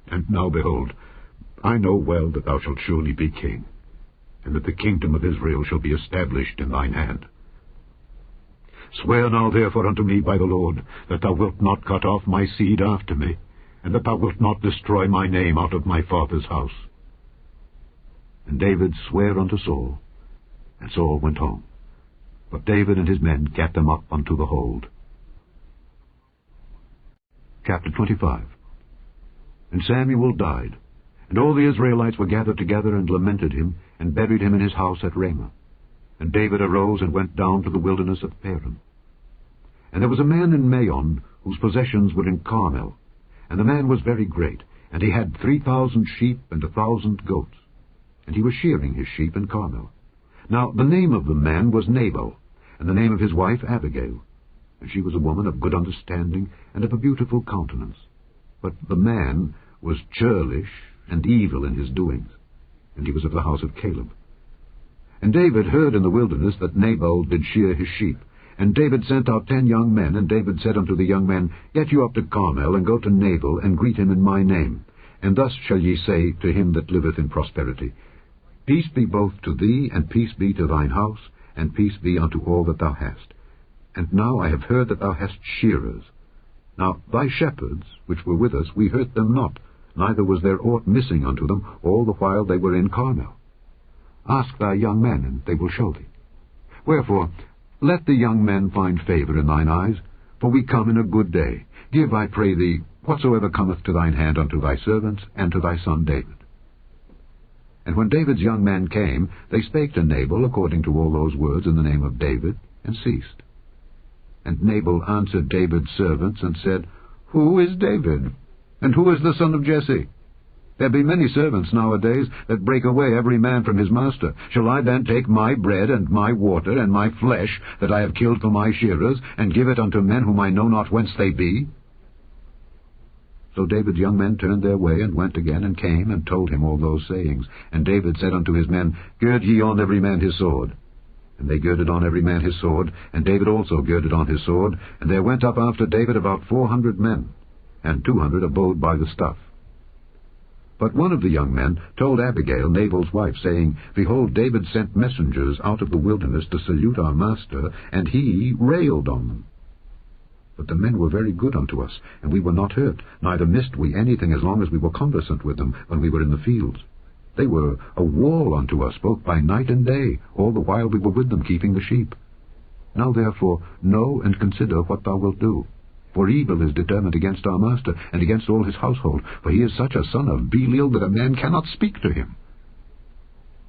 And now, behold, I know well that thou shalt surely be king, and that the kingdom of Israel shall be established in thine hand. Swear now therefore unto me by the Lord, that thou wilt not cut off my seed after me, and that thou wilt not destroy my name out of my father's house. And David sware unto Saul, and Saul went home. But David and his men gat them up unto the hold. Chapter 25. And Samuel died, and all the Israelites were gathered together, and lamented him, and buried him in his house at Ramah. And David arose and went down to the wilderness of Paran. And there was a man in Maon, whose possessions were in Carmel. And the man was very great, and he had 3,000 sheep and 1,000 goats. And he was shearing his sheep in Carmel. Now the name of the man was Nabal, and the name of his wife Abigail. And she was a woman of good understanding, and of a beautiful countenance. But the man was churlish and evil in his doings, and he was of the house of Caleb. And David heard in the wilderness that Nabal did shear his sheep. And David sent out 10 young men, and David said unto the young men, Get you up to Carmel, and go to Nabal, and greet him in my name. And thus shall ye say to him that liveth in prosperity, Peace be both to thee, and peace be to thine house, and peace be unto all that thou hast. And now I have heard that thou hast shearers. Now thy shepherds, which were with us, we hurt them not, neither was there aught missing unto them, all the while they were in Carmel. Ask thy young men, and they will show thee. Wherefore, let the young men find favor in thine eyes, for we come in a good day. Give, I pray thee, whatsoever cometh to thine hand unto thy servants, and to thy son David. And when David's young men came, they spake to Nabal according to all those words in the name of David, and ceased. And Nabal answered David's servants, and said, Who is David? And who is the son of Jesse? There be many servants nowadays that break away every man from his master. Shall I then take my bread and my water and my flesh that I have killed for my shearers, and give it unto men whom I know not whence they be? So David's young men turned their way, and went again, and came, and told him all those sayings. And David said unto his men, Gird ye on every man his sword. And they girded on every man his sword, and David also girded on his sword. And there went up after David about 400 men, and 200 abode by the stuff. But one of the young men told Abigail, Nabal's wife, saying, Behold, David sent messengers out of the wilderness to salute our master, and he railed on them. But the men were very good unto us, and we were not hurt, neither missed we anything as long as we were conversant with them when we were in the fields. They were a wall unto us, both by night and day, all the while we were with them keeping the sheep. Now therefore know and consider what thou wilt do. For evil is determined against our master, and against all his household, for he is such a son of Belial that a man cannot speak to him.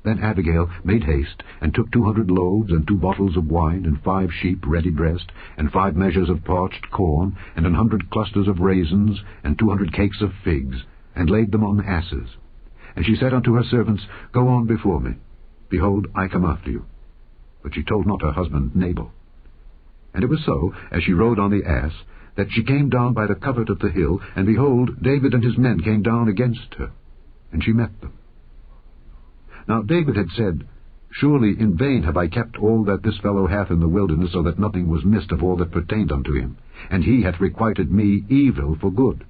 Then Abigail made haste, and took 200 loaves, and 2 bottles of wine, and 5 sheep ready dressed, and 5 measures of parched corn, and 100 clusters of raisins, and 200 cakes of figs, and laid them on asses. And she said unto her servants, Go on before me. Behold, I come after you. But she told not her husband Nabal. And it was so, as she rode on the ass, that she came down by the covert of the hill, and behold, David and his men came down against her, and she met them. Now David had said, Surely in vain have I kept all that this fellow hath in the wilderness, so that nothing was missed of all that pertained unto him, and he hath requited me evil for good.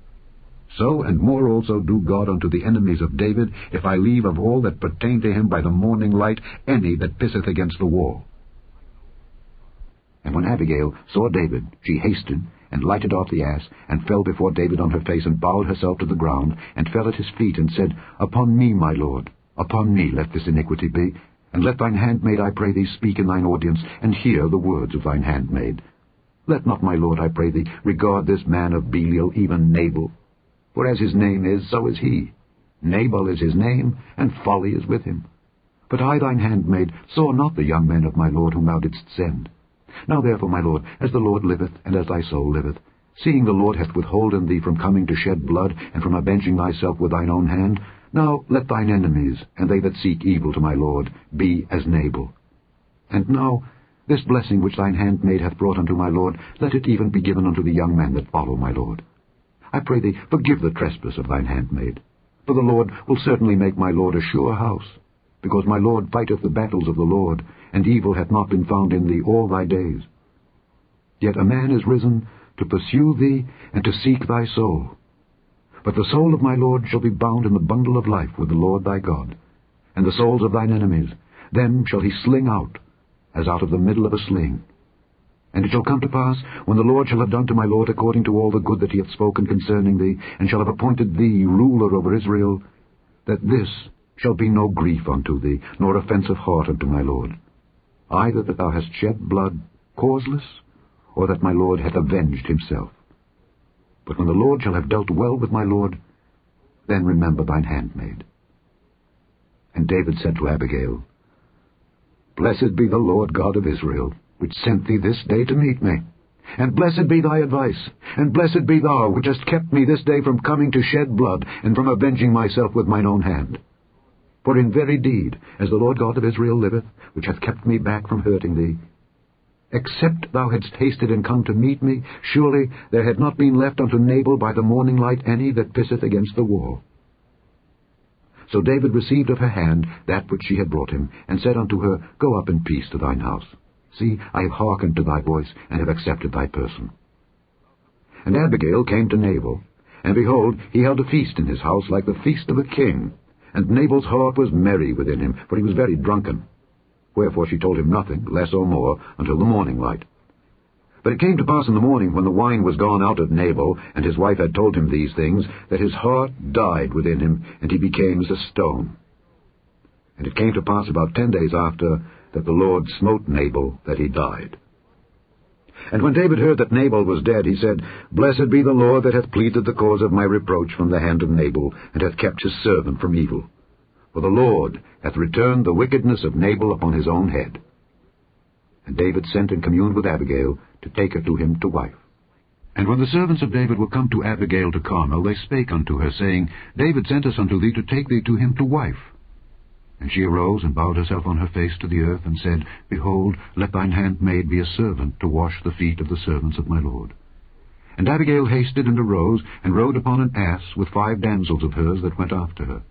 So and more also do God unto the enemies of David, if I leave of all that pertain to him by the morning light any that pisseth against the wall. And when Abigail saw David, she hasted, and lighted off the ass, and fell before David on her face, and bowed herself to the ground, and fell at his feet, and said, Upon me, my lord, upon me let this iniquity be, and let thine handmaid, I pray thee, speak in thine audience, and hear the words of thine handmaid. Let not my lord, I pray thee, regard this man of Belial, even Nabal. For as his name is, so is he. Nabal is his name, and folly is with him. But I, thine handmaid, saw not the young men of my lord whom thou didst send. Now therefore, my lord, as the Lord liveth, and as thy soul liveth, seeing the Lord hath withholden thee from coming to shed blood, and from avenging thyself with thine own hand, now let thine enemies, and they that seek evil to my lord, be as Nabal. And now this blessing which thine handmaid hath brought unto my lord, let it even be given unto the young men that follow my lord. I pray thee, forgive the trespass of thine handmaid. For the Lord will certainly make my lord a sure house, because my lord fighteth the battles of the Lord, and evil hath not been found in thee all thy days. Yet a man is risen to pursue thee, and to seek thy soul. But the soul of my lord shall be bound in the bundle of life with the Lord thy God, and the souls of thine enemies, them shall he sling out, as out of the middle of a sling. And it shall come to pass, when the Lord shall have done to my lord according to all the good that he hath spoken concerning thee, and shall have appointed thee ruler over Israel, that this shall be no grief unto thee, nor offence of heart unto my lord, either that thou hast shed blood causeless, or that my lord hath avenged himself. But when the Lord shall have dealt well with my lord, then remember thine handmaid. And David said to Abigail, Blessed be the Lord God of Israel, which sent thee this day to meet me. And blessed be thy advice, and blessed be thou, which hast kept me this day from coming to shed blood, and from avenging myself with mine own hand. For in very deed, as the Lord God of Israel liveth, which hath kept me back from hurting thee, except thou hadst hasted and come to meet me, surely there had not been left unto Nabal by the morning light any that pisseth against the wall. So David received of her hand that which she had brought him, and said unto her, Go up in peace to thine house. See, I have hearkened to thy voice, and have accepted thy person. And Abigail came to Nabal, and behold, he held a feast in his house like the feast of a king. And Nabal's heart was merry within him, for he was very drunken. Wherefore she told him nothing, less or more, until the morning light. But it came to pass in the morning, when the wine was gone out of Nabal, and his wife had told him these things, that his heart died within him, and he became as a stone. And it came to pass about 10 days after, that the Lord smote Nabal, that he died. And when David heard that Nabal was dead, he said, Blessed be the Lord that hath pleaded the cause of my reproach from the hand of Nabal, and hath kept his servant from evil. For the Lord hath returned the wickedness of Nabal upon his own head. And David sent and communed with Abigail, to take her to him to wife. And when the servants of David were come to Abigail to Carmel, they spake unto her, saying, David sent us unto thee to take thee to him to wife. And she arose and bowed herself on her face to the earth, and said, Behold, let thine handmaid be a servant to wash the feet of the servants of my lord. And Abigail hasted and arose, and rode upon an ass with 5 damsels of hers that went after her.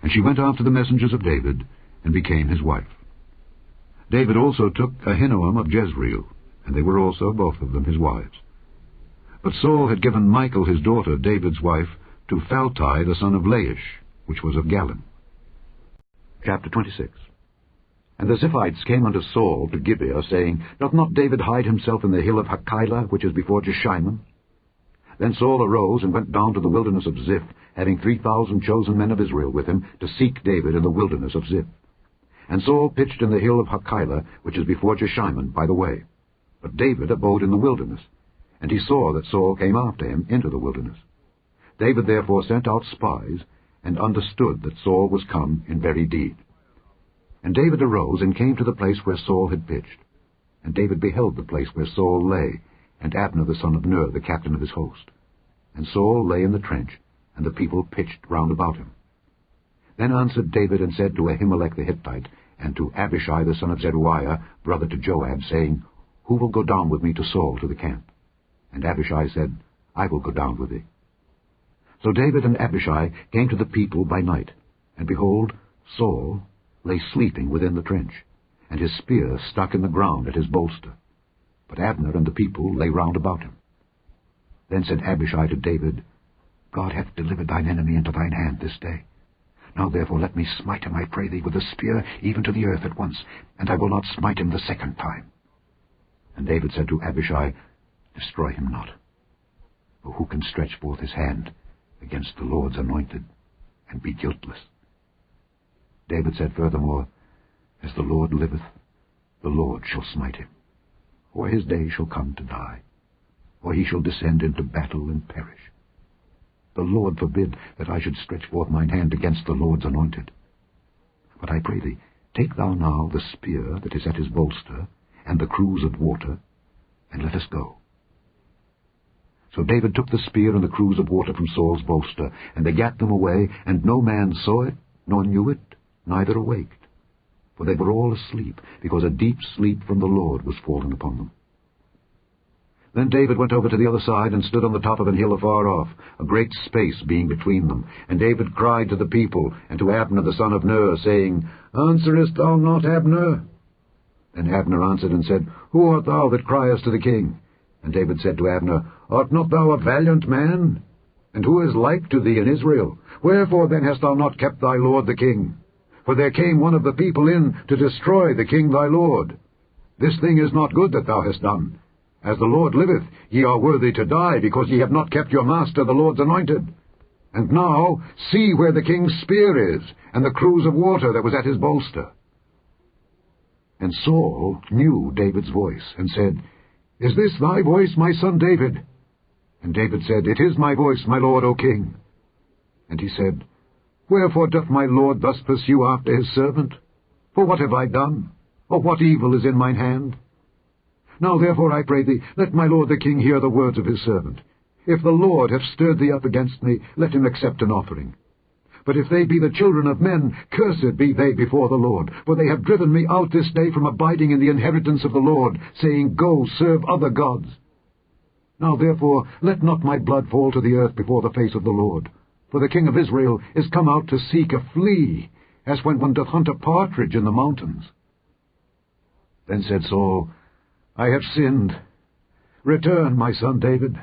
And she went after the messengers of David, and became his wife. David also took Ahinoam of Jezreel, and they were also both of them his wives. But Saul had given Michal his daughter, David's wife, to Phalti the son of Laish, which was of Galim. Chapter 26. And the Ziphites came unto Saul to Gibeah, saying, Doth not David hide himself in the hill of Hachilah, which is before Jeshimon? Then Saul arose and went down to the wilderness of Ziph, having 3,000 chosen men of Israel with him, to seek David in the wilderness of Ziph. And Saul pitched in the hill of Hachilah, which is before Jeshimon, by the way. But David abode in the wilderness, and he saw that Saul came after him into the wilderness. David therefore sent out spies, and understood that Saul was come in very deed. And David arose and came to the place where Saul had pitched. And David beheld the place where Saul lay, and Abner the son of Ner, the captain of his host. And Saul lay in the trench, and the people pitched round about him. Then answered David and said to Ahimelech the Hittite, and to Abishai the son of Zeruiah, brother to Joab, saying, Who will go down with me to Saul to the camp? And Abishai said, I will go down with thee. So David and Abishai came to the people by night, and behold, Saul lay sleeping within the trench, and his spear stuck in the ground at his bolster. But Abner and the people lay round about him. Then said Abishai to David, God hath delivered thine enemy into thine hand this day. Now therefore let me smite him, I pray thee, with a spear even to the earth at once, and I will not smite him the second time. And David said to Abishai, Destroy him not. For who can stretch forth his hand against the Lord's anointed, and be guiltless? David said furthermore, As the Lord liveth, the Lord shall smite him, or his day shall come to die, or he shall descend into battle and perish. The Lord forbid that I should stretch forth mine hand against the Lord's anointed. But I pray thee, take thou now the spear that is at his bolster, and the cruse of water, and let us go. So David took the spear and the cruse of water from Saul's bolster, and they gat them away, and no man saw it, nor knew it, neither awaked. For they were all asleep, because a deep sleep from the Lord was fallen upon them. Then David went over to the other side, and stood on the top of an hill afar off, a great space being between them. And David cried to the people, and to Abner the son of Ner, saying, Answerest thou not, Abner? Then Abner answered and said, Who art thou that criest to the king? And David said to Abner, Art not thou a valiant man? And who is like to thee in Israel? Wherefore then hast thou not kept thy lord the king? For there came one of the people in to destroy the king thy lord. This thing is not good that thou hast done. As the Lord liveth, ye are worthy to die, because ye have not kept your master the Lord's anointed. And now see where the king's spear is, and the cruse of water that was at his bolster. And Saul knew David's voice, and said, Is this thy voice, my son David? And David said, It is my voice, my lord, O king. And he said, Wherefore doth my lord thus pursue after his servant? For what have I done? Or what evil is in mine hand? Now therefore, I pray thee, let my lord the king hear the words of his servant. If the Lord have stirred thee up against me, let him accept an offering. But if they be the children of men, cursed be they before the Lord. For they have driven me out this day from abiding in the inheritance of the Lord, saying, Go, serve other gods. Now therefore, let not my blood fall to the earth before the face of the Lord. For the king of Israel is come out to seek a flea, as when one doth hunt a partridge in the mountains. Then said Saul, I have sinned. Return, my son David,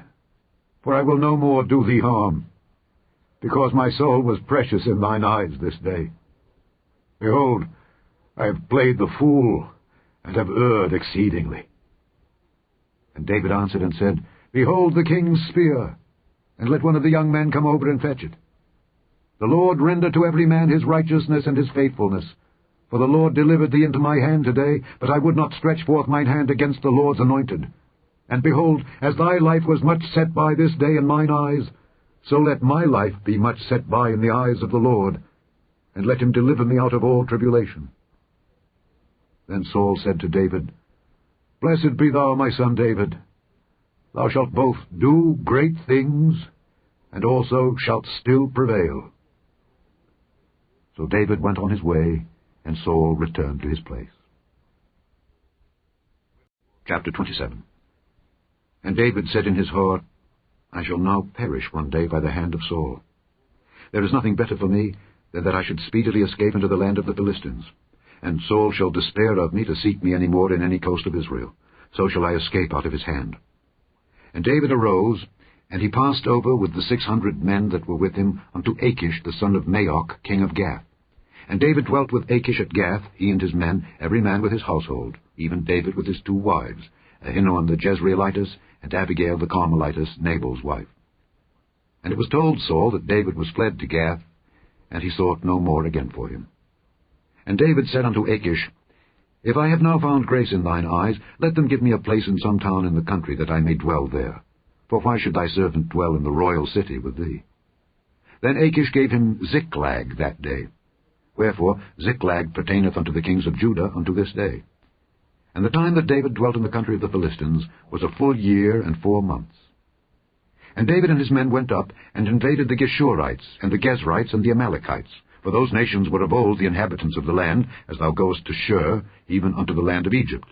for I will no more do thee harm, because my soul was precious in thine eyes this day. Behold, I have played the fool, and have erred exceedingly. And David answered and said, Behold the king's spear, and let one of the young men come over and fetch it. The Lord render to every man his righteousness and his faithfulness. For the Lord delivered thee into my hand today, but I would not stretch forth mine hand against the Lord's anointed. And behold, as thy life was much set by this day in mine eyes, so let my life be much set by in the eyes of the Lord, and let him deliver me out of all tribulation. Then Saul said to David, Blessed be thou, my son David. Thou shalt both do great things, and also shalt still prevail. So David went on his way, and Saul returned to his place. Chapter 27. And David said in his heart, I shall now perish one day by the hand of Saul. There is nothing better for me than that I should speedily escape into the land of the Philistines. And Saul shall despair of me to seek me any more in any coast of Israel. So shall I escape out of his hand. And David arose, And he passed over with the 600 men that were with him unto Achish the son of Maoch, king of Gath. And David dwelt with Achish at Gath, he and his men, every man with his household, even David with his 2 wives, Ahinoam the Jezreelitess, and Abigail the Carmelitess, Nabal's wife. And it was told Saul that David was fled to Gath, and he sought no more again for him. And David said unto Achish, If I have now found grace in thine eyes, let them give me a place in some town in the country, that I may dwell there. For why should thy servant dwell in the royal city with thee? Then Achish gave him Ziklag that day. Wherefore Ziklag pertaineth unto the kings of Judah unto this day. And the time that David dwelt in the country of the Philistines was a full year and 4 months. And David and his men went up, and invaded the Geshurites, and the Gezrites, and the Amalekites. For those nations were of old the inhabitants of the land, as thou goest to Shur, even unto the land of Egypt.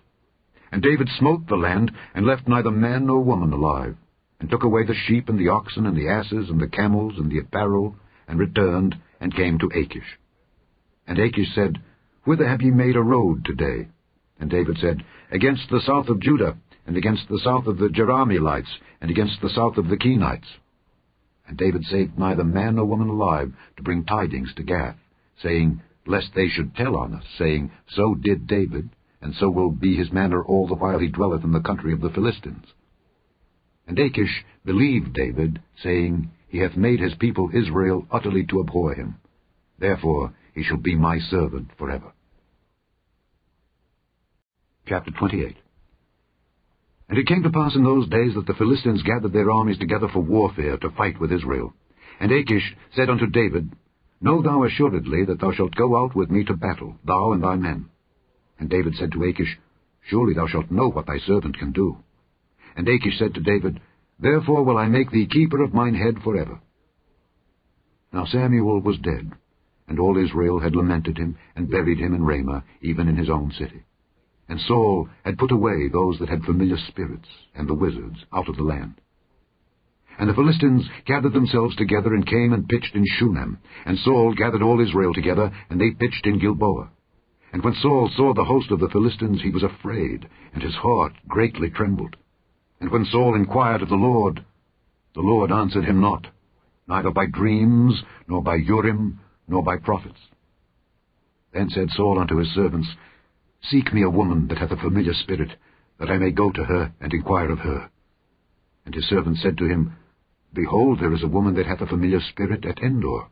And David smote the land, and left neither man nor woman alive, and took away the sheep, and the oxen, and the asses, and the camels, and the apparel, and returned, and came to Achish. And Achish said, Whither have ye made a road today? And David said, Against the south of Judah, and against the south of the Jerahmeelites, and against the south of the Kenites. And David saved neither man nor woman alive to bring tidings to Gath, saying, Lest they should tell on us, saying, So did David, and so will be his manner all the while he dwelleth in the country of the Philistines. And Achish believed David, saying, He hath made his people Israel utterly to abhor him. Therefore he shall be my servant forever. Chapter 28. And it came to pass in those days that the Philistines gathered their armies together for warfare to fight with Israel. And Achish said unto David, Know thou assuredly that thou shalt go out with me to battle, thou and thy men. And David said to Achish, Surely thou shalt know what thy servant can do. And Achish said to David, Therefore will I make thee keeper of mine head forever. Now Samuel was dead, and all Israel had lamented him, and buried him in Ramah, even in his own city. And Saul had put away those that had familiar spirits, and the wizards, out of the land. And the Philistines gathered themselves together, and came and pitched in Shunem. And Saul gathered all Israel together, and they pitched in Gilboa. And when Saul saw the host of the Philistines, he was afraid, and his heart greatly trembled. And when Saul inquired of the Lord answered him not, neither by dreams, nor by Urim, nor by prophets. Then said Saul unto his servants, Seek me a woman that hath a familiar spirit, that I may go to her and inquire of her. And his servants said to him, Behold, there is a woman that hath a familiar spirit at Endor.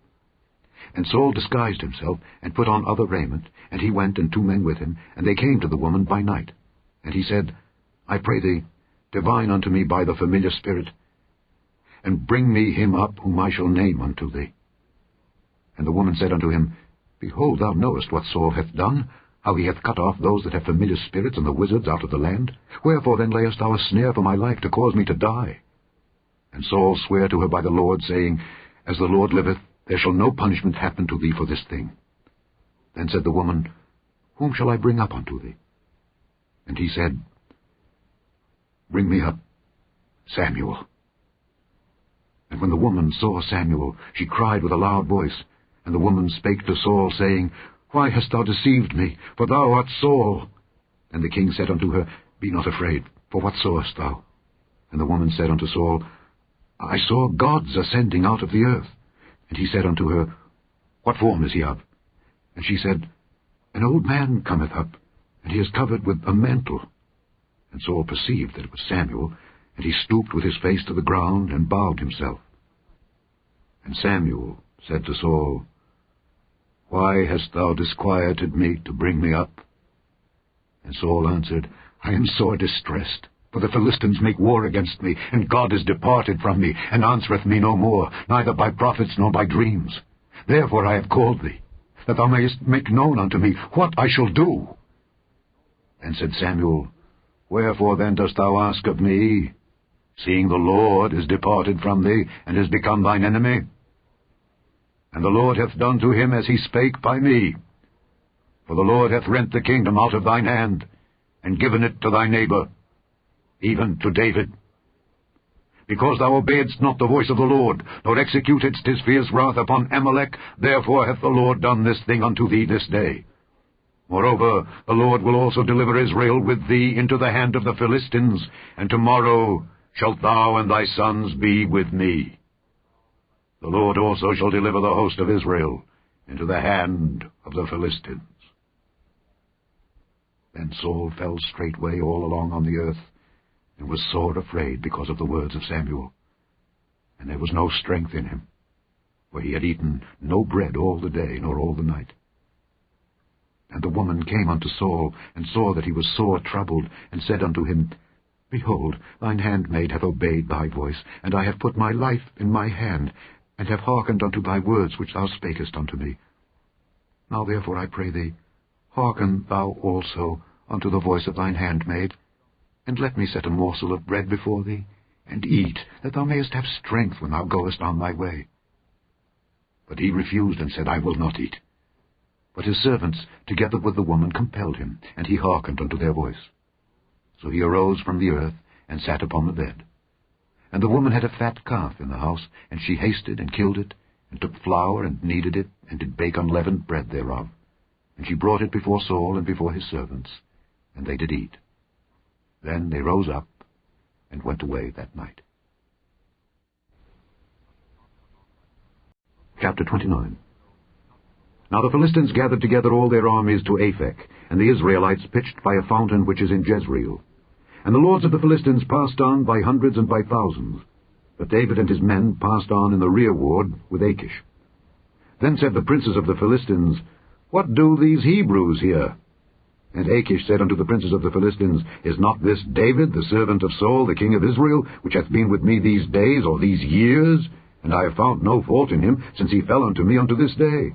And Saul disguised himself, and put on other raiment, and he went, and 2 men with him, and they came to the woman by night. And he said, I pray thee, divine unto me by the familiar spirit, and bring me him up whom I shall name unto thee. And the woman said unto him, Behold, thou knowest what Saul hath done, how he hath cut off those that have familiar spirits and the wizards out of the land. Wherefore then layest thou a snare for my life, to cause me to die? And Saul sware to her by the Lord, saying, As the Lord liveth, there shall no punishment happen to thee for this thing. Then said the woman, Whom shall I bring up unto thee? And he said, Bring me up Samuel. And when the woman saw Samuel, she cried with a loud voice. And the woman spake to Saul, saying, Why hast thou deceived me? For thou art Saul. And the king said unto her, Be not afraid, for what sawest thou? And the woman said unto Saul, I saw gods ascending out of the earth. And he said unto her, What form is he of? And she said, An old man cometh up, and he is covered with a mantle. And Saul perceived that it was Samuel, and he stooped with his face to the ground, and bowed himself. And Samuel said to Saul, Why hast thou disquieted me to bring me up? And Saul answered, I am sore distressed, for the Philistines make war against me, and God is departed from me, and answereth me no more, neither by prophets nor by dreams. Therefore I have called thee, that thou mayest make known unto me what I shall do. And said Samuel, Wherefore then dost thou ask of me, seeing the Lord is departed from thee, and is become thine enemy? And the Lord hath done to him as he spake by me. For the Lord hath rent the kingdom out of thine hand, and given it to thy neighbor, even to David. Because thou obeyedst not the voice of the Lord, nor executedst his fierce wrath upon Amalek, therefore hath the Lord done this thing unto thee this day. Moreover, the Lord will also deliver Israel with thee into the hand of the Philistines, and tomorrow shalt thou and thy sons be with me. The Lord also shall deliver the host of Israel into the hand of the Philistines. Then Saul fell straightway all along on the earth, and was sore afraid because of the words of Samuel. And there was no strength in him, for he had eaten no bread all the day nor all the night. And the woman came unto Saul, and saw that he was sore troubled, and said unto him, Behold, thine handmaid hath obeyed thy voice, and I have put my life in my hand, and have hearkened unto thy words which thou spakest unto me. Now therefore I pray thee, hearken thou also unto the voice of thine handmaid, and let me set a morsel of bread before thee, and eat, that thou mayest have strength when thou goest on thy way. But he refused, and said, I will not eat. But his servants, together with the woman, compelled him, and he hearkened unto their voice. So he arose from the earth, and sat upon the bed. And the woman had a fat calf in the house, and she hasted and killed it, and took flour, and kneaded it, and did bake unleavened bread thereof. And she brought it before Saul and before his servants, and they did eat. Then they rose up, and went away that night. Chapter 29. Now the Philistines gathered together all their armies to Aphek, and the Israelites pitched by a fountain which is in Jezreel. And the lords of the Philistines passed on by hundreds and by thousands. But David and his men passed on in the rearward with Achish. Then said the princes of the Philistines, What do these Hebrews here? And Achish said unto the princes of the Philistines, Is not this David, the servant of Saul, the king of Israel, which hath been with me these days, or these years? And I have found no fault in him, since he fell unto me unto this day.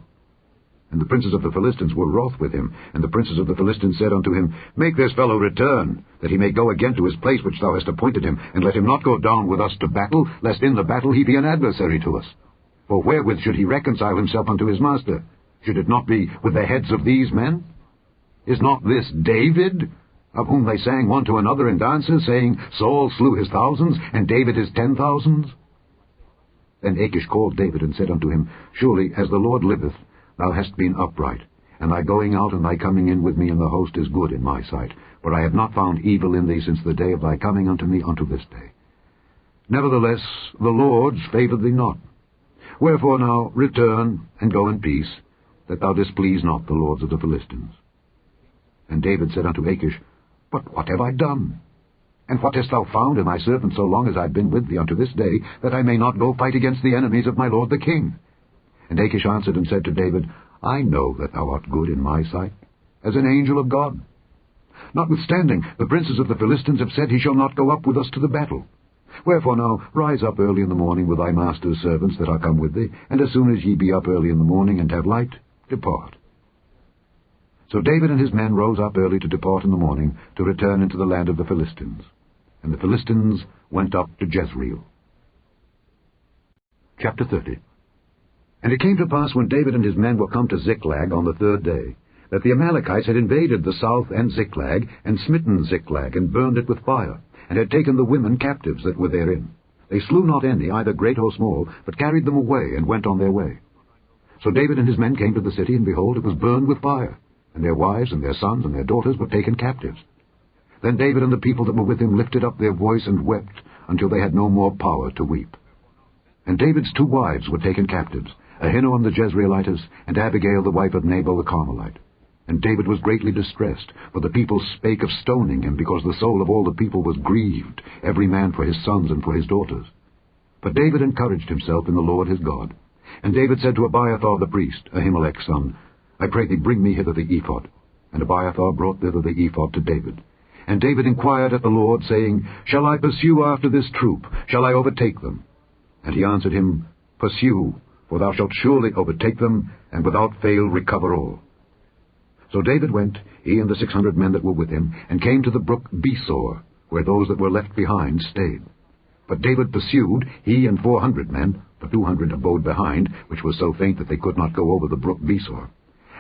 And the princes of the Philistines were wroth with him. And the princes of the Philistines said unto him, Make this fellow return, that he may go again to his place which thou hast appointed him, and let him not go down with us to battle, lest in the battle he be an adversary to us. For wherewith should he reconcile himself unto his master? Should it not be with the heads of these men? Is not this David, of whom they sang one to another in dances, saying, Saul slew his thousands, and David his 10,000s? Then Achish called David, and said unto him, Surely, as the Lord liveth, thou hast been upright, and thy going out and thy coming in with me in the host is good in my sight, for I have not found evil in thee since the day of thy coming unto me unto this day. Nevertheless, the Lord's favoured thee not. Wherefore now return, and go in peace, that thou displease not the lords of the Philistines. And David said unto Achish, But what have I done? And what hast thou found in thy servant so long as I have been with thee unto this day, that I may not go fight against the enemies of my lord the king? And Achish answered and said to David, I know that thou art good in my sight, as an angel of God. Notwithstanding, the princes of the Philistines have said, He shall not go up with us to the battle. Wherefore now rise up early in the morning with thy master's servants that are come with thee, and as soon as ye be up early in the morning and have light, depart. So David and his men rose up early to depart in the morning, to return into the land of the Philistines. And the Philistines went up to Jezreel. Chapter 30. And it came to pass, when David and his men were come to Ziklag on the third day, that the Amalekites had invaded the south and Ziklag, and smitten Ziklag, and burned it with fire, and had taken the women captives that were therein. They slew not any, either great or small, but carried them away, and went on their way. So David and his men came to the city, and behold, it was burned with fire, and their wives and their sons and their daughters were taken captives. Then David and the people that were with him lifted up their voice and wept, until they had no more power to weep. And David's 2 wives were taken captives, Ahinoam the Jezreelitess, and Abigail the wife of Nabal the Carmelite. And David was greatly distressed, for the people spake of stoning him, because the soul of all the people was grieved, every man for his sons and for his daughters. But David encouraged himself in the Lord his God. And David said to Abiathar the priest, Ahimelech's son, I pray thee, bring me hither the ephod. And Abiathar brought thither the ephod to David. And David inquired at the Lord, saying, Shall I pursue after this troop? Shall I overtake them? And he answered him, Pursue, for thou shalt surely overtake them, and without fail recover all. So David went, he and the 600 men that were with him, and came to the brook Besor, where those that were left behind stayed. But David pursued, he and 400 men, for 200 abode behind, which was so faint that they could not go over the brook Besor.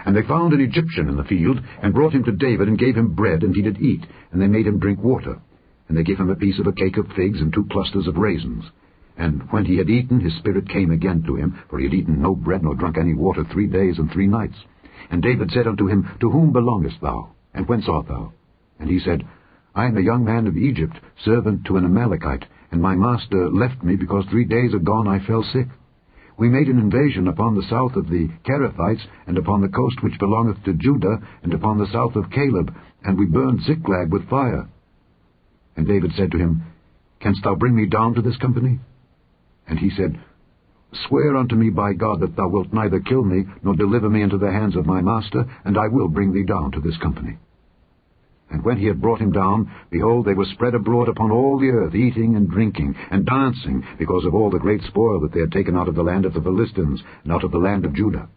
And they found an Egyptian in the field, and brought him to David, and gave him bread, and he did eat, and they made him drink water. And they gave him a piece of a cake of figs, and 2 clusters of raisins. And when he had eaten, his spirit came again to him, for he had eaten no bread nor drunk any water 3 days and 3 nights. And David said unto him, To whom belongest thou? And whence art thou? And he said, I am a young man of Egypt, servant to an Amalekite, and my master left me, because 3 days agone I fell sick. We made an invasion upon the south of the Kerethites, and upon the coast which belongeth to Judah, and upon the south of Caleb, and we burned Ziklag with fire. And David said to him, Canst thou bring me down to this company? And he said, Swear unto me by God that thou wilt neither kill me, nor deliver me into the hands of my master, and I will bring thee down to this company. And when he had brought him down, behold, they were spread abroad upon all the earth, eating and drinking, and dancing, because of all the great spoil that they had taken out of the land of the Philistines, and out of the land of Judah.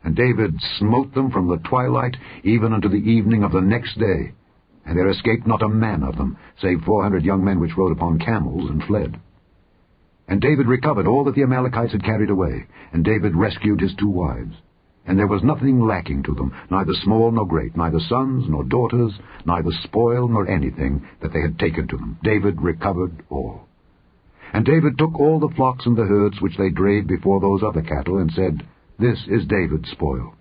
And David smote them from the twilight even unto the evening of the next day, and there escaped not a man of them, save 400 young men which rode upon camels and fled. And David recovered all that the Amalekites had carried away, and David rescued his 2 wives. And there was nothing lacking to them, neither small nor great, neither sons nor daughters, neither spoil nor anything that they had taken to them. David recovered all. And David took all the flocks and the herds which they drave before those other cattle, and said, This is David's spoil.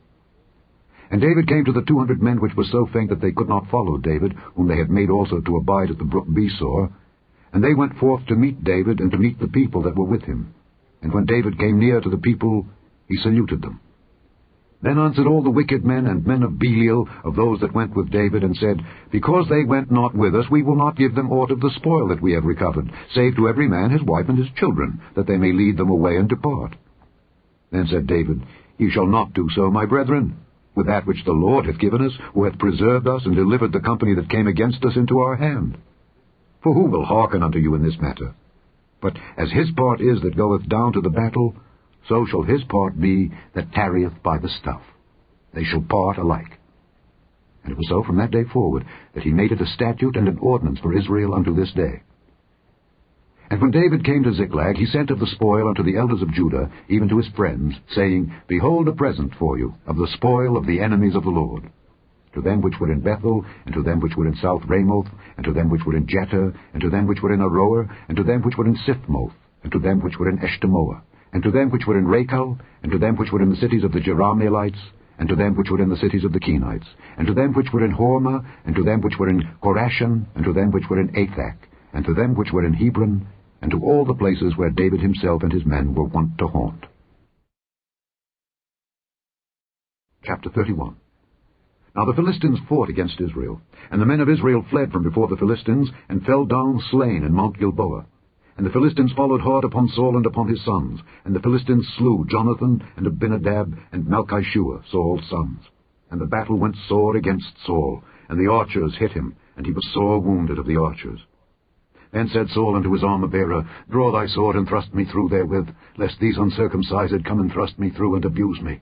And David came to the 200 men which were so faint that they could not follow David, whom they had made also to abide at the brook Besor. And they went forth to meet David, and to meet the people that were with him. And when David came near to the people, he saluted them. Then answered all the wicked men and men of Belial, of those that went with David, and said, Because they went not with us, we will not give them aught of the spoil that we have recovered, save to every man his wife and his children, that they may lead them away and depart. Then said David, Ye shall not do so, my brethren, with that which the Lord hath given us, who hath preserved us, and delivered the company that came against us into our hand. For who will hearken unto you in this matter? But as his part is that goeth down to the battle, so shall his part be that tarrieth by the stuff. They shall part alike. And it was so from that day forward, that he made it a statute and an ordinance for Israel unto this day. And when David came to Ziklag, he sent of the spoil unto the elders of Judah, even to his friends, saying, Behold a present for you, of the spoil of the enemies of the Lord. To them which were in Bethel, and to them which were in South Ramoth, and to them which were in Jeter, and to them which were in Aroer, and to them which were in Siphmoth, and to them which were in Eshtemoa, and to them which were in Rachel, and to them which were in the cities of the Jerahmeelites, and to them which were in the cities of the Kenites, and to them which were in Hormah, and to them which were in Korashan, and to them which were in Athak, and to them which were in Hebron, and to all the places where David himself and his men were wont to haunt. Chapter 31. Now the Philistines fought against Israel, and the men of Israel fled from before the Philistines, and fell down slain in Mount Gilboa. And the Philistines followed hard upon Saul and upon his sons, and the Philistines slew Jonathan, and Abinadab, and Malchishua, Saul's sons. And the battle went sore against Saul, and the archers hit him, and he was sore wounded of the archers. Then said Saul unto his armor-bearer, Draw thy sword, and thrust me through therewith, lest these uncircumcised come and thrust me through, and abuse me.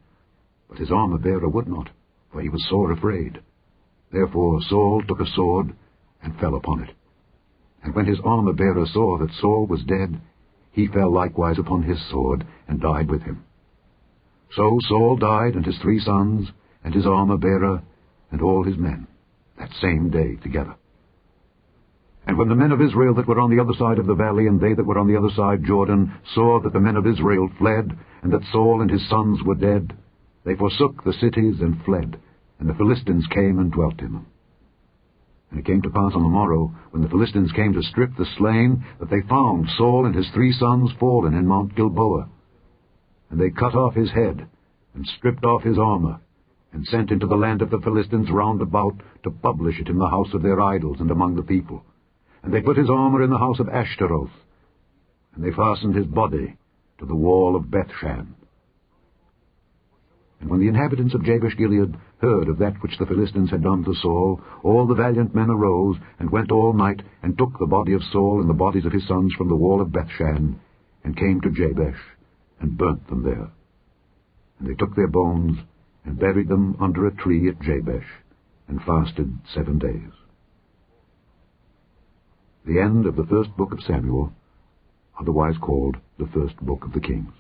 But his armor-bearer would not, for he was sore afraid. Therefore Saul took a sword, and fell upon it. And when his armor-bearer saw that Saul was dead, he fell likewise upon his sword, and died with him. So Saul died, and his 3 sons, and his armor-bearer, and all his men, that same day together. And when the men of Israel that were on the other side of the valley, and they that were on the other side Jordan, saw that the men of Israel fled, and that Saul and his sons were dead, they forsook the cities and fled, and the Philistines came and dwelt in them. And it came to pass on the morrow, when the Philistines came to strip the slain, that they found Saul and his 3 sons fallen in Mount Gilboa. And they cut off his head, and stripped off his armor, and sent into the land of the Philistines round about to publish it in the house of their idols and among the people. And they put his armor in the house of Ashtaroth, and they fastened his body to the wall of Bethshan. And when the inhabitants of Jabesh-Gilead heard of that which the Philistines had done to Saul, all the valiant men arose, and went all night, and took the body of Saul and the bodies of his sons from the wall of Bethshan, and came to Jabesh, and burnt them there. And they took their bones, and buried them under a tree at Jabesh, and fasted 7 days. The end of the first book of Samuel, otherwise called the first book of the Kings.